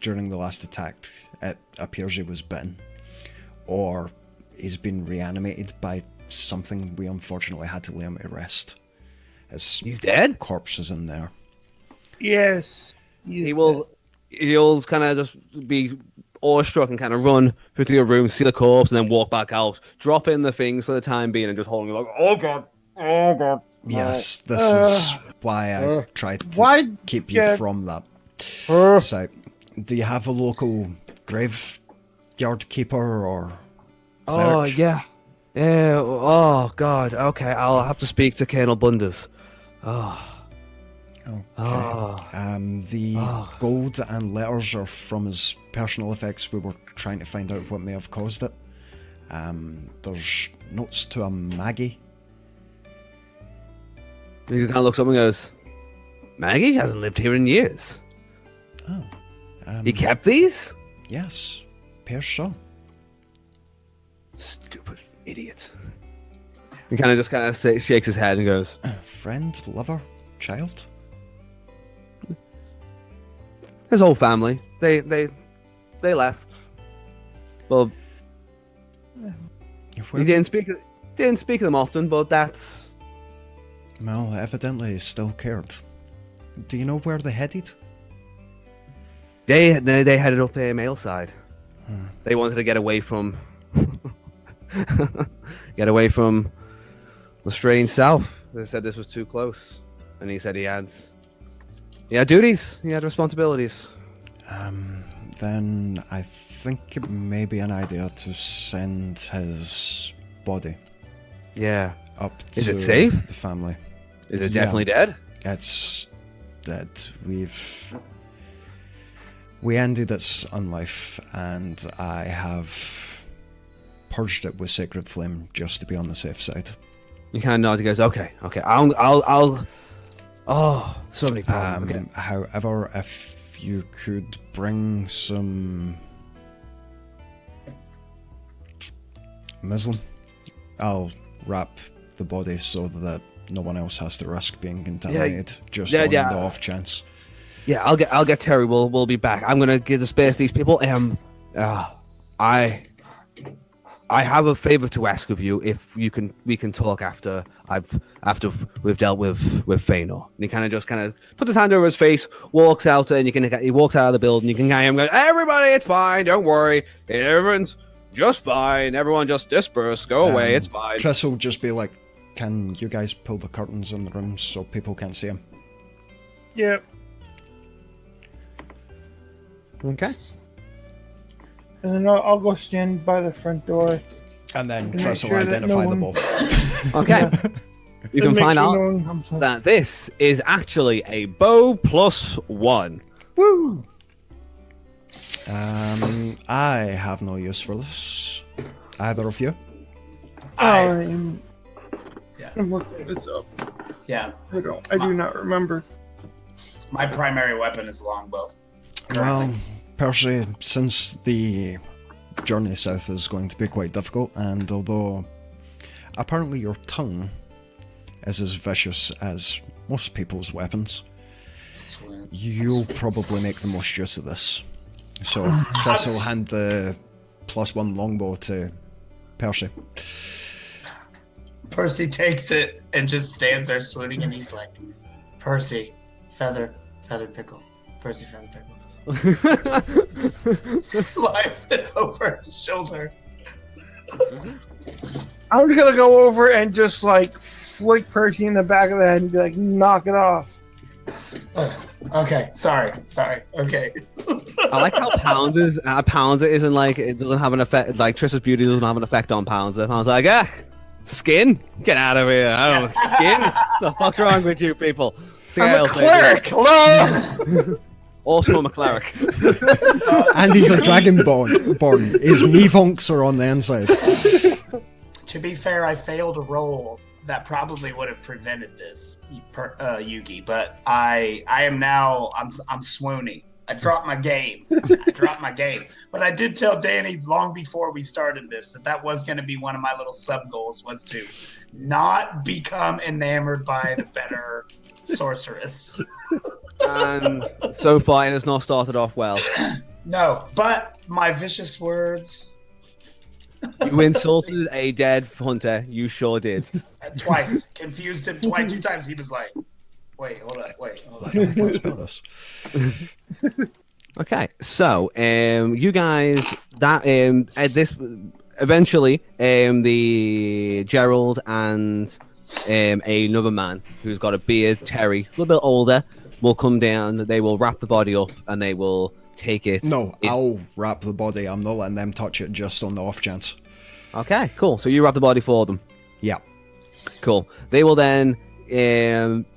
S1: during the last attack, it appears he was bitten, or he's been reanimated by something. We unfortunately had to lay him to rest.
S2: He's dead?
S1: Corpse is in there.
S3: Yes.
S2: He'll kind of just be awestruck and kind of run through to your room, see the corpse, and then walk back out, drop in the things for the time being, and just holding it like, oh god.
S1: Yes, this is why I tried to keep you from that. So, do you have a local graveyard keeper or cleric?
S2: Oh, yeah. Oh, God. Okay, I'll have to speak to Colonel Bunders.
S1: Okay. The gold and letters are from his personal effects. We were trying to find out what may have caused it. There's notes to a Maggie.
S2: He kind of looks up and goes, Maggie hasn't lived here in years.
S1: Oh.
S2: He kept these?
S1: Yes. Appears so.
S2: Stupid idiot. He kind of shakes his head and goes,
S1: Friend, lover, child?
S2: his whole family. They left. Well, He didn't speak of them often, but that's...
S1: Well, evidently he still cared. Do you know where they headed?
S2: They headed up the male side. They wanted to get away from... get away from the strange south. They said this was too close. And he said he had duties, he had responsibilities.
S1: Then I think it may be an idea to send his body
S2: Yeah.
S1: up
S2: Is
S1: to
S2: it safe?
S1: the family.
S2: Is it
S1: Yeah.
S2: definitely dead?
S1: It's dead. We ended its unlife, and I have purged it with sacred flame just to be on the safe side.
S2: You kind of nod. He goes, okay. I'll. Oh, so many power. Okay.
S1: However, if you could bring some muslin, I'll wrap the body so that no one else has to risk being contaminated. Just on the off chance.
S2: Yeah, I'll get Terry. We'll be back. I'm gonna give the space to these people. I have a favor to ask of you. If we can talk after we've dealt with Feanor. And he kind of puts his hand over his face, walks out, and he walks out of the building. You can hear him go, "Everybody, it's fine. Don't worry. Everyone's just fine. Everyone just disperse. Go away. It's fine."
S1: Triss will just be like, "Can you guys pull the curtains in the rooms so people can't see him?"
S3: Yep.
S2: Okay.
S3: And then I'll go stand by the front door.
S1: And then
S3: To
S1: Triss
S3: make
S1: will
S3: sure that
S1: identify
S3: no
S1: the
S3: one-
S1: ball.
S2: Okay. You can
S3: Make
S2: find
S3: sure
S2: out
S3: no one comes up.
S2: that this is actually a bow +1.
S1: Woo! I have no use for this. Either of you?
S3: I'm
S4: Yeah.
S3: looking this up.
S4: Yeah.
S3: I do not remember.
S4: My primary weapon is a longbow.
S1: Well, Percy, since the journey south is going to be quite difficult, and although apparently your tongue is as vicious as most people's weapons, you'll probably make the most use of this. So Chris will hand the +1 longbow to Percy.
S4: Percy takes it and just stands there swooning, and he's like, "Percy, feather pickle. Percy, feather pickle." Slides it over his shoulder.
S3: I'm gonna go over and just like flick Percy in the back of the head and be like, "Knock it off."
S4: Okay, sorry. Okay.
S2: I like how Pounder isn't like, it doesn't have an effect, like Triss's beauty doesn't have an effect on Pounder. I was like, skin? Get out of here. I don't know, skin? The fuck's wrong with you people?
S3: I'm a cleric. Hello.
S2: Also, I'm a cleric.
S1: And he's a dragonborn. His meevonks are on the inside.
S4: To be fair, I failed a roll that probably would have prevented this, Yugi. But I am now. I'm swooning. I dropped my game. But I did tell Danny long before we started this that was going to be one of my little sub goals, was to not become enamored by the better sorceress.
S2: And so far, it has not started off well.
S4: No, but my vicious words.
S2: You insulted a dead hunter. You sure did.
S4: Twice. Confused him twice. 2 times he was like, wait, hold on.
S1: Let's spell this.
S2: Okay, so you guys at this eventually the Gerald and another man who's got a beard, Terry, a little bit older, will come down. They will wrap the body up and they will take it.
S1: No, I'll wrap the body. I'm not letting them touch it just on the off chance.
S2: Okay, cool. So you wrap the body for them.
S1: Yeah.
S2: Cool. They will then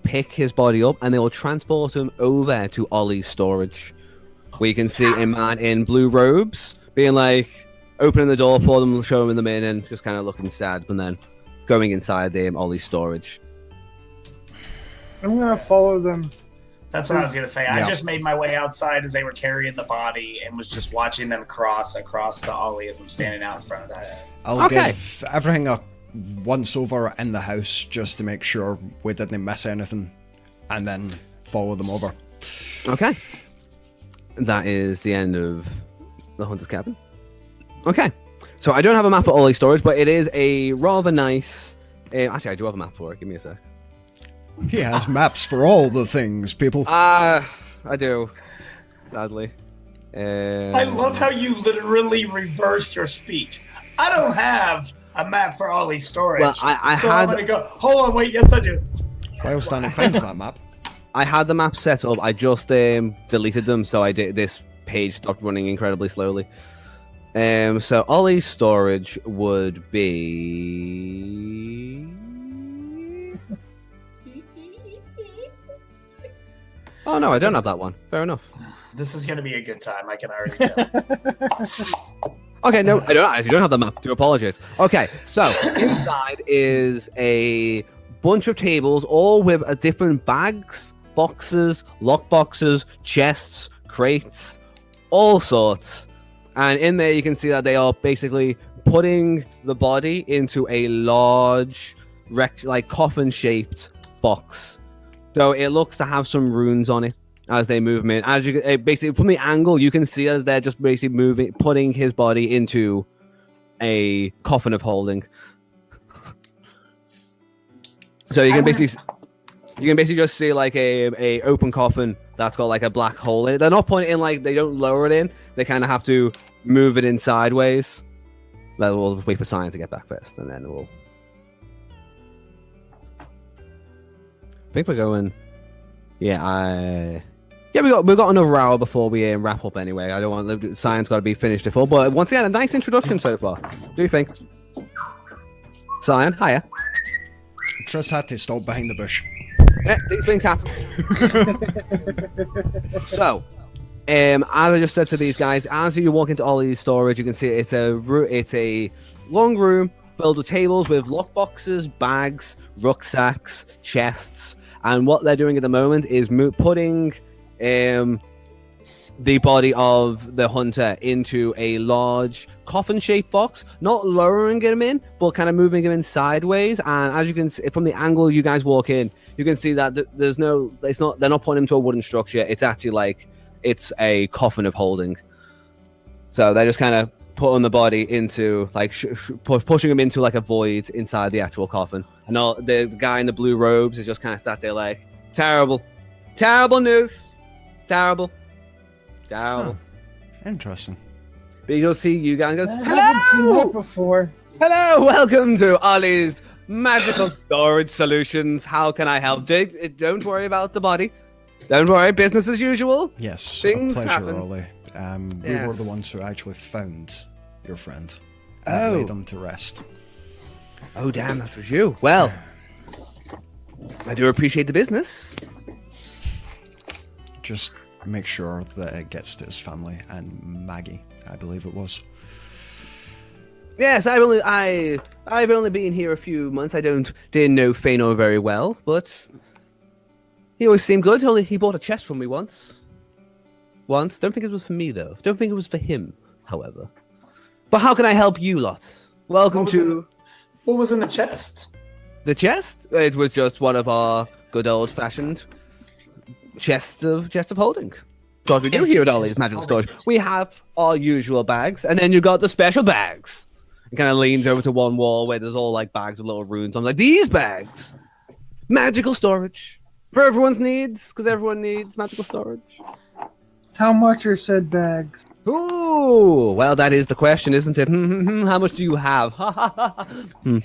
S2: pick his body up and they will transport him over to Ollie's storage. Where you can see a man in blue robes being like, opening the door for them, showing them in, and just kind of looking sad, and then going inside Ollie's storage.
S3: I'm gonna follow them.
S4: That's what I was going to say.
S1: Yeah.
S4: I just made my way outside as they were carrying the body and was just watching them cross across to Ollie as I'm standing out in front of that.
S1: I'll
S2: Okay.
S1: give everything a once over in the house just to make sure we didn't miss anything, and then follow them over.
S2: Okay. That is the end of the Hunter's Cabin. Okay. So I don't have a map for Ollie storage, but it is a rather nice. Actually, I do have a map for it. Give me a sec.
S1: He has maps for all the things, people.
S2: I do. Sadly.
S4: I love how you literally reversed your speech. I don't have a map for Ollie storage.
S2: Well, I
S4: so
S2: had.
S4: I'm gonna go. Hold on, wait. Yes, I do.
S1: Why else Danny finds that map?
S2: I had the map set up. I just deleted them, so I did. This page stopped running incredibly slowly. So Ollie's storage would be. Oh no, I don't have that one. Fair enough.
S4: This is gonna be a good time. I can already tell.
S2: Okay, no, I don't have the map. Do apologize. Okay, so inside is a bunch of tables, all with different bags, boxes, lock boxes, chests, crates, all sorts. And in there, you can see that they are basically putting the body into a large, coffin-shaped box. So it looks to have some runes on it as they move him in. As you basically from the angle, you can see as they're just basically putting his body into a coffin of holding. So you can basically just see like a open coffin that's got like a black hole in it. They're not putting it in they don't lower it in. They kind of have to move it in sideways. We'll wait for Scion to get back first, and then we'll. I think we're going. Yeah, we've got another hour before we wrap up. Anyway, I don't want Science got to be finished before. But once again, a nice introduction so far. What do you think, Scion? Hiya.
S1: Triss had to stop behind the bush.
S2: Yeah, these things happen. So, as I just said to these guys, as you walk into all these storage, you can see it's a long room filled with tables with lockboxes, bags, rucksacks, chests, and what they're doing at the moment is putting the body of the hunter into a large coffin-shaped box, not lowering him in, but kind of moving him in sideways. And as you can see from the angle you guys walk in, you can see that they're not putting him to a wooden structure. It's actually it's a coffin of holding. So they're just kind of putting the body into pushing him into a void inside the actual coffin. And the guy in the blue robes is just kind of sat there terrible news, terrible.
S1: Oh, interesting.
S2: But you'll see you guys go,
S3: I haven't seen
S2: hello!
S3: that before.
S2: Hello, welcome to Ollie's Magical Storage Solutions. How can I help? Jake, don't worry about the body. Don't worry, business as usual.
S1: Yes,
S2: Things
S1: a pleasure,
S2: happen.
S1: Ollie. We
S2: Yes.
S1: were the ones who actually found your friend.
S2: Oh.
S1: And laid him to rest.
S2: Oh, damn, that was you. Well, I do appreciate the business.
S1: Just make sure that it gets to his family and Maggie, I believe it was.
S2: Yes, I've only been here a few months. Didn't know Fëanor very well, but he always seemed good. He bought a chest from me once. Don't think it was for me though. Don't think it was for him, however. But how can I help you lot? Welcome to
S4: What was in the chest?
S2: the chest. It was just one of our good old-fashioned chests of holding. So what we do here at Ollie's Magical Storage, we have our usual bags, and then you got the special bags. It kind of leans over to one wall where there's all bags with little runes. I'm like, these bags, magical storage for everyone's needs, because everyone needs magical storage.
S3: How much are said bags?
S2: Ooh, well, that is the question, isn't it? How much do you have?
S3: I'm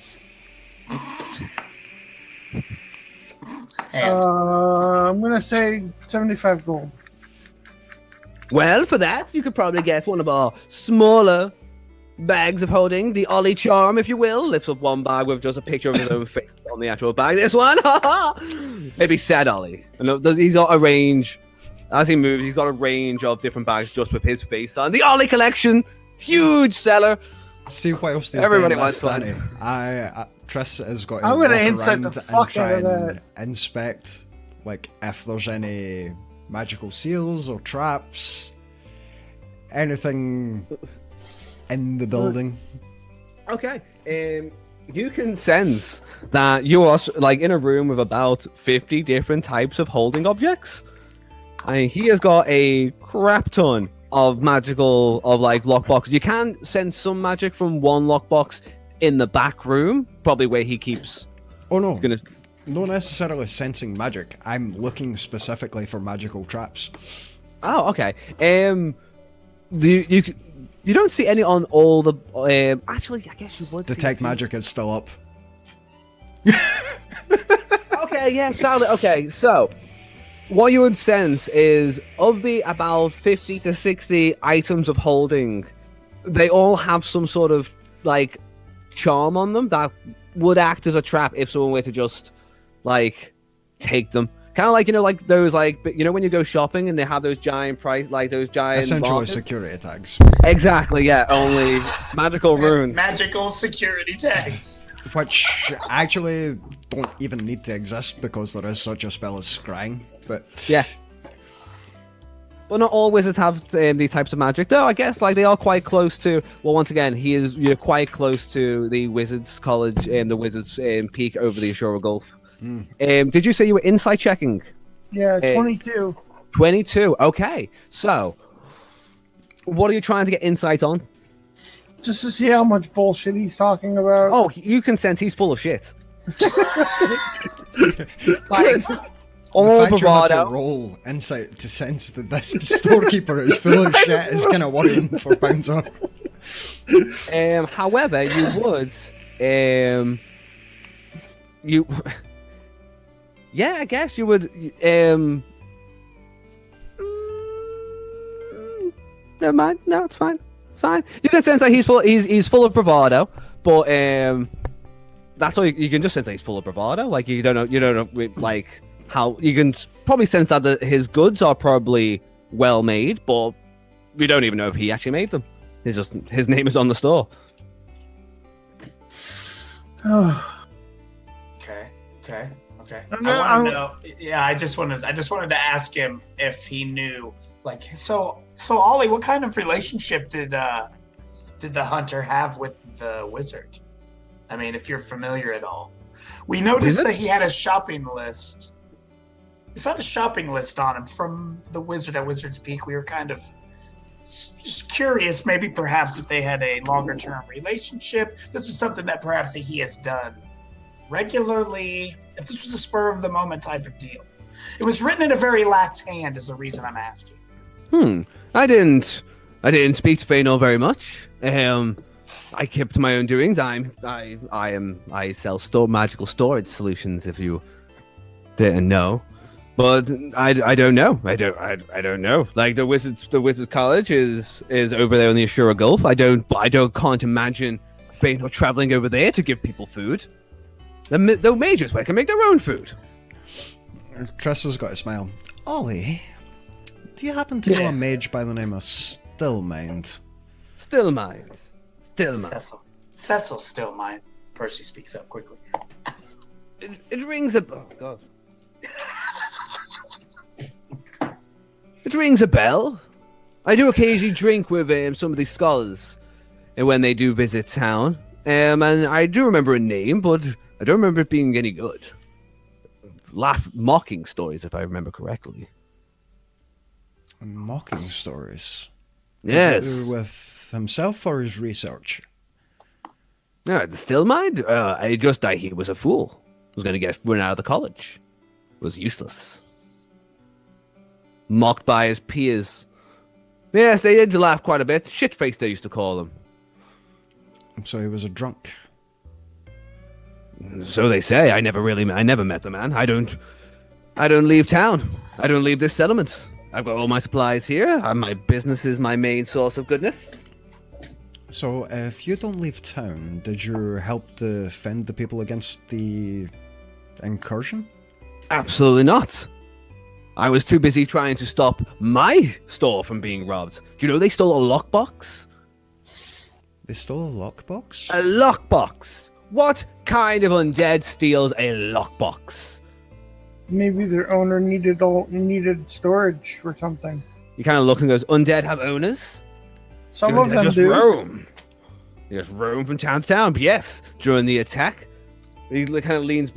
S3: gonna say 75 gold.
S2: Well, for that, you could probably get one of our smaller bags of holding, the Ollie charm, if you will. Lifts up one bag with just a picture of his own face on the actual bag. This one, maybe sad Ollie. And he's got a range. As he moves, he's got a range of different bags just with his face on. The Ollie collection, huge seller.
S1: See what else there's
S2: Everybody
S1: doing
S2: wants
S1: this, Danny. Triss has got to
S3: I'm gonna
S1: walk
S3: insight the
S1: around
S3: fuck
S1: and try
S3: out of
S1: and
S3: that.
S1: inspect if there's any magical seals or traps, anything in the building.
S2: Okay. You can sense that you are in a room with about 50 different types of holding objects. I mean, he has got a crap ton magical of like lockboxes. You can send some magic from one lockbox in the back room, probably where he keeps.
S1: Oh no,
S2: Gonna.
S1: not necessarily sensing magic. I'm looking specifically for magical traps.
S2: Oh, okay. You don't see any on all the. Actually, I guess you would.
S1: Detect magic is still up.
S2: Okay, yeah, solid. Okay, so what you would sense is of the about 50 to 60 items of holding, they all have some sort of like charm on them that would act as a trap if someone were to just like take them. Kind of like, like those, like, when you go shopping and they have those giant those giant
S1: Essentially
S2: markers?
S1: security tags.
S2: Exactly, yeah, only magical runes.
S4: Magical security tags.
S1: Which actually don't even need to exist because there is such a spell as scrying. But
S2: Yeah. But not all wizards have these types of magic, though. I guess like they are quite close to. Well, once again, you're quite close to the Wizards College and the Wizards Peak over the Ashura Gulf. Did you say you were insight checking?
S3: Yeah, 22.
S2: 22. Okay. So, what are you trying to get insight on?
S3: Just to see how much bullshit he's talking about.
S2: Oh, you can sense he's full of shit. Like, all
S1: the fact you had to
S2: bravado.
S1: roll insight to sense that this storekeeper is full of shit is kind of worrying for Bouncer.
S2: However, you would, yeah, I guess you would, never mind. No, it's fine. It's fine. You can sense that he's full of bravado, but that's all you can just sense that he's full of bravado. Like you don't know like how you can probably sense that his goods are probably well made, but we don't even know if he actually made them. His name is on the store.
S4: Okay.
S3: No,
S4: I want to know. Yeah, I just wanted to ask him if he knew. Like, so Ollie, what kind of relationship did the hunter have with the wizard? I mean, if you're familiar at all. We noticed that he had a shopping list. We found a shopping list on him from the wizard at Wizard's Peak. We were kind of just curious, maybe perhaps if they had a longer term relationship. This was something that perhaps he has done regularly. If this was a spur of the moment type of deal. It was written in a very lax hand is the reason I'm asking.
S2: I didn't speak to Feanor very much. I kept to my own doings. I sell magical storage solutions. If you didn't know, but I don't know. I don't know. Like the Wizards College is over there in the Ashura Gulf. Can't imagine Feanor traveling over there to give people food. The mages can make their own food.
S1: Tressa's got a smile. Ollie, do you happen to know a mage by the name of Stillmind?
S2: Stillmind.
S4: Cecil Stillmind. Percy speaks up quickly.
S2: It rings a... Oh, God. It rings a bell. I do occasionally drink with some of these scholars when they do visit town. And I do remember a name, but I don't remember it being any good. Mocking stories, if I remember correctly.
S1: Mocking stories?
S2: Yes.
S1: To do with himself or his research?
S2: No, the Stillmind? I just thought he was a fool. Was going to get run out of the college. Was useless. Mocked by his peers. Yes, they did laugh quite a bit. Shitface, they used to call him.
S1: So he was a drunk.
S2: So they say. I never met the man. I don't leave town. I don't leave this settlement. I've got all my supplies here. My business is my main source of goodness.
S1: So if you don't leave town, did you help defend the people against the incursion?
S2: Absolutely not. I was too busy trying to stop my store from being robbed. Do you know they stole a lockbox?
S1: They stole a lockbox?
S2: A lockbox? What kind of undead steals a lockbox?
S3: Maybe their owner needed storage or something.
S2: He kind of looks and goes, undead have owners?
S3: Some of them
S2: just
S3: do.
S2: roam. They just roam from town to town. But yes, during the attack, he kind of leans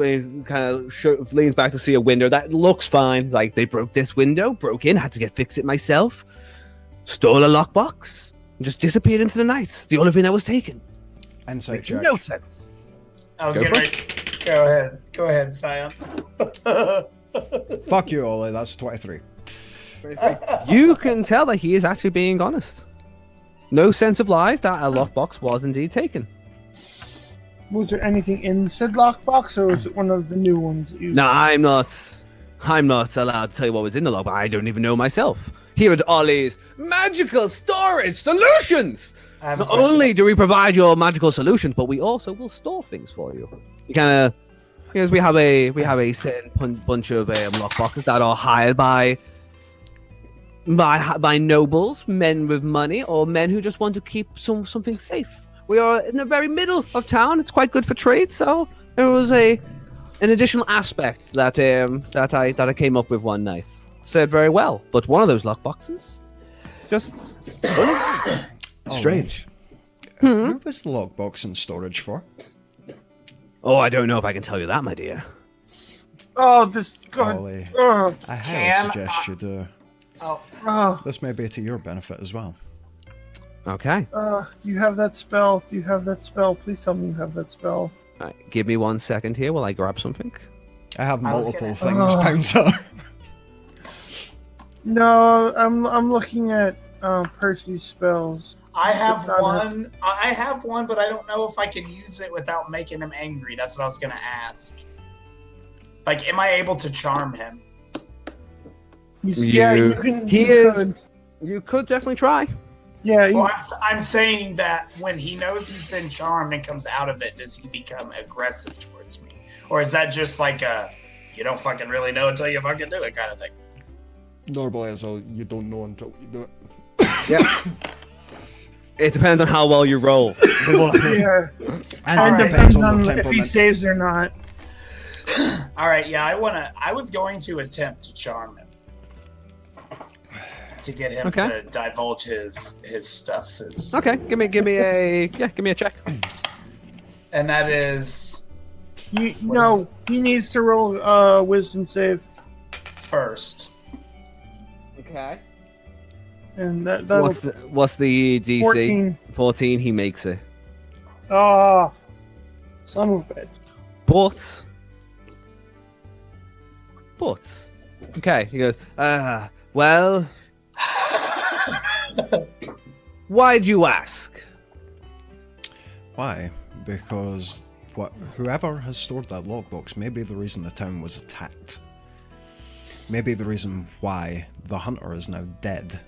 S2: back to see a window that looks fine. Like, they broke this window, broke in, had to get fix it myself. stole a lockbox and just disappeared into the night. It's the only thing that was taken.
S1: Insight
S2: Makes
S1: check.
S2: no sense.
S4: I was
S2: Go
S4: gonna go ahead. Go ahead, Scion.
S1: Fuck you, Ollie. That's 23.
S2: You can tell that he is actually being honest. No sense of lies that a lockbox was indeed taken.
S3: Was there anything in said lockbox, or was it one of the new ones? That you...
S2: No, I'm not allowed to tell you what was in the lockbox. I don't even know myself. Here at Ollie's Magical Storage Solutions! Not only do we provide your magical solutions, but we also will store things for you. You kind of, because we have a certain bunch of lockboxes that are hired by nobles, men with money, or men who just want to keep something safe. We are in the very middle of town. It's quite good for trade, so there was an additional aspect that I came up with one night. Said very well, but one of those lockboxes just strange.
S1: Who was the lockbox in storage for?
S2: Oh, I don't know if I can tell you that, my dear.
S3: Oh, this God.
S1: Ollie,
S3: Oh,
S1: I highly suggest you do.
S3: oh.
S1: This may be to your benefit as well.
S2: Okay.
S3: You have that spell. Do you have that spell? Please tell me you have that spell.
S2: All right, give me 1 second here while I grab something.
S1: I have
S4: I was
S1: multiple
S4: gonna-
S1: things, Pouncer.
S3: No, I'm looking at Percy's spells.
S4: I have
S3: It's not
S4: one. I have one, but I don't know if I can use it without making him angry. That's what I was gonna ask. Like, am I able to charm him?
S3: Yeah, you can.
S2: He
S3: you
S2: is-
S3: could.
S2: You could definitely try.
S3: Yeah, you,
S4: Well, I'm saying that when he knows he's been charmed and comes out of it, does he become aggressive towards me, or is that just like a you don't fucking really know until you fucking do it kind of thing?
S1: Normally, as well, you don't know until you do it.
S2: Yep. It depends on how well you roll.
S3: yeah.
S1: And
S3: And
S1: it
S3: depends
S1: depends on
S3: on
S1: the
S3: if he
S1: temperament.
S3: saves or not.
S4: All right, yeah, I was going to attempt to charm him to get him
S2: Okay.
S4: to divulge his stuffs.
S2: Okay, give me a check.
S4: And that is
S3: No, he needs to roll a wisdom save,
S4: first.
S2: Okay.
S3: and that'll
S2: What's the DC?
S3: 14.
S2: 14. He makes it.
S3: Ah, son of a bitch.
S2: But. Okay, he goes, well, why'd you ask?
S1: Why? Because whoever has stored that lockbox may be the reason the town was attacked. Maybe the reason why the hunter is now dead.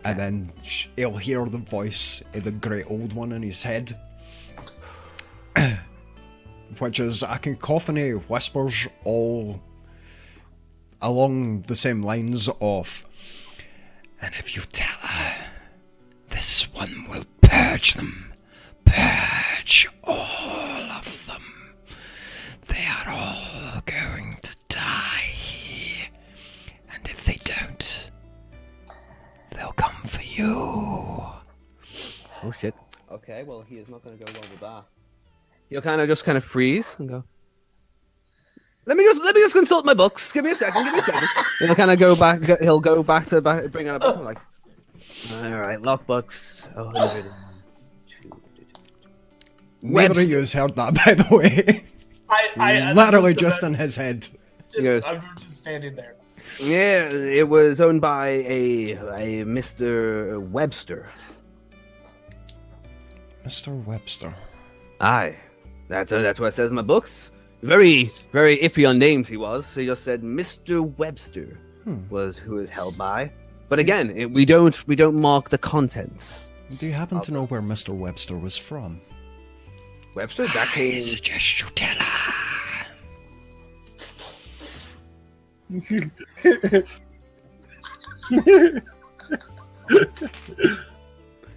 S1: And then he'll hear the voice of the great old one in his head. Which is a cacophony of whispers all along the same lines of, and if you tell her, this one will purge them. Purge all of them. They are all going to die. And if they don't, they'll come for you.
S2: Oh shit. Okay, well he is not going to go well with that. He'll kind of freeze and go. Let me just consult my books. Give me a second. He'll kind of go back. He'll go back to bring out a book. I'm like, all right, lockbooks. 102.
S1: Neither of you has heard that, by the way.
S4: I
S1: Literally just in his head.
S2: Yes.
S4: I'm just standing there.
S2: Yeah, it was owned by a Mr. Webster.
S1: Mr. Webster.
S2: Aye, that's what it says in my books. Very, very iffy on names he was. He just said Mr. Webster was who is held by. But again, we don't mark the contents.
S1: Do you happen to know where Mr. Webster was from?
S2: Webster, that came.
S1: I suggest you tell her.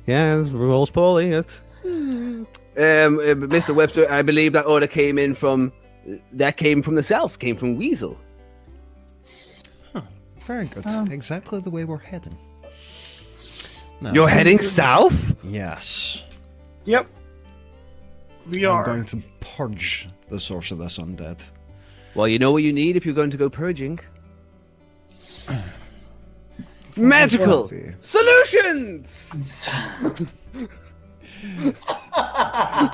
S2: Yeah, rolls poorly. Yes. Mr. Webster, I believe that order came from the south, came from Weasel.
S1: Very good. Exactly the way we're heading. Now,
S2: You're heading south?
S1: Yes.
S3: Yep. We
S1: I'm
S3: are.
S1: going to purge the source of this undead.
S2: Well, you know what you need if you're going to go purging. magical
S1: Coffee.
S2: solutions.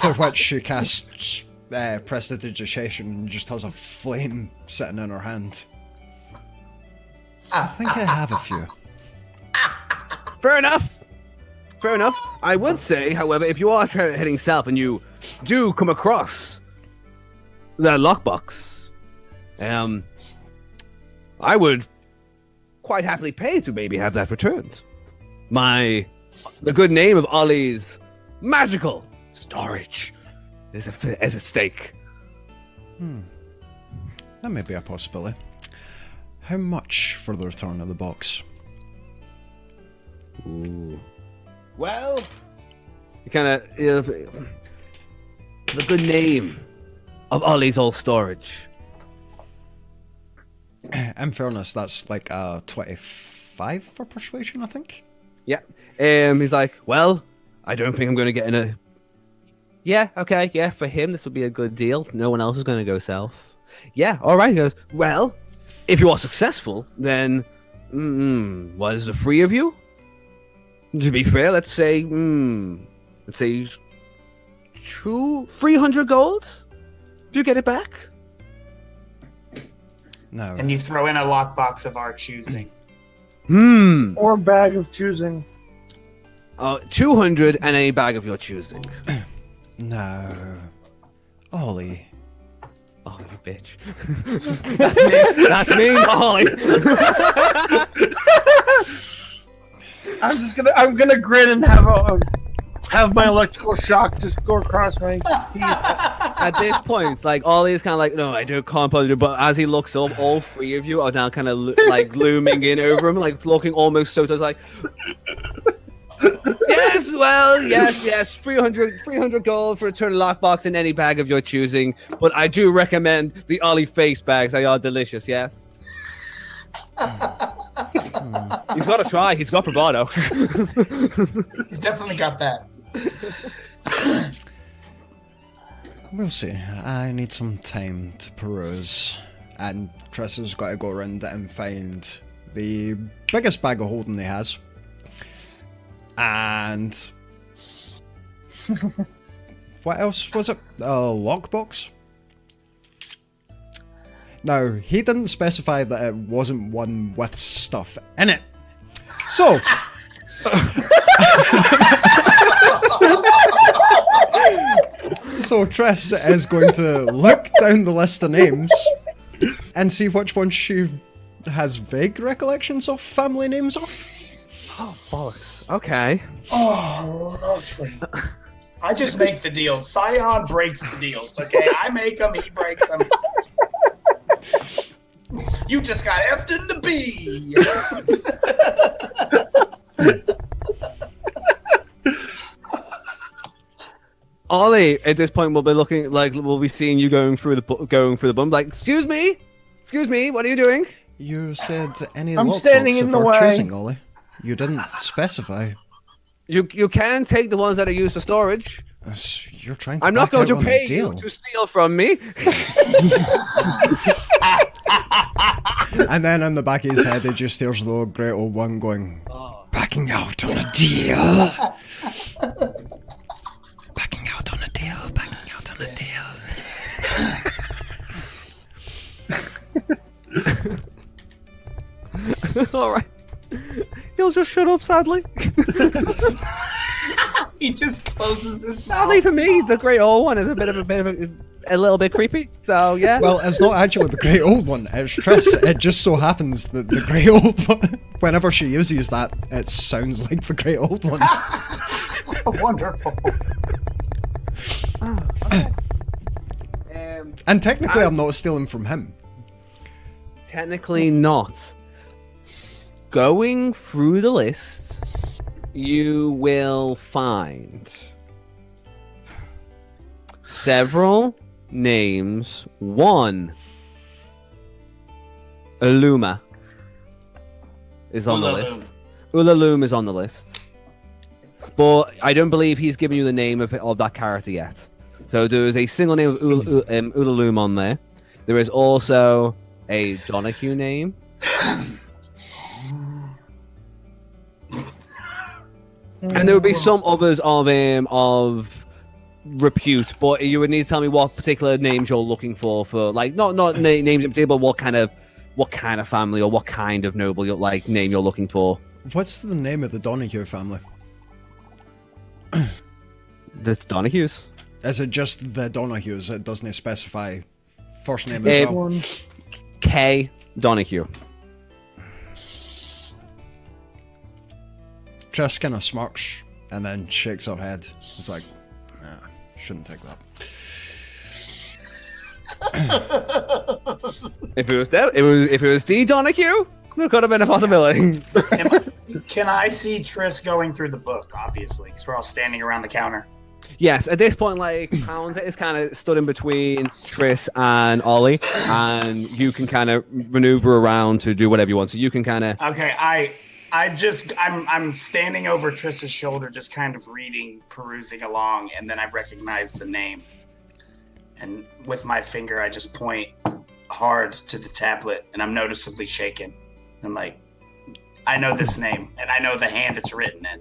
S1: To which she casts prestidigitation and just has a flame sitting in her hand. I think I have a few.
S2: Fair enough. Fair enough. I would say, however, if you are heading south and you do come across that lockbox, I would quite happily pay to maybe have that returned. The good name of Ollie's magical storage is at stake.
S1: That may be a possibility. How much for the return of the box?
S2: Ooh. Well, you kind of the good name of Ollie's old storage.
S1: In fairness, that's like a 25 for persuasion, I think.
S2: Yeah. He's like, well, I don't think I'm going to get in a. Yeah. Okay. Yeah. For him, this would be a good deal. No one else is going to go south. Yeah. All right. He goes, well, if you are successful, then what is the three of you? To be fair, let's say 300 gold. Do you get it back?
S1: No.
S4: And you throw in a lockbox of our choosing.
S3: Or bag of choosing.
S2: 200 and a bag of your choosing.
S1: No. Ollie.
S2: Oh, you bitch. That's me, Ollie.
S3: I'm gonna grin and have my electrical shock just go across my teeth.
S2: At this point, it's like Ollie's kind of like, no, I can't probably do. But as he looks up, all three of you are now kind of like looming in over him, like looking almost so. It's like, yes, well, yes, 300 gold for a return lockbox in any bag of your choosing. But I do recommend the Ollie face bags. They are delicious. Yes. He's got to try. He's got bravado.
S4: He's definitely got that.
S1: We'll see. I need some time to peruse. And Chris has got to go around and find the biggest bag of holding he has. And what else was it? A lockbox? Now, he didn't specify that it wasn't one with stuff in it. So, so Triss is going to look down the list of names and see which one she has vague recollections of family names of.
S2: Oh, bollocks. Okay.
S4: Oh, lovely. I just make the deals. Scion breaks the deals, okay? I make them, he breaks them. You just got F'd in the B.
S2: Ollie, at this point, we'll be seeing you going through the bum. Like, excuse me, what are you doing?
S1: You said any
S3: I'm
S1: lockbox
S3: standing in
S1: of
S3: the
S1: our
S3: way.
S1: choosing, Ollie. You didn't specify.
S2: You can take the ones that are used for storage.
S1: You're trying to
S2: I'm not
S1: back
S2: going
S1: out
S2: to
S1: on a
S2: pay
S1: deal.
S2: you to steal from me.
S1: And then in the back of his head, he just hears the great old one going, backing out on a deal. Backing out on a deal, backing out on a deal.
S2: All right. He'll just shut up, sadly.
S4: He just closes his
S2: Sadly
S4: mouth.
S2: for me, the great old one is a little bit creepy. So yeah.
S1: Well, it's not actually the great old one, it's Triss. It just so happens that the great old one, whenever she uses that, it sounds like the great old one.
S4: Wonderful.
S1: And technically, I'm not stealing from him.
S2: Technically not. Going through the list, you will find several names. One, Illuma is on the
S4: Ulaloom.
S2: list. Ulaloom is on the list. But I don't believe he's given you the name of that character yet. So there is a single name of Ulaloom on there. There is also a Donahue name. And there would be some others of repute, but you would need to tell me what particular names you're looking for like not names in particular, but what kind of family or what kind of noble name you're looking for.
S1: What's the name of the Donahue family?
S2: The Donahues.
S1: Is it just the Donahues? It doesn't specify first name as well?
S2: K. Donahue.
S1: Triss kind of smirks and then shakes her head. It's like, nah, shouldn't take that.
S2: If it was D. Donahue, there could have been a possibility.
S4: Can I see Triss going through the book? Obviously, because we're all standing around the counter.
S2: Yes, at this point, Pounds is kind of stood in between Triss and Ollie, and you can kind of maneuver around to do whatever you want. So you can kind of.
S4: Okay, I'm standing over Triss's shoulder, just kind of reading, perusing along, and then I recognize the name. And with my finger, I just point hard to the tablet, and I'm noticeably shaken. I'm like, I know this name, and I know the hand it's written in.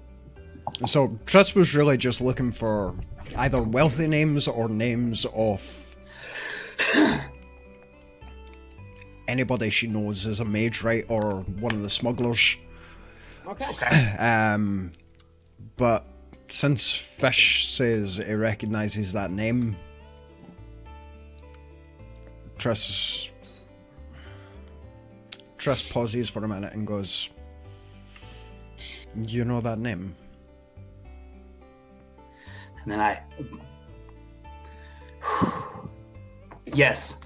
S1: So Triss was really just looking for either wealthy names or names of anybody she knows as a mage, right, or one of the smugglers.
S4: Okay.
S1: But since Fish says he recognizes that name, Triss pauses for a minute and goes, "You know that name?"
S4: And then Yes.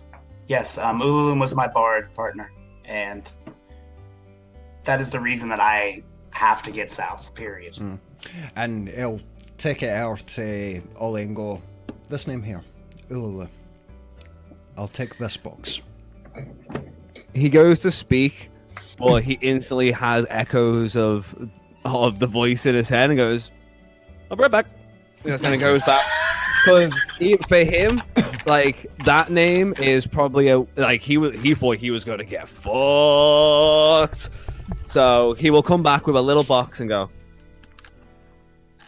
S4: Ululum was my bard partner, and that is the reason that I have to get south, period.
S1: And he'll take it out to Ollie and go, "This name here, Ululu. I'll take this box."
S2: He goes to speak, but he instantly has echoes of the voice in his head and goes, "I'll be right back." And kind of goes back. Because for him, that name is probably he thought he was going to get fucked. So he will come back with a little box and go,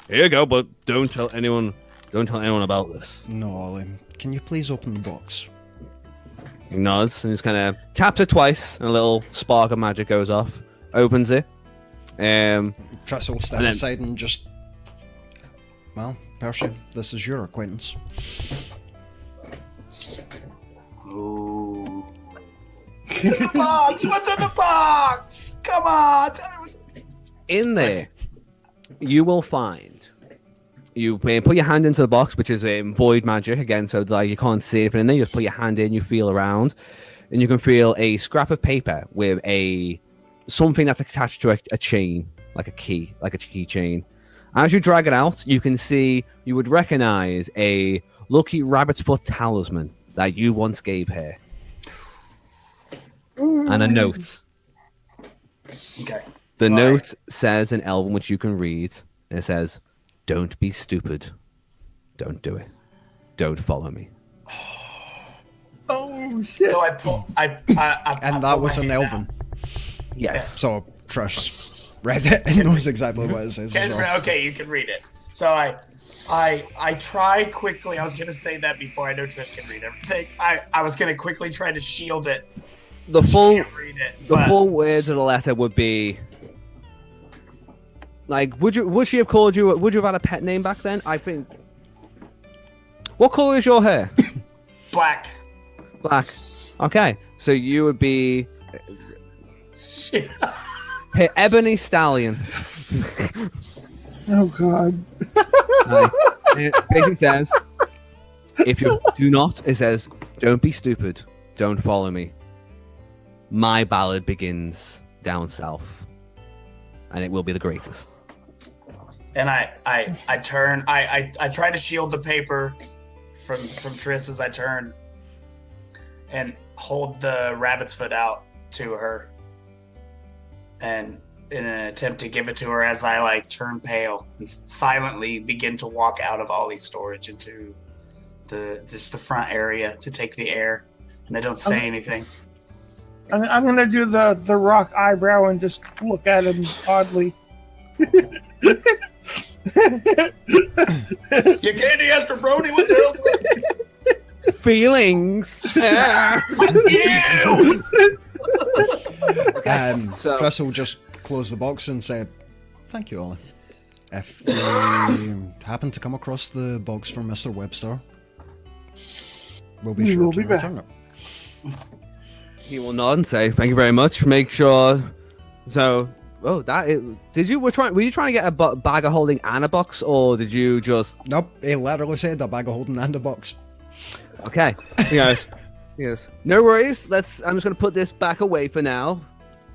S2: "Here you go, but don't tell anyone about this."
S1: "No, Ollie, can you please open the box?"
S2: He nods and he's kind of taps it twice, and a little spark of magic goes off. Opens it.
S1: Triss will step aside and just, "Well, Percy, this is your acquaintance."
S4: Ooh. What's in the box? What's in the box? Come on, tell me what's in the box.
S2: In there, you will find. You put your hand into the box, which is void magic again, so you can't see anything in there. You just put your hand in, you feel around, and you can feel a scrap of paper with something that's attached to a chain, like a key chain. As you drag it out, you would recognize a lucky rabbit's foot talisman that you once gave her, and a note.
S4: Okay.
S2: The note says in Elven, which you can read, and it says, "Don't be stupid. Don't do it. Don't follow me."
S3: Oh shit!
S4: So I
S1: And that was an Elven.
S2: Yes.
S1: So Trish read it and knows exactly what it says.
S4: Okay, you can read it. So I try quickly. I was gonna say that before. I know Trish can read everything. I was gonna quickly try to shield it.
S2: The full words of the letter would be would she have called you? Would you have had a pet name back then? I think. What color is your hair?
S4: Black.
S2: Black. Okay, so you would be Ebony Stallion.
S3: Oh god.
S2: It basically says, if you do not, it says, "Don't be stupid. Don't follow me. My ballad begins down south, and it will be the greatest."
S4: And I turn. I try to shield the paper from Triss as I turn, and hold the rabbit's foot out to her, and in an attempt to give it to her as I turn pale and silently begin to walk out of Ollie's storage into the front area to take the air, and I don't say anything.
S3: I'm gonna do the rock eyebrow and just look at him oddly.
S4: You candy asked Brody, what the hell?
S2: Feelings.
S4: Ew!
S2: So-
S1: Chris will just close the box and say, "Thank you, Ollie. If you happen to come across the box from Mr. Webster, we'll be
S3: We
S1: sure
S3: will
S1: to
S3: be back."
S1: return it."
S2: He will nod and say, "Thank you very much." Make sure. So, were you trying to get a bag of holding and a box, or did you just?
S1: Nope, he literally said a bag of holding and a box.
S2: Okay. Yes. Yes. No worries. I'm just gonna put this back away for now.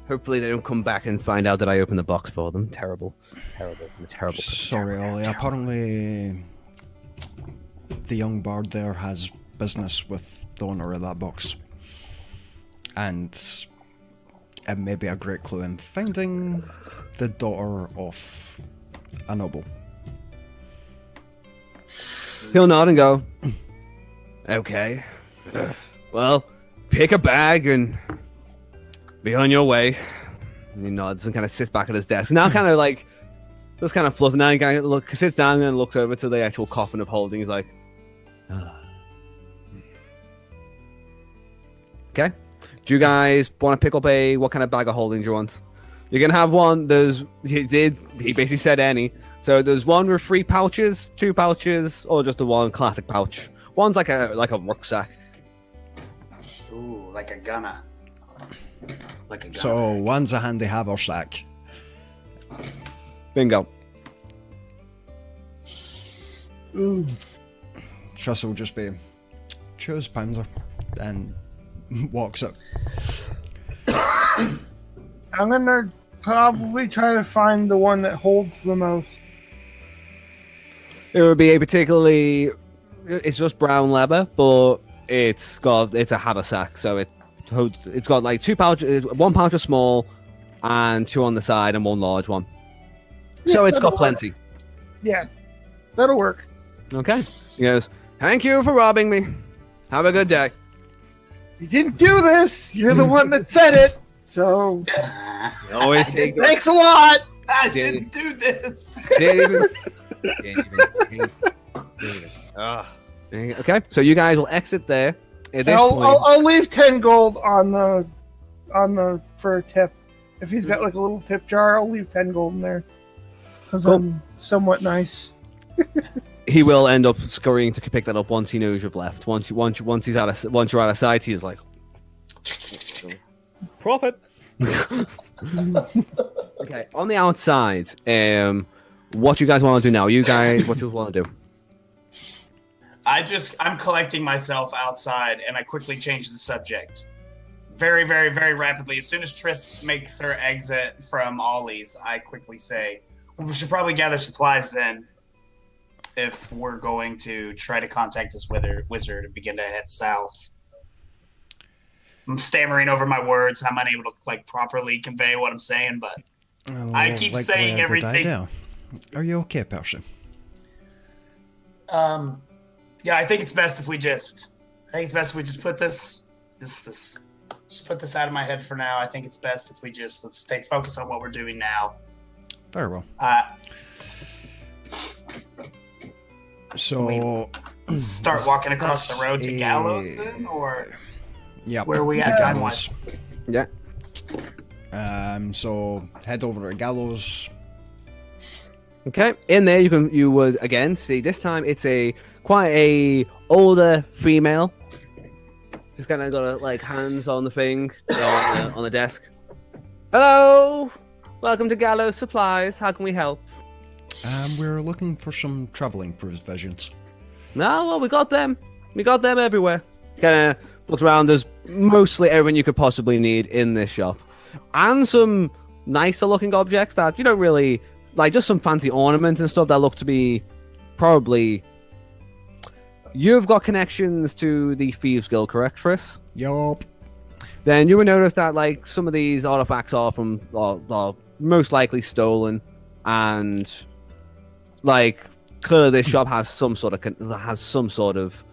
S2: Hopefully they don't come back and find out that I opened the box for them. Terrible. I'm a terrible.
S1: Sorry, Ollie. Apparently, the young bard there has business with the owner of that box. And it may be a great clue in finding the daughter of a noble.
S2: He'll nod and go, "Okay. Well, pick a bag and be on your way." And he nods and kind of sits back at his desk. Now kind of like, just kind of flutters. Now he kind of sits down and looks over to the actual coffin of holding. He's like, okay. Do you guys want to pick up what kind of bag of holding do you want? You're going to have one. He basically said any. So there's one with 3 pouches, 2 pouches, or just the one classic pouch. One's like a rucksack.
S4: Ooh, like a gunner. Like a gunner.
S1: So one's a handy haversack.
S2: Bingo.
S3: Ooh.
S1: Triss will just be, "Choose Pounder," and walks up.
S3: I'm gonna probably try to find the one that holds the most.
S2: It would be it's just brown leather, but it's a haversack, so it's got like 2 pouches, 1 pouch is small, and 2 on the side, and 1 large one. So
S3: Yeah,
S2: it's got
S3: that'll
S2: plenty.
S3: Yeah, that'll work.
S2: Okay. He goes, "Thank you for robbing me. Have a good day."
S3: You didn't do this. You're the one that said it. So
S2: Always take
S3: thanks a lot.
S4: I didn't do this.
S2: Okay, so you guys will exit there. At this point,
S3: I'll leave 10 gold on the for a tip. If he's got like a little tip jar, I'll leave 10 gold in there because
S2: Cool.
S3: I'm somewhat nice.
S2: he will end up scurrying to pick that up once he knows you've left. Once you're out of sight, he's like, "Profit." Okay, on the outside, what you guys want to do now? What you want to do?
S4: I'm collecting myself outside, and I quickly change the subject. Very, very, very rapidly. As soon as Triss makes her exit from Ollie's, I quickly say, "Well, we should probably gather supplies then, if we're going to try to contact this wizard and begin to head south." I'm stammering over my words. I'm unable to properly convey what I'm saying, but I keep saying everything.
S1: Are you okay, Percy?
S4: Yeah, I think it's best if we just put this put this out of my head for now. I think it's best if we let's stay focused on what we're doing now.
S1: Very well.
S4: So start walking across the road to Gallows then, or
S1: yeah,
S4: where are we at time-wise?
S2: Yeah.
S1: So head over to Gallows.
S2: Okay, in there you would again see this time it's quite a older female. She's kind of got hands on the thing on the desk. "Hello, welcome to Gallows Supplies. How can we help?"
S1: We're looking for some traveling provisions.
S2: "No, well, we got them. We got them everywhere." Kind of looks around. There's mostly everything you could possibly need in this shop, and some nicer looking objects that you don't really like. Just some fancy ornaments and stuff that look to be probably. You've got connections to the Thieves Guild, correct, Triss?
S1: Yup.
S2: Then you will notice that some of these artifacts are most likely stolen, and clearly this shop has some sort of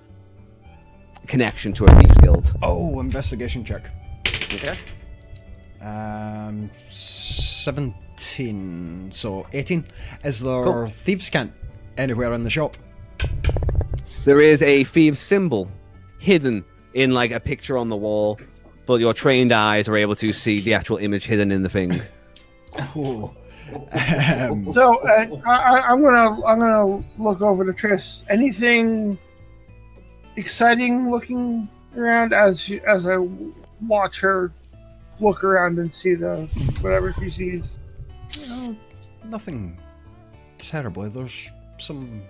S2: connection to a Thieves Guild.
S1: Oh, investigation check.
S2: Okay.
S1: 6. 17, so 18. Is there
S2: Cool.
S1: thieves' cant anywhere in the shop?
S2: There is a thieves' symbol hidden in like a picture on the wall, but your trained eyes are able to see the actual image hidden in the thing.
S1: Ooh.
S3: So I'm gonna look over to Triss. Anything exciting looking around as I watch her look around and see the whatever she sees.
S1: Nothing terribly. There's some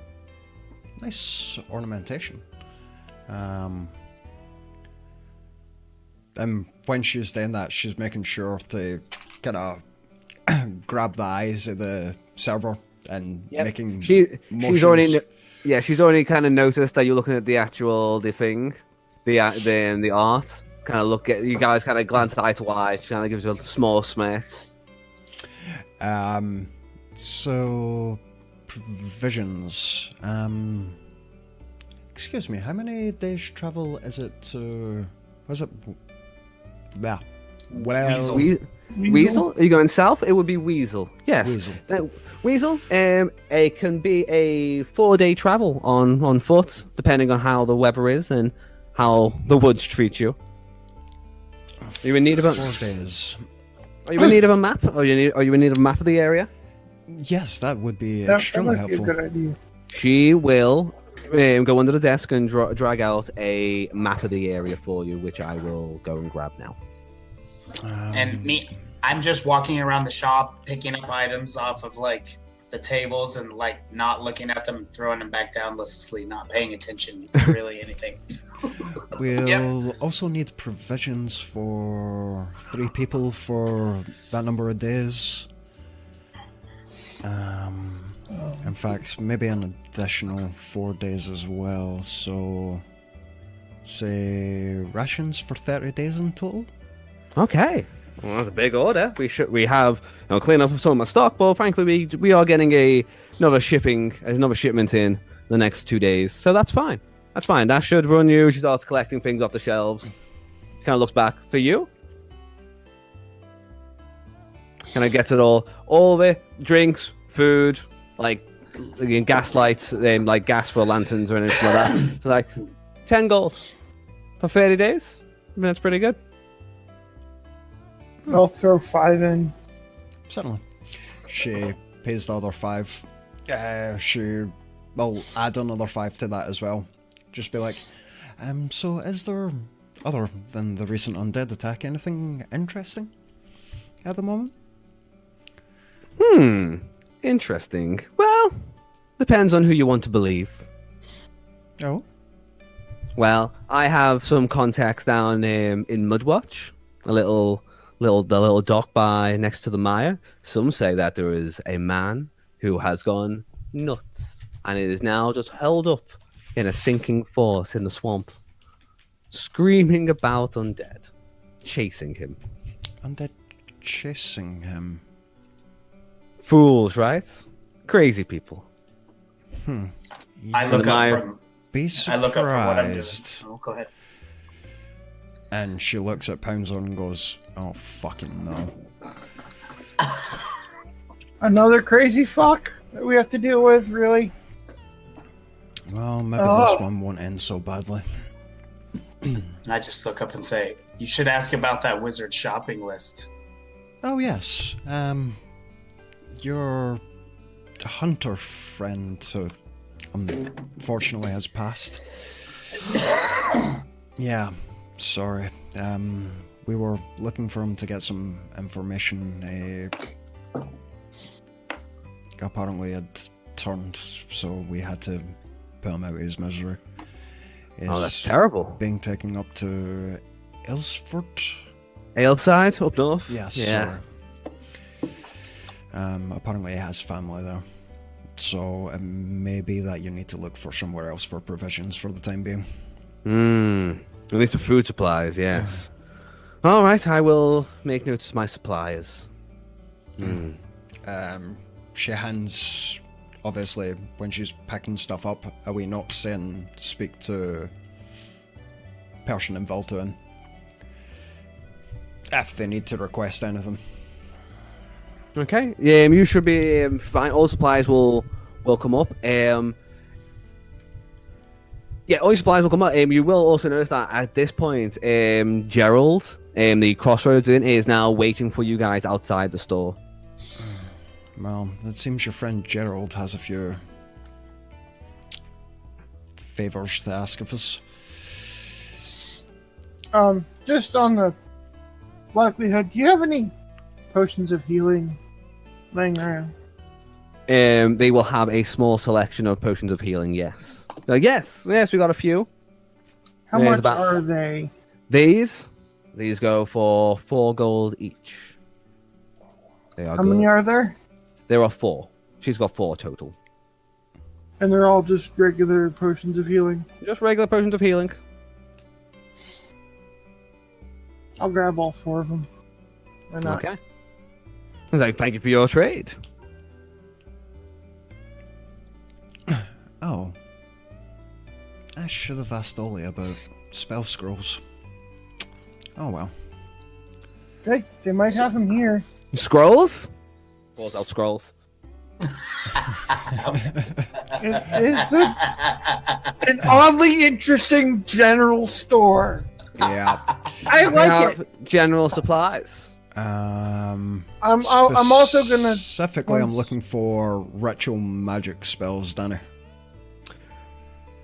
S1: nice ornamentation. And when she's doing that, she's making sure to kind of grab the eyes of the server and making
S2: She's already
S1: motions.
S2: she's already kind of noticed that you're looking at the thing, the art. Kind of look at you guys, kind of glance eye to eye. She kind of gives you a small smirk.
S1: So provisions. Excuse me, how many days travel is it to? Was it? Yeah. Well,
S2: Weasel? Are you going south? It would be Weasel. Yes.
S1: Weasel.
S2: Weasel. It can be a 4-day travel on foot, depending on how the weather is and how the woods treat you. Are you in need of
S1: 4 days.
S2: Are you in need of a map? Are you in need of a map of the area?
S1: Yes, that would be
S3: That
S1: extremely
S3: might be a
S1: helpful.
S3: good idea.
S2: She will go under the desk and drag out a map of the area for you, which I will go and grab now.
S4: And me, I'm just walking around the shop, picking up items off of like the tables and like not looking at them, throwing them back down listlessly, not paying attention to really anything.
S1: We'll also need provisions for 3 people for that number of days. In fact, maybe an additional 4 days as well. So, say rations for 30 days in total.
S2: Okay. Well, that's a big order. We have clean up some of my stock, but frankly, we are getting another shipment in the next 2 days, so that's fine. That's fine. That should run you. She starts collecting things off the shelves. Kind of looks back for you. Kind of gets it all the drinks, food, like gas lights, like gas for lanterns or anything like that. So like 10 gold for 30 days. I mean, that's pretty good.
S3: I'll throw 5 in.
S1: Certainly. She pays the other 5. She will add another 5 to that as well. Just be like, so is there, other than the recent undead attack, anything interesting at the moment?
S2: Interesting. Well, depends on who you want to believe.
S1: Oh?
S2: Well, I have some contacts down in Mudwatch, the little dock by next to the mire. Some say that there is a man who has gone nuts and it is now just held up in a sinking forest in the swamp, screaming about undead, chasing him.
S1: Undead chasing him?
S2: Fools, right? Crazy people.
S4: I look up from
S1: Be
S4: I look up from what I'm doing.
S1: surprised.
S4: Oh, go ahead.
S1: And she looks at Poundser and goes, oh, fucking no.
S3: Another crazy fuck that we have to deal with, really?
S1: Well, maybe this one won't end so badly.
S4: And I just look up and say, you should ask about that wizard shopping list.
S1: Oh, yes. Your hunter friend who unfortunately has passed. Yeah, sorry. We were looking for him to get some information. Apparently had turned, so we had to put him out of his misery.
S2: Oh, that's
S1: He's
S2: terrible.
S1: being taken up to Aylesford?
S2: Ayleside, up north?
S1: Yes,
S2: Yeah.
S1: sorry. Apparently he has family there. So it may be that you need to look for somewhere else for provisions for the time being.
S2: At least for food supplies, yes. All right, I will make notes of my suppliers.
S1: She hands, obviously, when she's packing stuff up, are we not saying speak to person in Voltuin if they need to request anything?
S2: Okay. You should be fine. All supplies will come up. Yeah, all your supplies will come up. You will also notice that at this point, Gerald, the crossroads inn, is now waiting for you guys outside the store.
S1: Well, it seems your friend Gerald has a few favors to ask of us.
S3: Just on the likelihood, do you have any potions of healing laying around?
S2: They will have a small selection of potions of healing. Yes. Yes, we got a few.
S3: How much are they?
S2: These go for 4 gold each. They are
S3: How many are there?
S2: There are 4. She's got 4 total.
S3: And they're all just regular potions of healing?
S2: Just regular potions of healing.
S3: I'll grab all 4 of them. Why not?
S2: Okay. Thank you for your trade.
S1: Oh. I should have asked Ollie about spell scrolls. Oh well.
S3: They might have them here.
S2: Scrolls? Pulls out scrolls.
S3: It's an oddly interesting general store.
S1: Yeah.
S3: I like it.
S2: General supplies.
S3: I'm also gonna
S1: Specifically, I'm looking for ritual magic spells, Danny.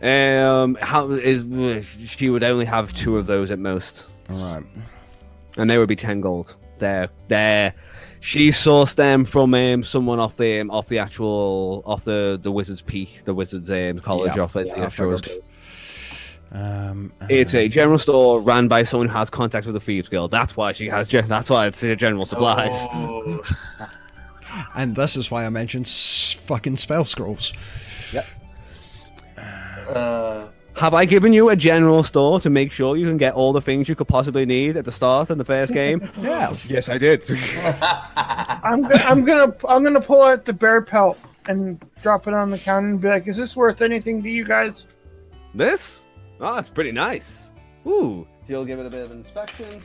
S2: She would only have 2 of those at most.
S1: Alright.
S2: And they would be 10 gold. She sourced them from someone off the Wizard's Peak, the Wizard's College off it.
S1: Yeah, I figured.
S2: It's a general store ran by someone who has contact with the Thieves Guild. That's why she has. That's why it's general supplies.
S4: Oh.
S1: And this is why I mentioned fucking spell scrolls.
S2: Yep. Have I given you a general store to make sure you can get all the things you could possibly need at the start of the first game?
S1: Yes.
S2: Yes, I did.
S3: I'm gonna pull out the bear pelt and drop it on the counter and be like, "Is this worth anything to you guys?"
S2: This? Oh, that's pretty nice. Ooh. She'll give it a bit of an inspection.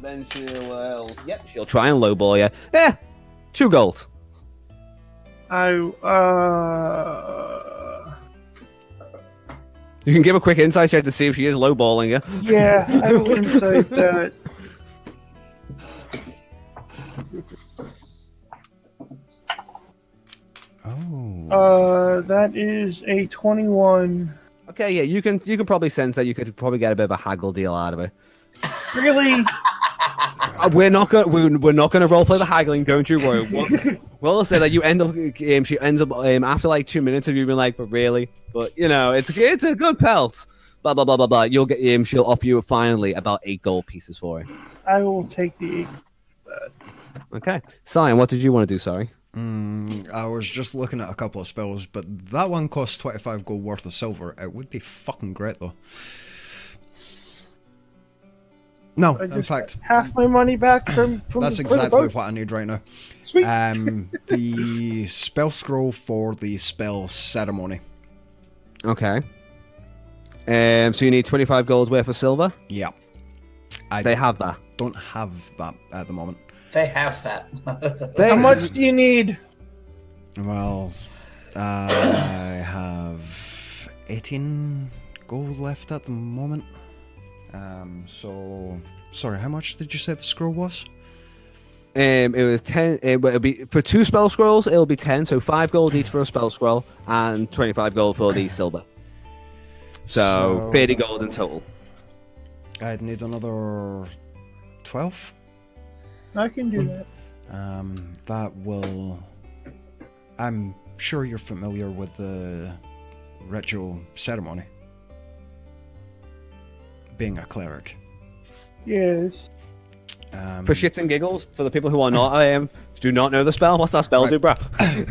S2: Then she'll try and lowball you. Yeah, 2 gold. You can give a quick insight check to see if she is lowballing you.
S3: Yeah, I will insight that.
S1: Oh.
S3: That is a 21.
S2: Okay, yeah, you can probably sense that you could probably get a bit of a haggle deal out of it.
S3: Really?
S2: We're not gonna roleplay the haggling. Don't you worry. We'll say that you end up. She ends up after like 2 minutes of you being like, "But really?" But it's a good pelt. Blah blah blah blah blah. You'll get she'll offer you finally about 8 gold pieces for it.
S3: I will take the 8.
S2: Okay, Scion, what did you want to do? Sorry.
S1: I was just looking at a couple of spells, but that one costs 25 gold worth of silver. It would be fucking great though. No, in fact,
S3: half my money back from
S1: that's exactly what I need right now.
S3: Sweet.
S1: The spell scroll for the spell ceremony.
S2: Okay. So you need 25 gold worth of silver.
S1: Yeah.
S2: They have that.
S1: Don't have that at the moment.
S4: They have that.
S3: How much do you need?
S1: Well, I have 18 gold left at the moment. So sorry, how much did you say the scroll was?
S2: It was 10. It'll be for 2 spell scrolls. It'll be 10. So 5 gold each for a spell scroll, and 25 gold for the silver. So 30 gold in total.
S1: I'd need another 12.
S3: I can do that.
S1: That will. I'm sure you're familiar with the ritual ceremony. Being a cleric.
S3: Yes.
S2: For shits and giggles, for the people who are not, do not know the spell. What's that spell do, bro?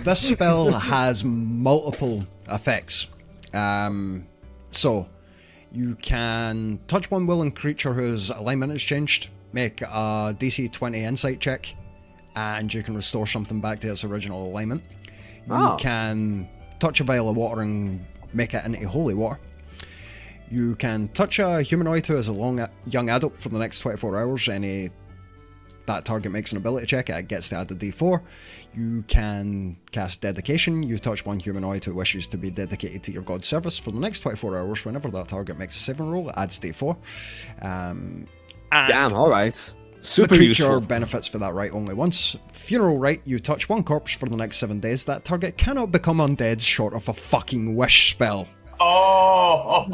S1: This spell has multiple effects. So you can touch one willing creature whose alignment has changed, make a DC 20 insight check, and you can restore something back to its original alignment. You can touch a vial of water and make it into holy water. You can touch a humanoid who is a young adult for the next 24 hours. Any that target makes an ability check, it gets to add a d4. You can cast Dedication. You touch one humanoid who wishes to be dedicated to your god's service for the next 24 hours. Whenever that target makes a saving roll, it adds d4. And
S2: Damn, all right. Super
S1: the creature
S2: useful.
S1: benefits for that right only once. Funeral Rite, you touch one corpse for the next 7 days. That target cannot become undead short of a fucking wish spell.
S4: Oh,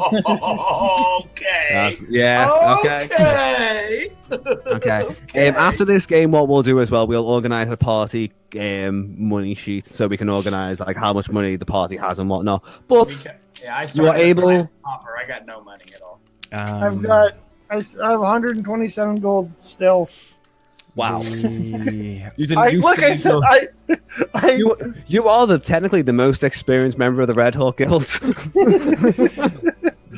S4: okay.
S2: Yeah, okay.
S4: Okay.
S2: Okay. After this game, what we'll do as well, we'll organize a party money sheet so we can organize like how much money the party has and whatnot. But
S4: Yeah, I
S2: you
S4: started
S2: are able.
S4: as a pauper. I got no money at all.
S3: I have 127 gold still.
S2: Wow.
S1: The-
S2: You didn't. You are technically the most experienced member of the Red Hawk Guild.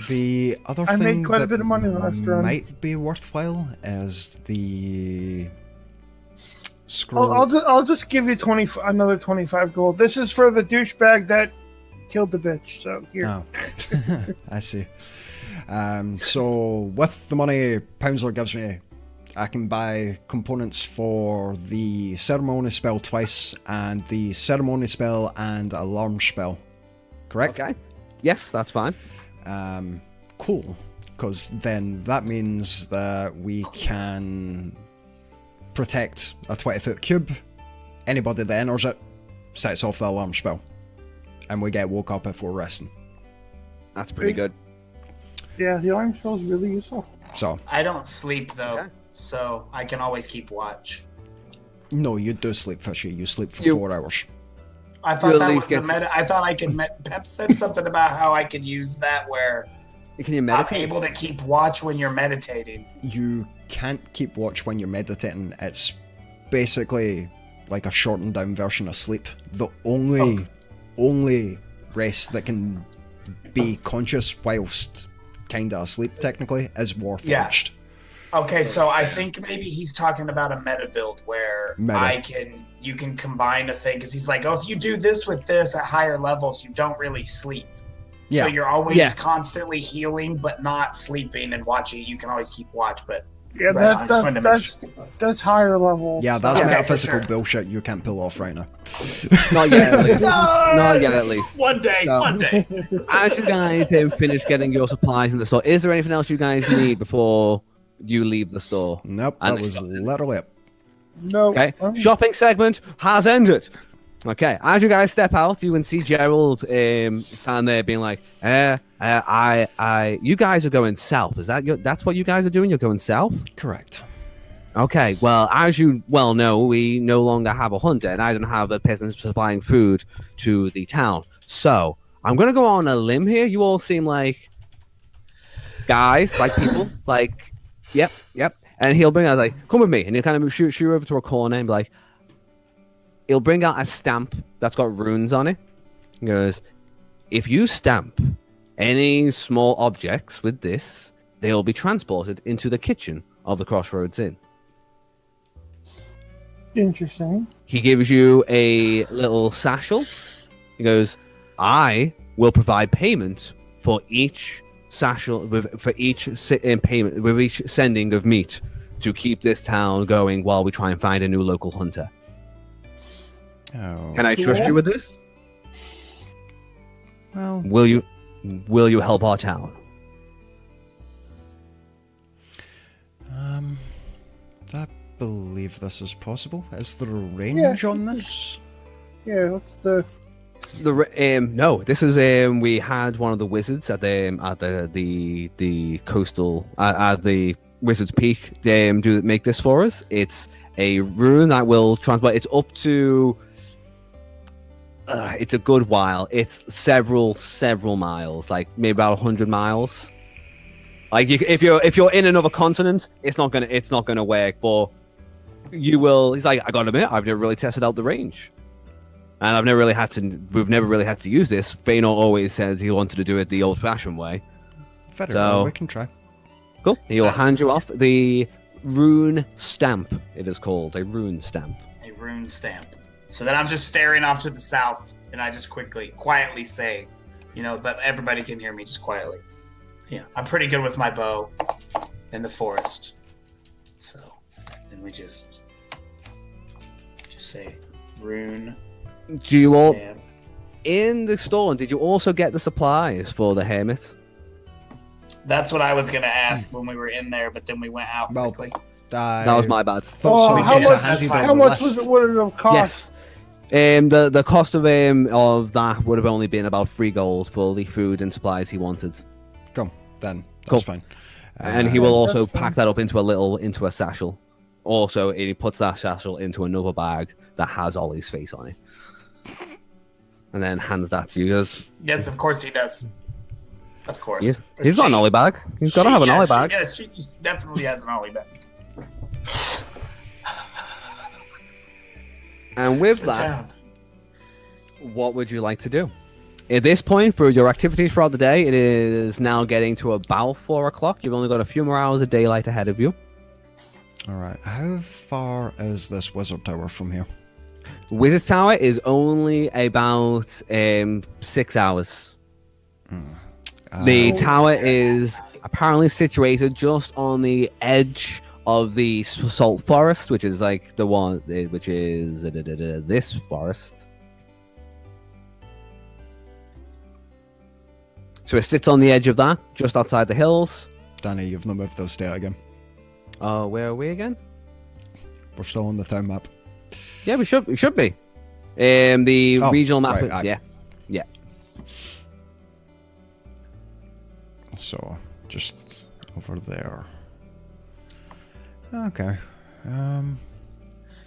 S1: The other
S3: I
S1: thing
S3: made quite a
S1: that
S3: bit of money last run.
S1: might be worthwhile is the scroll.
S3: I'll just give you another 25 gold. This is for the douchebag that killed the bitch. So here.
S1: Oh. I see. So with the money Poundsler gives me, I can buy components for the ceremony spell twice and the ceremony spell and alarm spell. Correct?
S2: Okay. Yes, that's fine.
S1: Cool. Because then that means that we can protect a 20-foot cube. Anybody that enters it sets off the alarm spell. And we get woke up if we're resting.
S2: That's pretty good.
S3: Yeah, the alarm spell is really useful.
S1: So,
S4: I don't sleep though,
S2: Okay.
S4: so I can always keep watch.
S1: no, you do sleep, Fishy. You sleep for
S2: You-
S1: 4 hours.
S4: I
S2: You
S4: thought
S2: at
S4: that
S2: least
S4: was a
S2: get-
S4: meta. I thought I could. Pep said something about how I could use that where
S2: Can you
S4: I'm
S2: meditate?
S4: able to keep watch when you're meditating.
S1: You can't keep watch when you're meditating. It's basically like a shortened down version of sleep. The only rest that can be conscious whilst kinda asleep technically is Warforged.
S4: Okay, so I think maybe he's talking about a meta build where
S1: Meta.
S4: you can combine a thing because he's like, oh, if you do this with this at higher levels, you don't really sleep.
S1: Yeah.
S4: So you're always
S2: Yeah.
S4: constantly healing but not sleeping and watching. You can always keep watch, but
S3: Yeah,
S4: Right on, just wanted to
S3: that's higher level.
S1: Yeah, that's
S4: Okay, for
S1: metaphysical
S4: sure.
S1: bullshit you can't pull off right now.
S2: Not yet, at least. Not yet, at least.
S4: one day,
S2: No.
S4: one day.
S2: As you guys finish getting your supplies in the store, is there anything else you guys need before you leave the store?
S1: Nope,
S2: And
S1: that was literally it.
S3: No.
S2: Okay, shopping segment has ended. Okay, as you guys step out, you can see Gerald stand there being like, you guys are going south. Is that's what you guys are doing? You're going south?
S1: Correct.
S2: Okay, well, as you well know, we no longer have a hunter, and I don't have a person supplying food to the town. So, I'm going to go on a limb here. You all seem like guys, like people, like, yep. And he'll bring out, like, come with me. And he'll kind of shoot you over to a corner and be like, he'll bring out a stamp that's got runes on it. He goes, if you stamp any small objects with this, they'll be transported into the kitchen of the Crossroads Inn.
S3: Interesting.
S2: He gives you a little satchel. He goes, I will provide payment for each satchel, for each payment, with each sending of meat to keep this town going while we try and find a new local hunter.
S1: Oh.
S2: Can I trust you with this?
S1: Well,
S2: Will you help our town?
S1: I believe this is possible. Is there a range on this?
S3: Yeah, what's the...
S2: No, this is we had one of the wizards at the coastal at the Wizard's Peak make this for us. It's a rune that will transport. It's up to. It's a good while. It's several miles, like maybe about 100 miles. Like if you're in another continent, it's not gonna work. But you will. He's like, I gotta admit, I've never really tested out the range. And we've never really had to use this. Feanor always says he wanted to do it the old-fashioned way.
S1: Very
S2: So-
S1: well, we can try.
S2: Cool. He will hand you off the rune stamp. It is called a rune stamp.
S4: A rune stamp. So then I'm just staring off to the south, and I just quietly say, but everybody can hear me just quietly. I'm pretty good with my bow in the forest. So then we just you say? Rune.
S2: Do you all
S4: Stamp.
S2: in the store? Did you also get the supplies for the hermit?
S4: That's what I was gonna ask when we were in there, but then we went out
S1: Well,
S4: quickly.
S2: That was my bad.
S1: Thought somebody
S4: how
S1: was
S4: much-
S1: handy
S4: how
S1: on
S3: How
S1: the
S3: much
S1: list.
S3: would it have cost?
S2: Yes. The cost of that would have only been about 3 gold for the food and supplies he wanted,
S1: Come, then. That's
S2: Cool.
S1: fine.
S2: and he will also
S3: that's fine.
S2: pack that up into a satchel. Also, he puts that satchel into another bag that has Ollie's face on it, and then hands that to you. Goes,
S4: Yes, of course he does. Of course.
S2: he's got an Ollie bag. He's got to have an Ollie bag.
S4: Yeah, she definitely has an Ollie bag.
S2: And with
S4: For
S2: that,
S4: town.
S2: what would you like to do? At this point, for your activities throughout the day, it is now getting to about 4 o'clock. You've only got a few more hours of daylight ahead of you.
S1: Alright, how far is this wizard tower from here?
S2: Wizard's Tower is only about 6 hours. The tower is apparently situated just on the edge of the salt forest, which is like the one, which is this forest. So it sits on the edge of that, just outside the hills.
S1: Danny, you've not moved this date again.
S2: Where are we again?
S1: We're still on the town map.
S2: Yeah, we should be. The
S1: Oh,
S2: regional map.
S1: right,
S2: Yeah.
S1: So, just over there. Okay.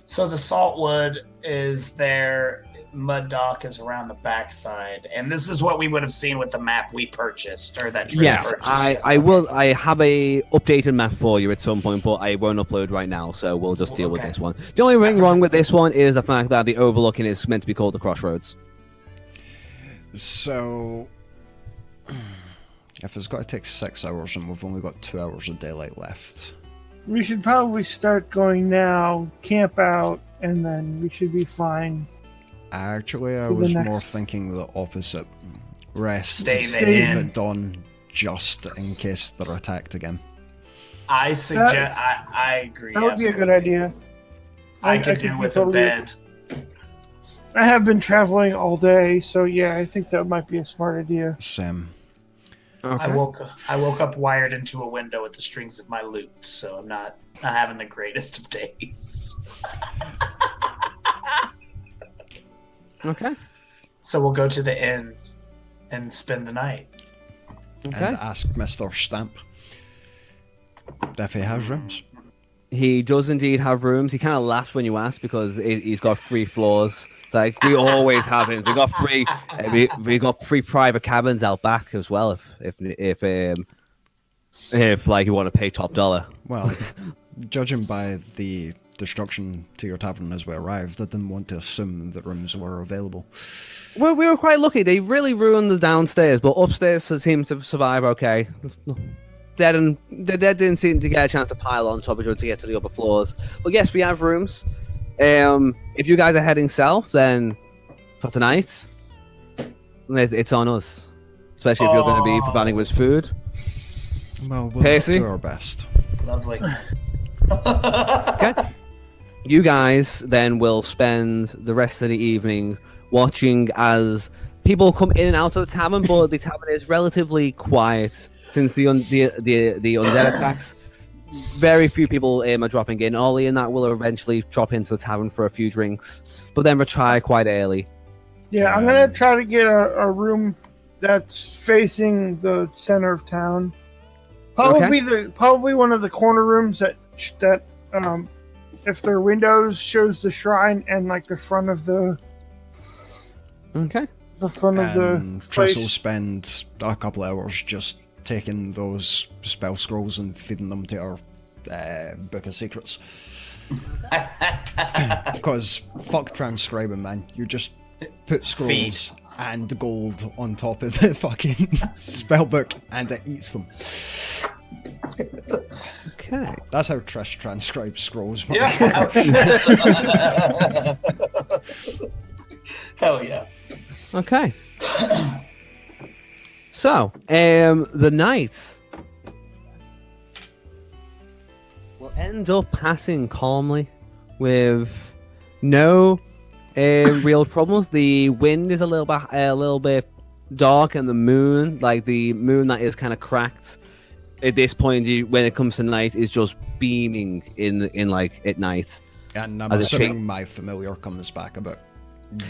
S4: So the saltwood is there. Mud Dock is around the backside, and this is what we would have seen with the map we purchased, or that Trish
S2: Yes,
S4: purchased.
S2: I will. I have a updated map for you at some point, but I won't upload right now, so we'll just deal with
S4: Okay.
S2: this one. The only thing wrong with this one is the fact that the overlooking is meant to be called the crossroads.
S1: So, if it's got to take 6 hours and we've only got 2 hours of daylight left,
S3: We should probably start going now, camp out, and then we should be fine.
S1: actually, I
S3: For the
S1: was
S3: next-
S1: more thinking the opposite. Rest,
S4: Stay
S3: the
S1: leave
S3: inn.
S1: at dawn, just in case they're attacked again.
S4: I suggest. I agree.
S3: That would be a good
S4: absolutely.
S3: idea.
S4: I could do
S3: think
S4: with
S3: we
S4: a
S3: totally-
S4: bed.
S3: I have been traveling all day, so yeah, I think that might be a smart idea.
S1: Same.
S4: I woke up wired into a window with the strings of my lute, so I'm not having the greatest of days.
S2: Okay.
S4: So we'll go to the inn and spend the night.
S2: Okay.
S1: And ask Mr. Stamp if he has rooms.
S2: He does indeed have rooms. He kind of laughs when you ask because he's got 3 floors. It's like we always have him. We got 3. We got 3 private cabins out back as well. If like you want to pay top dollar.
S1: Well, judging by the destruction to your tavern as we arrived, I didn't want to assume that rooms were available.
S2: Well, we were quite lucky. They really ruined the downstairs, but upstairs seems to survive okay. The dead didn't seem to get a chance to pile on top of each other to get to the upper floors. But yes, we have rooms. If you guys are heading south, then for tonight, it's on us. Especially if you're going to be providing with food.
S1: Well, we'll
S2: Pacey?
S1: do our best.
S4: Lovely.
S2: Okay. You guys then will spend the rest of the evening watching as people come in and out of the tavern, but the tavern is relatively quiet since the undead attacks. Very few people are dropping in. Ollie and that will eventually drop into the tavern for a few drinks, but then retire quite early.
S3: Yeah, I'm gonna try to get a room that's facing the center of town. Probably one of the corner rooms that if their windows shows the shrine and like the front of the
S2: Okay.
S1: And Triss will
S3: place.
S1: spend a couple of hours just taking those spell scrolls and feeding them to our Book of Secrets. Because fuck transcribing, man. You just put scrolls and gold on top of the fucking spell book and it eats them.
S2: Okay.
S1: That's how Trish transcribes scrolls. man.
S4: Yeah. Hell yeah.
S2: Okay. So, the night will end up passing calmly with No real problems. The wind is a little bit dark, and the moon that is kind of cracked at this point. When it comes to night, is just beaming in like at night.
S1: And I'm
S2: As a
S1: assuming my familiar comes back about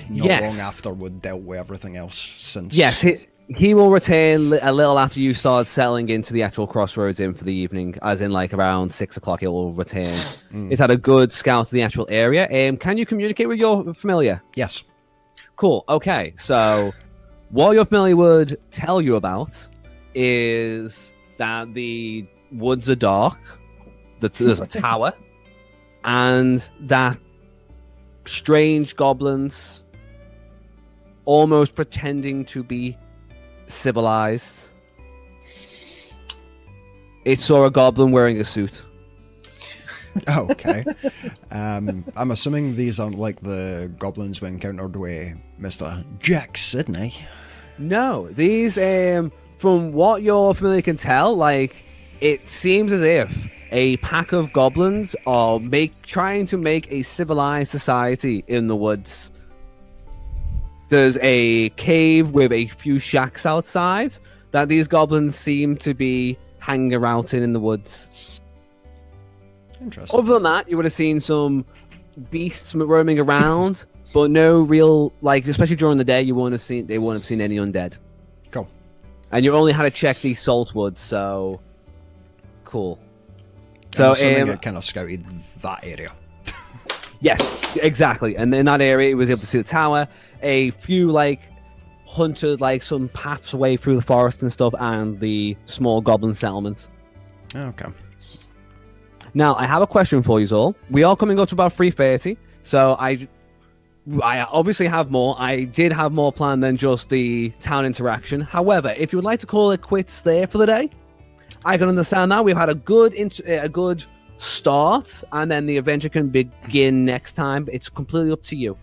S1: not
S2: Yes.
S1: long after we'd dealt with everything else since.
S2: Yes, he will return a little after you start settling into the actual crossroads in for the evening, as in like around 6 o'clock. He will return. It's had a good scout to the actual area. Can you communicate with your familiar?
S1: Yes.
S2: Cool. Okay, so what your familiar would tell you about is that the woods are dark, that there's a tower, and that strange goblins, almost pretending to be civilized. It saw a goblin wearing a suit.
S1: Okay. I'm assuming these aren't like the goblins we encountered with Mr. Jack Sidney.
S2: No, these from what your familiar can tell, like it seems as if a pack of goblins are trying to make a civilized society in the woods. There's a cave with a few shacks outside that these goblins seem to be hanging around in the woods.
S1: Interesting.
S2: Other than that, you would have seen some beasts roaming around, but no real, like, especially during the day, they wouldn't have seen any undead.
S1: Cool.
S2: And you only had to check these salt woods, so cool.
S1: I'm
S2: So,
S1: assuming it kind of scouted that area.
S2: yes, exactly. And in that area, it was able to see the tower, a few like hunted, like some paths away through the forest and stuff, and the small goblin settlement.
S1: Okay.
S2: Now, I have a question for you all. We are coming up to about 3:30, so I obviously have more. I did have more planned than just the town interaction. However, if you would like to call it quits there for the day, I can understand that. We've had a good start, and then the adventure can begin next time. It's completely up to you.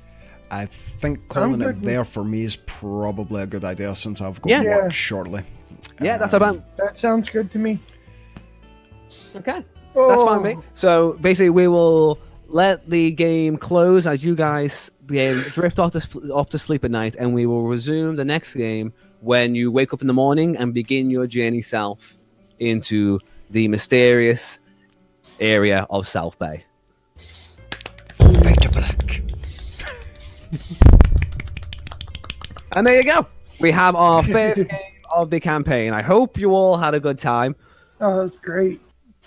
S1: I think calling
S3: I'm
S1: it
S3: good
S1: there for me is probably a good idea since I've got
S2: Yeah.
S1: work shortly.
S2: Yeah, that's about...
S3: That sounds good to me.
S2: Okay. That's fine,
S3: Oh,
S2: mate. So basically, we will let the game close as you guys drift off to sleep at night, and we will resume the next game when you wake up in the morning and begin your journey south into the mysterious area of South Bay.
S1: Fade to black.
S2: And there you go. We have our first game of the campaign. I hope you all had a good time.
S3: Oh, that's great.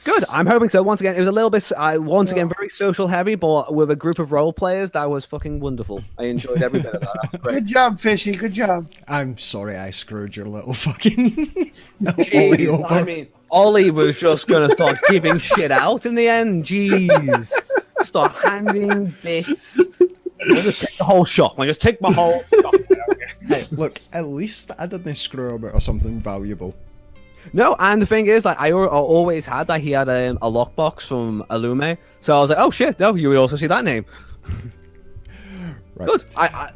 S2: Good. I'm hoping so. Once again, it was a little bit, very social heavy, but with a group of role players, that was fucking wonderful. I enjoyed every bit of that. That was great.
S3: Good job, Fishy. Good job.
S1: I'm sorry I screwed your little fucking
S2: Jeez,
S1: Ollie over.
S2: I mean, Ollie was just going to start giving shit out in the end. Jeez. Start handing bits. I'll just take the whole shop. I just take my whole shop. Hey.
S1: Look, at least I didn't screw about or something valuable.
S2: No, and the thing is, like, I always had that he had a lockbox from Alume, so I was like, oh shit, no, you would also see that name.
S1: Right.
S2: Good.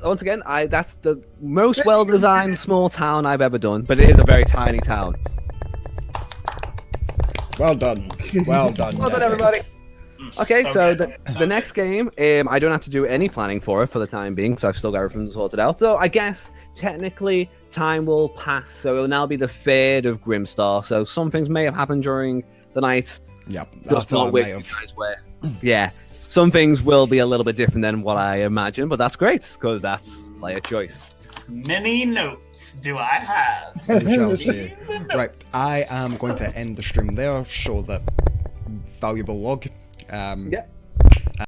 S2: Once again, that's the most well-designed small town I've ever done, but it is a very tiny town.
S1: Well done. Well done.
S2: Well done,
S1: Derek.
S2: everybody. Okay, so
S4: good.
S2: the next game, I don't have to do any planning for it for the time being, because I've still got everything sorted out. So I guess, technically, time will pass. So it will now be the 3rd of Grimstar. So some things may have happened during the night.
S1: Yep. I
S2: Just
S1: thought
S2: not
S1: I
S2: with
S1: might
S2: you
S1: have.
S2: guys where... Yeah, some things will be a little bit different than what I imagined, but that's great, because that's player choice.
S4: Many notes do I have?
S1: We shall see. Right. I am going to end the stream there so that valuable log.
S2: Yeah.